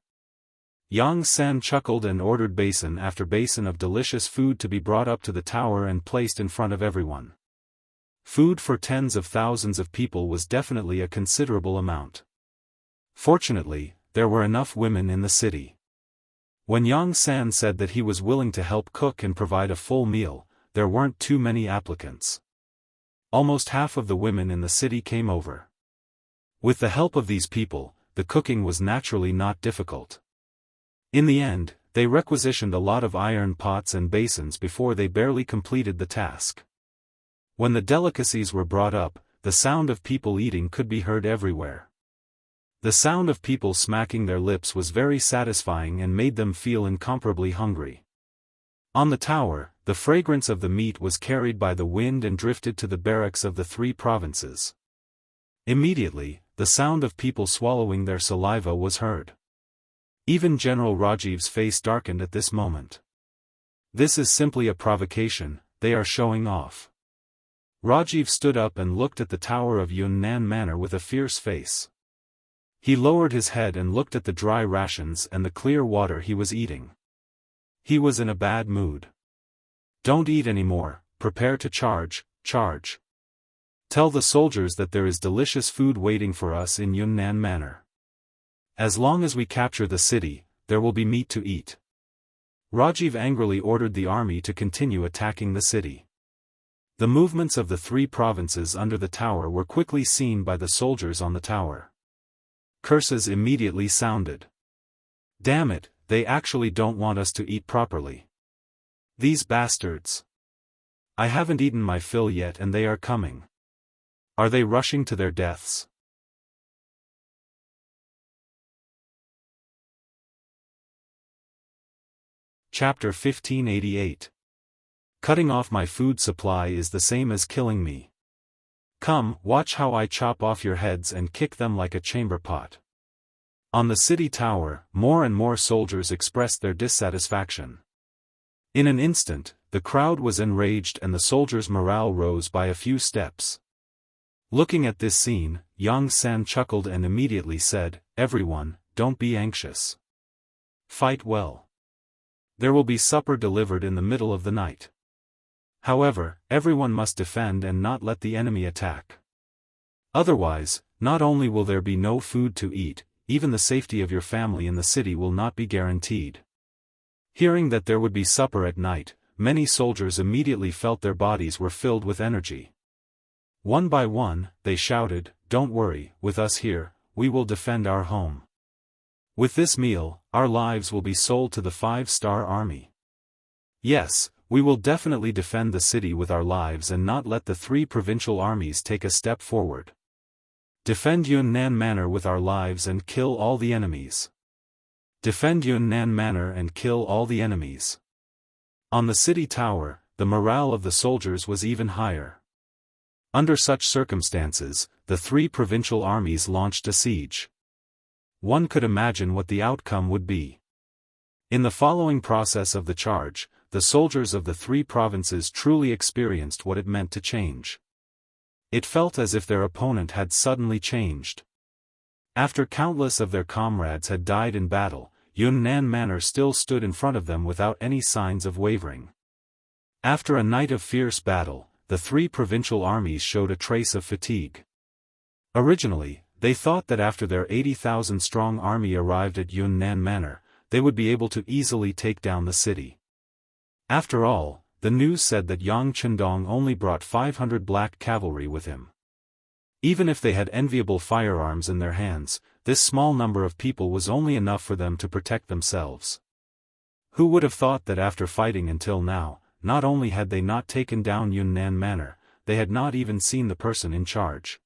Yang San chuckled and ordered basin after basin of delicious food to be brought up to the tower and placed in front of everyone. Food for tens of thousands of people was definitely a considerable amount. Fortunately, there were enough women in the city. When Yang San said that he was willing to help cook and provide a full meal, there weren't too many applicants. Almost half of the women in the city came over. With the help of these people, the cooking was naturally not difficult. In the end, they requisitioned a lot of iron pots and basins before they barely completed the task. When the delicacies were brought up, the sound of people eating could be heard everywhere. The sound of people smacking their lips was very satisfying and made them feel incomparably hungry. On the tower, the fragrance of the meat was carried by the wind and drifted to the barracks of the 3 provinces. Immediately, the sound of people swallowing their saliva was heard. Even General Rajiv's face darkened at this moment. This is simply a provocation, they are showing off. Rajiv stood up and looked at the tower of Yunnan Manor with a fierce face. He lowered his head and looked at the dry rations and the clear water he was eating. He was in a bad mood. Don't eat anymore, prepare to charge, charge. Tell the soldiers that there is delicious food waiting for us in Yunnan Manor. As long as we capture the city, there will be meat to eat. Rajiv angrily ordered the army to continue attacking the city. The movements of the 3 provinces under the tower were quickly seen by the soldiers on the tower. Curses immediately sounded. Damn it, they actually don't want us to eat properly. These bastards. I haven't eaten my fill yet and they are coming. Are they rushing to their deaths? Chapter 1588. Cutting off my food supply is the same as killing me. Come, watch how I chop off your heads and kick them like a chamber pot. On the city tower, more and more soldiers expressed their dissatisfaction. In an instant, the crowd was enraged and the soldiers' morale rose by a few steps. Looking at this scene, Yang San chuckled and immediately said, "Everyone, don't be anxious. Fight well. There will be supper delivered in the middle of the night. However, everyone must defend and not let the enemy attack. Otherwise, not only will there be no food to eat, even the safety of your family in the city will not be guaranteed." Hearing that there would be supper at night, many soldiers immediately felt their bodies were filled with energy. One by one, they shouted, "Don't worry, with us here, we will defend our home. With this meal, our lives will be sold to the 5-star army. Yes, we will definitely defend the city with our lives and not let the 3 provincial armies take a step forward. Defend Yunnan Manor with our lives and kill all the enemies. Defend Yunnan Manor and kill all the enemies." On the city tower, the morale of the soldiers was even higher. Under such circumstances, the 3 provincial armies launched a siege. One could imagine what the outcome would be. In the following process of the charge, the soldiers of the 3 provinces truly experienced what it meant to change. It felt as if their opponent had suddenly changed. After countless of their comrades had died in battle, Yunnan Manor still stood in front of them without any signs of wavering. After a night of fierce battle, the 3 provincial armies showed a trace of fatigue. Originally, they thought that after their 80,000-strong army arrived at Yunnan Manor, they would be able to easily take down the city. After all, the news said that Yang Chendong only brought 500 black cavalry with him. Even if they had enviable firearms in their hands, this small number of people was only enough for them to protect themselves. Who would have thought that after fighting until now, not only had they not taken down Yunnan Manor, they had not even seen the person in charge.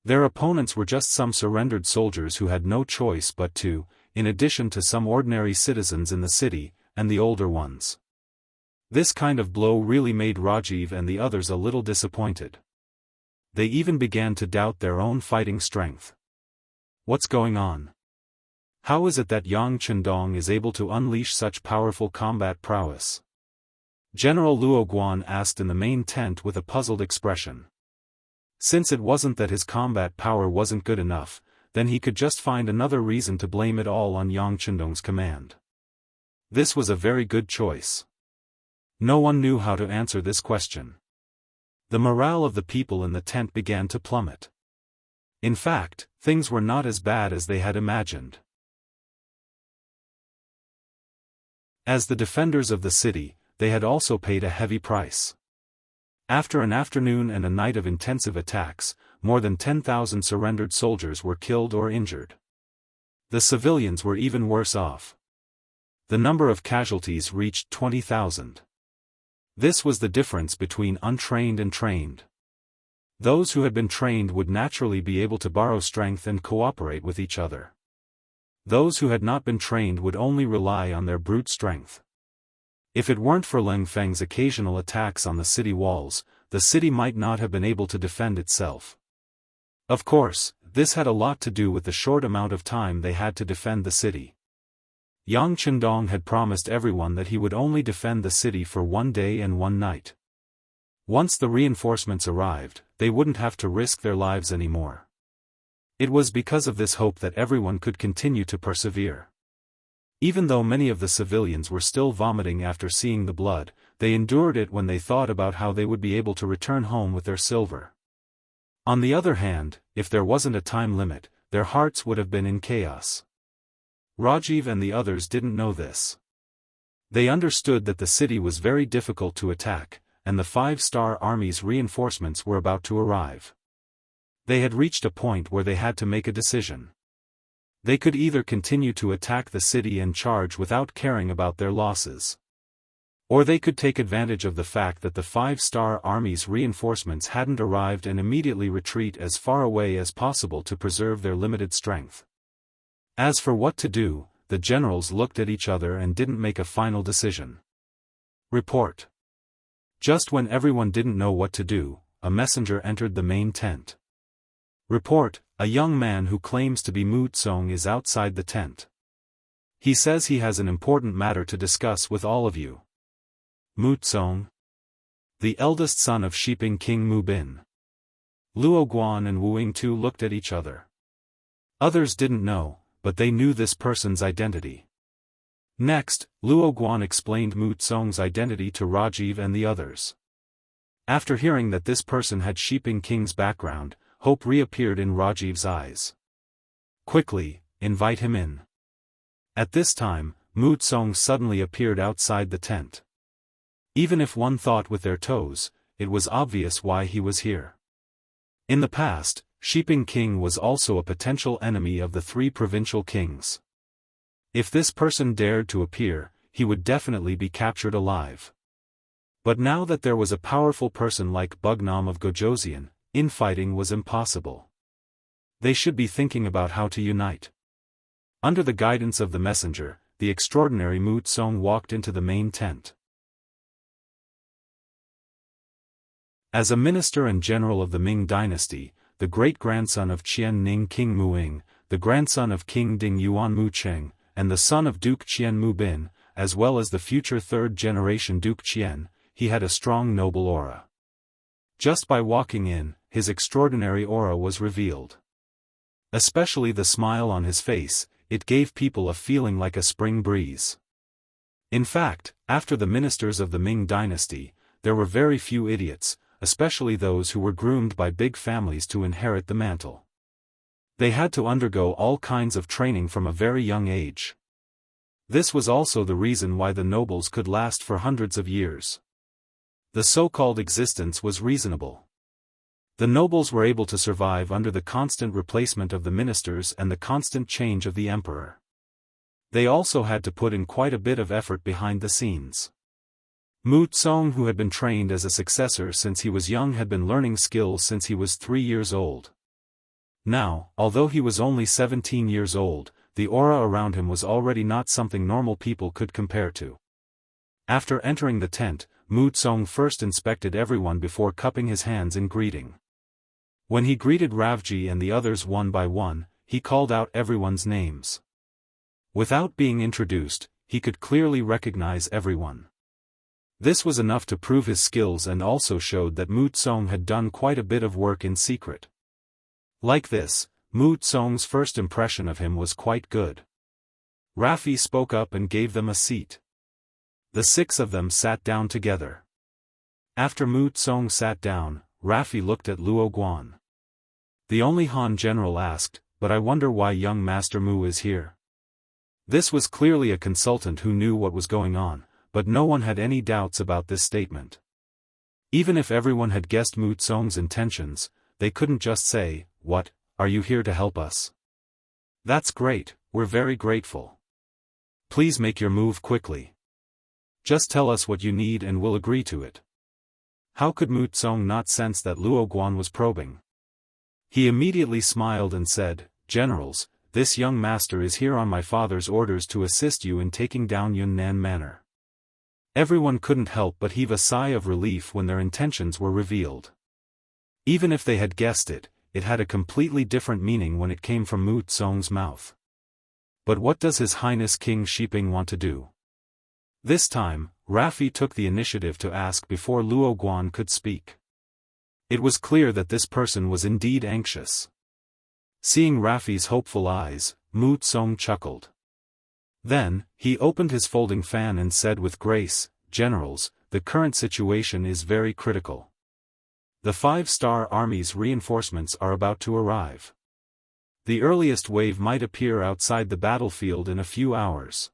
Their opponents were just some surrendered soldiers who had no choice but to, in addition to some ordinary citizens in the city, and the older ones. This kind of blow really made Rajiv and the others a little disappointed. They even began to doubt their own fighting strength. What's going on? How is it that Yang Chendong is able to unleash such powerful combat prowess? General Luo Guan asked in the main tent with a puzzled expression. Since it wasn't that his combat power wasn't good enough, then he could just find another reason to blame it all on Yang Chendong's command. This was a very good choice. No one knew how to answer this question. The morale of the people in the tent began to plummet. In fact, things were not as bad as they had imagined. As the defenders of the city, they had also paid a heavy price. After an afternoon and a night of intensive attacks, more than 10,000 surrendered soldiers were killed or injured. The civilians were even worse off. The number of casualties reached 20,000. This was the difference between untrained and trained. Those who had been trained would naturally be able to borrow strength and cooperate with each other. Those who had not been trained would only rely on their brute strength. If it weren't for Leng Feng's occasional attacks on the city walls, the city might not have been able to defend itself. Of course, this had a lot to do with the short amount of time they had to defend the city. Yang Chendong had promised everyone that he would only defend the city for 1 day and 1 night. Once the reinforcements arrived, they wouldn't have to risk their lives anymore. It was because of this hope that everyone could continue to persevere. Even though many of the civilians were still vomiting after seeing the blood, they endured it when they thought about how they would be able to return home with their silver. On the other hand, if there wasn't a time limit, their hearts would have been in chaos. Rajiv and the others didn't know this. They understood that the city was very difficult to attack, and the 5-star army's reinforcements were about to arrive. They had reached a point where they had to make a decision. They could either continue to attack the city and charge without caring about their losses. Or they could take advantage of the fact that the 5-star army's reinforcements hadn't arrived and immediately retreat as far away as possible to preserve their limited strength. As for what to do, the generals looked at each other and didn't make a final decision. Report. Just when everyone didn't know what to do, a messenger entered the main tent. Report, a young man who claims to be Mu Tsong is outside the tent. He says he has an important matter to discuss with all of you. Mu Tsong? The eldest son of Shiping King Mu Bin. Luo Guan and Wu Yingtu looked at each other. Others didn't know, but they knew this person's identity. Next, Luo Guan explained Mu Tsong's identity to Rajiv and the others. After hearing that this person had Shiping King's background, hope reappeared in Rajiv's eyes. Quickly, invite him in. At this time, Mu Tsong suddenly appeared outside the tent. Even if one thought with their toes, it was obvious why he was here. In the past, Shiping King was also a potential enemy of the 3 provincial kings. If this person dared to appear, he would definitely be captured alive. But now that there was a powerful person like Bugnam of Gojoseon, infighting was impossible. They should be thinking about how to unite. Under the guidance of the messenger, the extraordinary Mu Tsong walked into the main tent. As a minister and general of the Ming Dynasty, the great-grandson of Qian Ning King Muing, the grandson of King Ding Yuan Mu Cheng, and the son of Duke Qian Mu Bin, as well as the future third-generation Duke Qian, he had a strong noble aura. Just by walking in, his extraordinary aura was revealed. Especially the smile on his face, it gave people a feeling like a spring breeze. In fact, after the ministers of the Ming Dynasty, there were very few idiots, especially those who were groomed by big families to inherit the mantle. They had to undergo all kinds of training from a very young age. This was also the reason why the nobles could last for hundreds of years. The so-called existence was reasonable. The nobles were able to survive under the constant replacement of the ministers and the constant change of the emperor. They also had to put in quite a bit of effort behind the scenes. Mu Tsong, who had been trained as a successor since he was young, had been learning skills since he was 3 years old. Now, although he was only 17 years old, the aura around him was already not something normal people could compare to. After entering the tent, Mu Tsong first inspected everyone before cupping his hands in greeting. When he greeted Ravji and the others one by one, he called out everyone's names. Without being introduced, he could clearly recognize everyone. This was enough to prove his skills and also showed that Mu Tsong had done quite a bit of work in secret. Like this, Mu Tsong's first impression of him was quite good. Rafi spoke up and gave them a seat. The 6 of them sat down together. After Mu Tsong sat down, Rafi looked at Luo Guan. The only Han general asked, "But I wonder why young Master Mu is here." This was clearly a consultant who knew what was going on, but no one had any doubts about this statement. Even if everyone had guessed Mu Tsong's intentions, they couldn't just say, "What, are you here to help us?" "That's great, we're very grateful. Please make your move quickly. Just tell us what you need and we'll agree to it." How could Mu Tsong not sense that Luo Guan was probing? He immediately smiled and said, "Generals, this young master is here on my father's orders to assist you in taking down Yunnan Manor." Everyone couldn't help but heave a sigh of relief when their intentions were revealed. Even if they had guessed it, it had a completely different meaning when it came from Mu Tsong's mouth. But what does His Highness King Shiping want to do? This time, Rafi took the initiative to ask before Luo Guan could speak. It was clear that this person was indeed anxious. Seeing Rafi's hopeful eyes, Mu Tsong chuckled. Then, he opened his folding fan and said with grace, "Generals, the current situation is very critical. The 5-star army's reinforcements are about to arrive. The earliest wave might appear outside the battlefield in a few hours.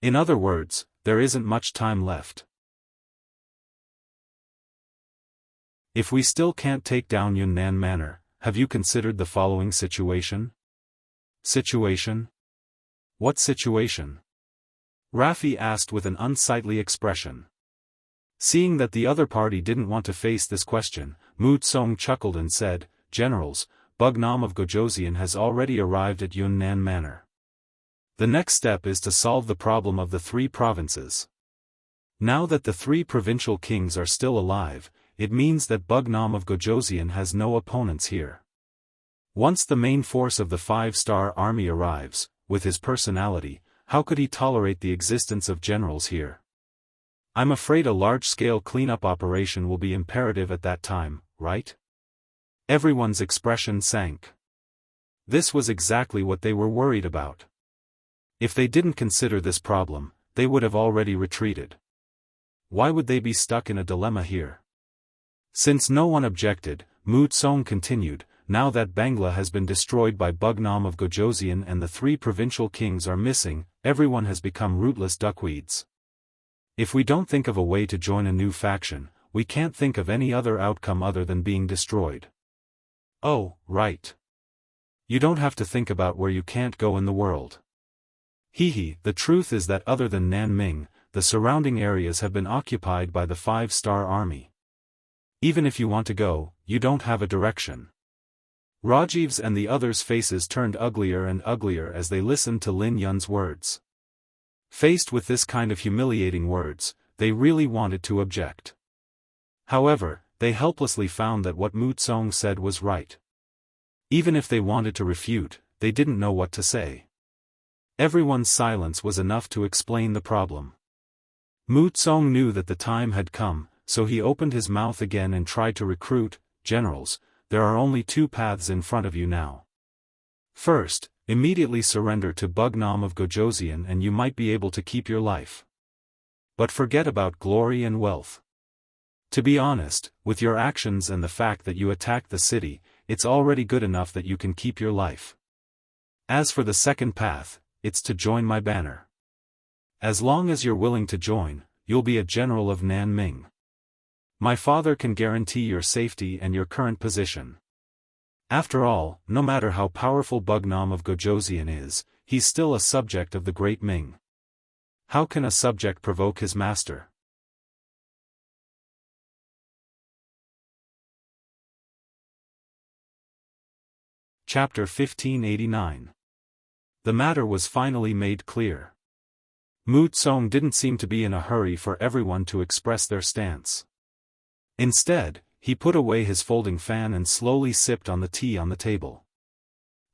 In other words, there isn't much time left. If we still can't take down Yunnan Manor, have you considered the following situation?" "Situation? What situation?" Rafi asked with an unsightly expression. Seeing that the other party didn't want to face this question, Mu Tsong chuckled and said, "Generals, Bugnam of Gojoseon has already arrived at Yunnan Manor. The next step is to solve the problem of the 3 provinces. Now that the 3 provincial kings are still alive, it means that Bugnam of Gojoseon has no opponents here. Once the main force of the 5-star army arrives, with his personality, how could he tolerate the existence of generals here? I'm afraid a large-scale cleanup operation will be imperative at that time, right?" Everyone's expression sank. This was exactly what they were worried about. If they didn't consider this problem, they would have already retreated. Why would they be stuck in a dilemma here? Since no one objected, Mu Tsong continued, "Now that Bangla has been destroyed by Bugnam of Gojoseon and the 3 provincial kings are missing, everyone has become rootless duckweeds. If we don't think of a way to join a new faction, we can't think of any other outcome other than being destroyed." "Oh, right. You don't have to think about where you can't go in the world. The truth is that other than Nanming, the surrounding areas have been occupied by the 5-star army. Even if you want to go, you don't have a direction." Rajiv's and the others' faces turned uglier and uglier as they listened to Lin Yun's words. Faced with this kind of humiliating words, they really wanted to object. However, they helplessly found that what Mu Tsong said was right. Even if they wanted to refute, they didn't know what to say. Everyone's silence was enough to explain the problem. Mu Tsong knew that the time had come, so he opened his mouth again and tried to recruit, "Generals, there are only 2 paths in front of you now. First, immediately surrender to Bugnam of Gojoseon and you might be able to keep your life. But forget about glory and wealth. To be honest, with your actions and the fact that you attacked the city, it's already good enough that you can keep your life. As for the second path, it's to join my banner. As long as you're willing to join, you'll be a general of Nanming. My father can guarantee your safety and your current position. After all, no matter how powerful Bugnam of Gojoseon is, he's still a subject of the Great Ming. How can a subject provoke his master?" Chapter 1589. The matter was finally made clear. Mu Tsong didn't seem to be in a hurry for everyone to express their stance. Instead, he put away his folding fan and slowly sipped on the tea on the table.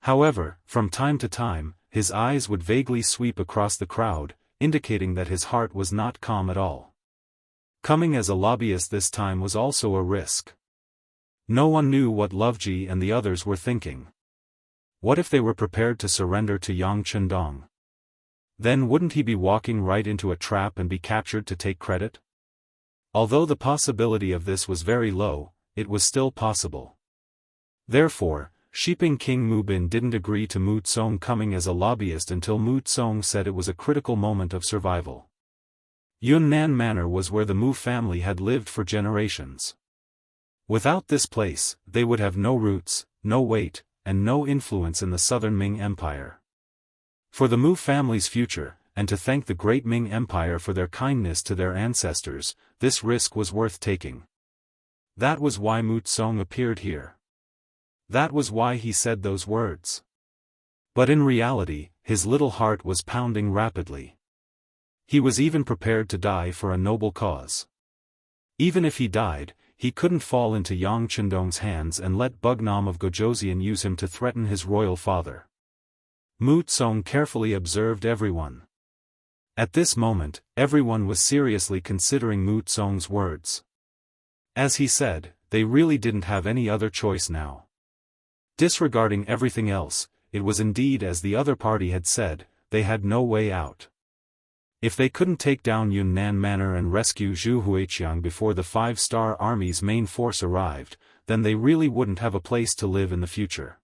However, from time to time, his eyes would vaguely sweep across the crowd, indicating that his heart was not calm at all. Coming as a lobbyist this time was also a risk. No one knew what Loveji and the others were thinking. What if they were prepared to surrender to Yang Chendong? Then wouldn't he be walking right into a trap and be captured to take credit? Although the possibility of this was very low, it was still possible. Therefore, Shiping King Mu Bin didn't agree to Mu Tsong coming as a lobbyist until Mu Tsong said it was a critical moment of survival. Yunnan Manor was where the Mu family had lived for generations. Without this place, they would have no roots, no weight, and no influence in the southern Ming Empire. For the Mu family's future, and to thank the great Ming Empire for their kindness to their ancestors, this risk was worth taking. That was why Mu Tsong appeared here. That was why he said those words. But in reality, his little heart was pounding rapidly. He was even prepared to die for a noble cause. Even if he died, he couldn't fall into Yang Chendong's hands and let Bugnam of Gojoseon use him to threaten his royal father. Mu Tsong carefully observed everyone. At this moment, everyone was seriously considering Mu Tsong's words. As he said, they really didn't have any other choice now. Disregarding everything else, it was indeed as the other party had said, they had no way out. If they couldn't take down Yunnan Manor and rescue Zhu Huiqiang before the 5-star army's main force arrived, then they really wouldn't have a place to live in the future.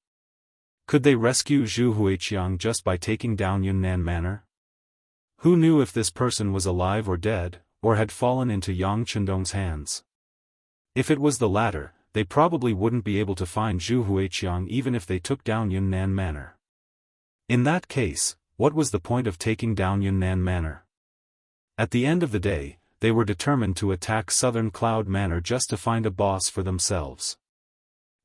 Could they rescue Zhu Huiqiang just by taking down Yunnan Manor? Who knew if this person was alive or dead, or had fallen into Yang Chendong's hands? If it was the latter, they probably wouldn't be able to find Zhu Huiqiang even if they took down Yunnan Manor. In that case, what was the point of taking down Yunnan Manor? At the end of the day, they were determined to attack Southern Cloud Manor just to find a boss for themselves.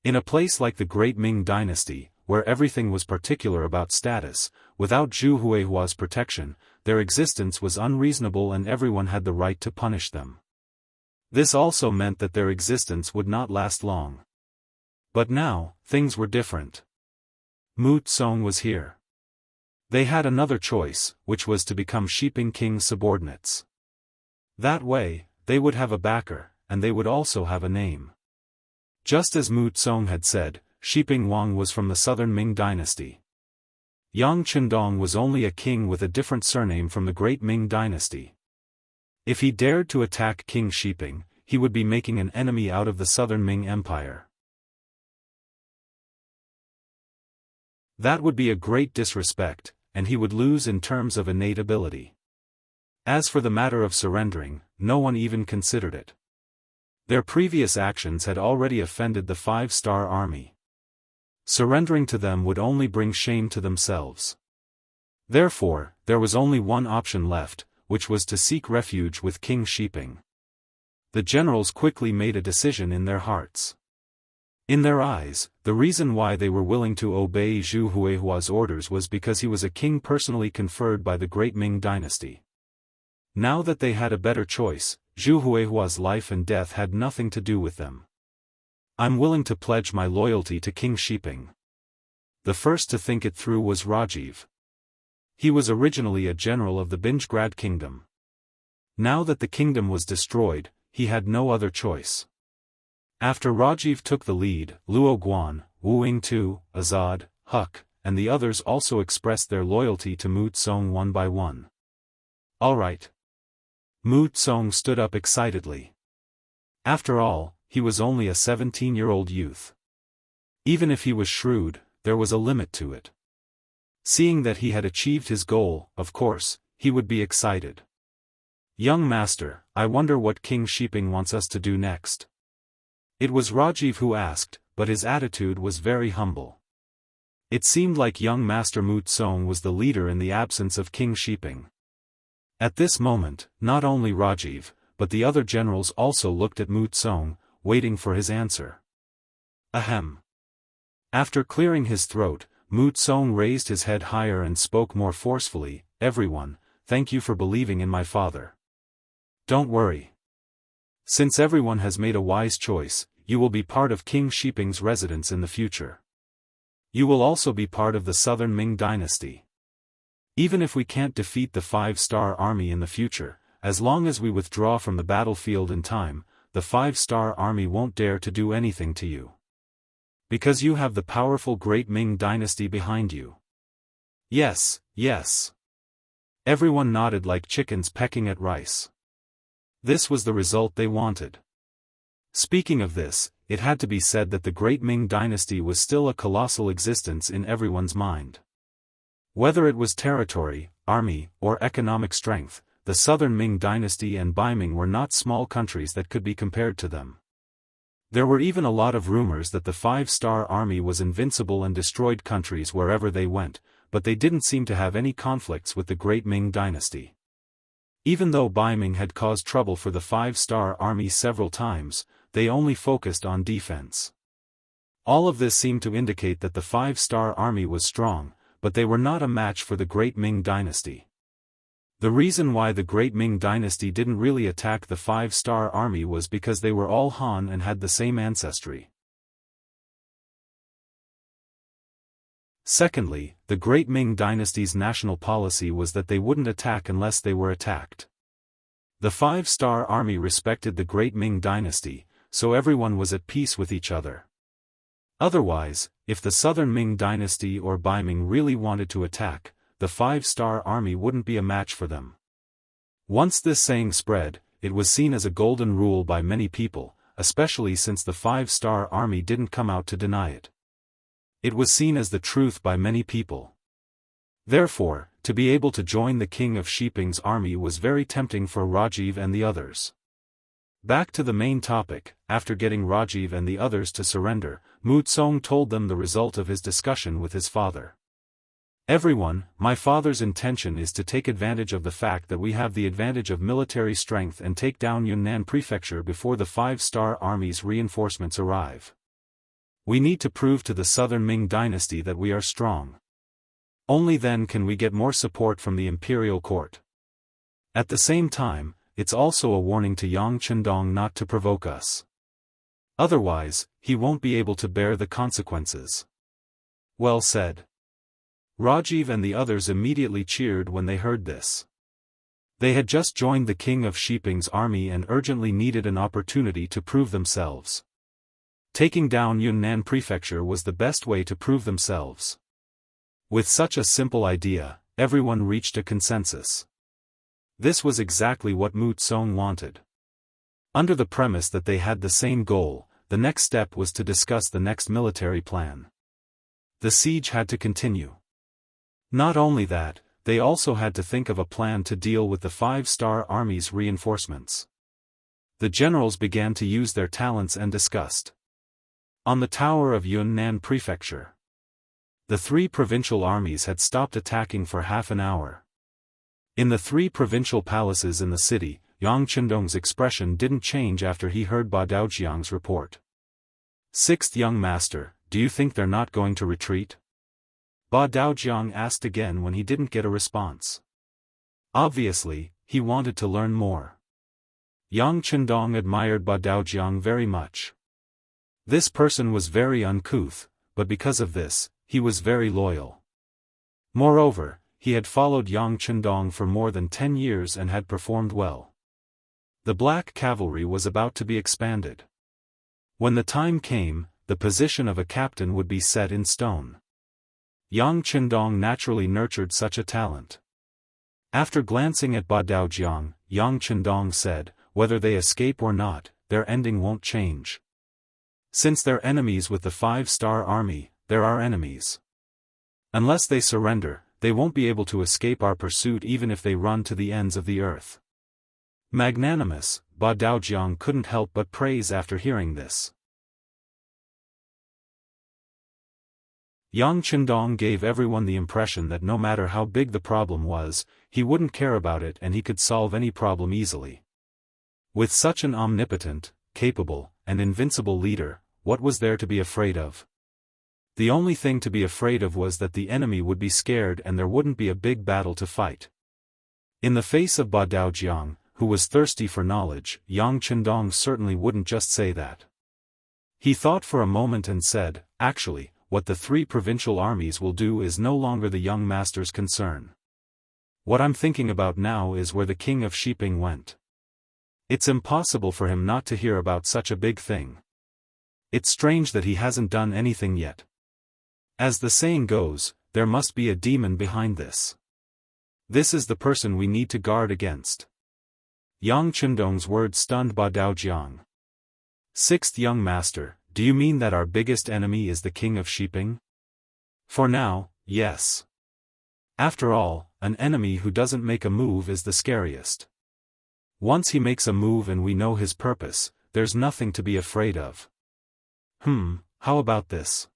In a place like the Great Ming Dynasty, where everything was particular about status, without Zhu Huihua's protection, their existence was unreasonable and everyone had the right to punish them. This also meant that their existence would not last long. But now, things were different. Mu Tsong was here. They had another choice, which was to become Shiping King's subordinates. That way, they would have a backer, and they would also have a name. Just as Mu Tsong had said, Shiping Wang was from the Southern Ming Dynasty. Yang Chendong was only a king with a different surname from the Great Ming Dynasty. If he dared to attack King Shiping, he would be making an enemy out of the Southern Ming Empire. That would be a great disrespect, and he would lose in terms of innate ability. As for the matter of surrendering, no one even considered it. Their previous actions had already offended the 5-star army. Surrendering to them would only bring shame to themselves. Therefore, there was only one option left, which was to seek refuge with King Shiping. The generals quickly made a decision in their hearts. In their eyes, the reason why they were willing to obey Zhu Huihua's orders was because he was a king personally conferred by the Great Ming Dynasty. Now that they had a better choice, Zhu Huihua's life and death had nothing to do with them. I'm willing to pledge my loyalty to King Shiping. The first to think it through was Rajiv. He was originally a general of the Binjgrad kingdom. Now that the kingdom was destroyed, he had no other choice. After Rajiv took the lead, Luo Guan, Wu Yingtu, Azad, Huck, and the others also expressed their loyalty to Mu Tsong one by one. All right. Mu Tsong stood up excitedly. After all, he was only a 17-year-old youth. Even if he was shrewd, there was a limit to it. Seeing that he had achieved his goal, of course, he would be excited. Young master, I wonder what King Shiping wants us to do next. It was Rajiv who asked, but his attitude was very humble. It seemed like young Master Mu Tsong was the leader in the absence of King Shiping. At this moment, not only Rajiv, but the other generals also looked at Mu Tsong, waiting for his answer. Ahem. After clearing his throat, Mu Tsong raised his head higher and spoke more forcefully, everyone, thank you for believing in my father. Don't worry. Since everyone has made a wise choice, you will be part of King Shiping's residence in the future. You will also be part of the Southern Ming Dynasty. Even if we can't defeat the 5-star army in the future, as long as we withdraw from the battlefield in time, the 5-star army won't dare to do anything to you. Because you have the powerful Great Ming Dynasty behind you. Yes, yes. Everyone nodded like chickens pecking at rice. This was the result they wanted. Speaking of this, it had to be said that the Great Ming Dynasty was still a colossal existence in everyone's mind. Whether it was territory, army, or economic strength, the Southern Ming Dynasty and Baiming were not small countries that could be compared to them. There were even a lot of rumors that the 5-star army was invincible and destroyed countries wherever they went, but they didn't seem to have any conflicts with the Great Ming Dynasty. Even though Baiming had caused trouble for the 5-star army several times, they only focused on defense. All of this seemed to indicate that the 5-star army was strong, but they were not a match for the Great Ming Dynasty. The reason why the Great Ming Dynasty didn't really attack the five-star army was because they were all Han and had the same ancestry. Secondly, the Great Ming Dynasty's national policy was that they wouldn't attack unless they were attacked. The five-star army respected the Great Ming Dynasty, so everyone was at peace with each other. Otherwise, if the Southern Ming Dynasty or Baiming really wanted to attack, the five-star army wouldn't be a match for them. Once this saying spread, it was seen as a golden rule by many people, especially since the five-star army didn't come out to deny it. It was seen as the truth by many people. Therefore, to be able to join the king of Shiping's army was very tempting for Rajiv and the others. Back to the main topic, after getting Rajiv and the others to surrender, Mu Tsong told them the result of his discussion with his father. Everyone, my father's intention is to take advantage of the fact that we have the advantage of military strength and take down Yunnan Prefecture before the five-star army's reinforcements arrive. We need to prove to the Southern Ming Dynasty that we are strong. Only then can we get more support from the imperial court. At the same time, it's also a warning to Yang Chendong not to provoke us. Otherwise, he won't be able to bear the consequences. Well said. Rajiv and the others immediately cheered when they heard this. They had just joined the king of Shiping's army and urgently needed an opportunity to prove themselves. Taking down Yunnan Prefecture was the best way to prove themselves. With such a simple idea, everyone reached a consensus. This was exactly what Mu Tsong wanted. Under the premise that they had the same goal, the next step was to discuss the next military plan. The siege had to continue. Not only that, they also had to think of a plan to deal with the five-star army's reinforcements. The generals began to use their talents and discussed. On the tower of Yunnan Prefecture, the three provincial armies had stopped attacking for half an hour. In the three provincial palaces in the city, Yang Chendong's expression didn't change after he heard Ba Daojiang's report. Sixth young master, do you think they're not going to retreat? Ba Daojiang asked again when he didn't get a response. Obviously, he wanted to learn more. Yang Chendong admired Ba Daojiang very much. This person was very uncouth, but because of this, he was very loyal. Moreover, he had followed Yang Chendong for more than 10 years and had performed well. The Black Cavalry was about to be expanded. When the time came, the position of a captain would be set in stone. Yang Chendong naturally nurtured such a talent. After glancing at Ba Daojiang, Yang Chendong said, whether they escape or not, their ending won't change. Since they're enemies with the five-star army, they're our enemies. Unless they surrender, they won't be able to escape our pursuit even if they run to the ends of the earth. Magnanimous, Ba Daojiang couldn't help but praise after hearing this. Yang Chendong gave everyone the impression that no matter how big the problem was, he wouldn't care about it and he could solve any problem easily. With such an omnipotent, capable, and invincible leader, what was there to be afraid of? The only thing to be afraid of was that the enemy would be scared and there wouldn't be a big battle to fight. In the face of Ba Daojiang, who was thirsty for knowledge, Yang Chendong certainly wouldn't just say that. He thought for a moment and said, actually, what the three provincial armies will do is no longer the young master's concern. What I'm thinking about now is where the king of Shiping went. It's impossible for him not to hear about such a big thing. It's strange that he hasn't done anything yet. As the saying goes, there must be a demon behind this. This is the person we need to guard against. Yang Chendong's words stunned Ba Daojiang. Sixth young master, do you mean that our biggest enemy is the king of Shiping? For now, yes. After all, an enemy who doesn't make a move is the scariest. Once he makes a move and we know his purpose, there's nothing to be afraid of. How about this?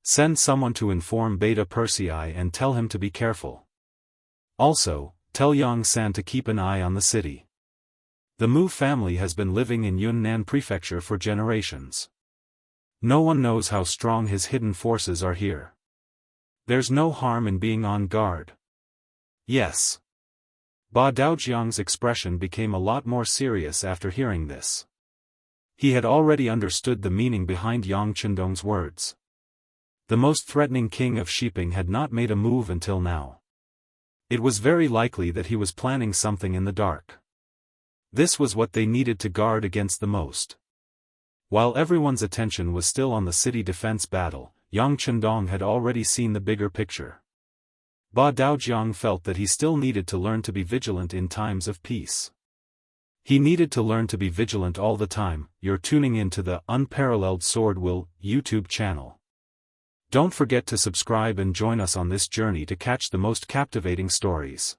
Send someone to inform Beta Persei and tell him to be careful. Also, tell Yang San to keep an eye on the city. The Mu family has been living in Yunnan Prefecture for generations. No one knows how strong his hidden forces are here. There's no harm in being on guard. Yes. Ba Daojiang's expression became a lot more serious after hearing this. He had already understood the meaning behind Yang Chendong's words. The most threatening king of Shiping had not made a move until now. It was very likely that he was planning something in the dark. This was what they needed to guard against the most. While everyone's attention was still on the city defense battle, Yang Chendong had already seen the bigger picture. Ba Daojiang felt that he still needed to learn to be vigilant in times of peace. He needed to learn to be vigilant all the time. You're tuning into the Unparalleled SwordWill YouTube channel. Don't forget to subscribe and join us on this journey to catch the most captivating stories.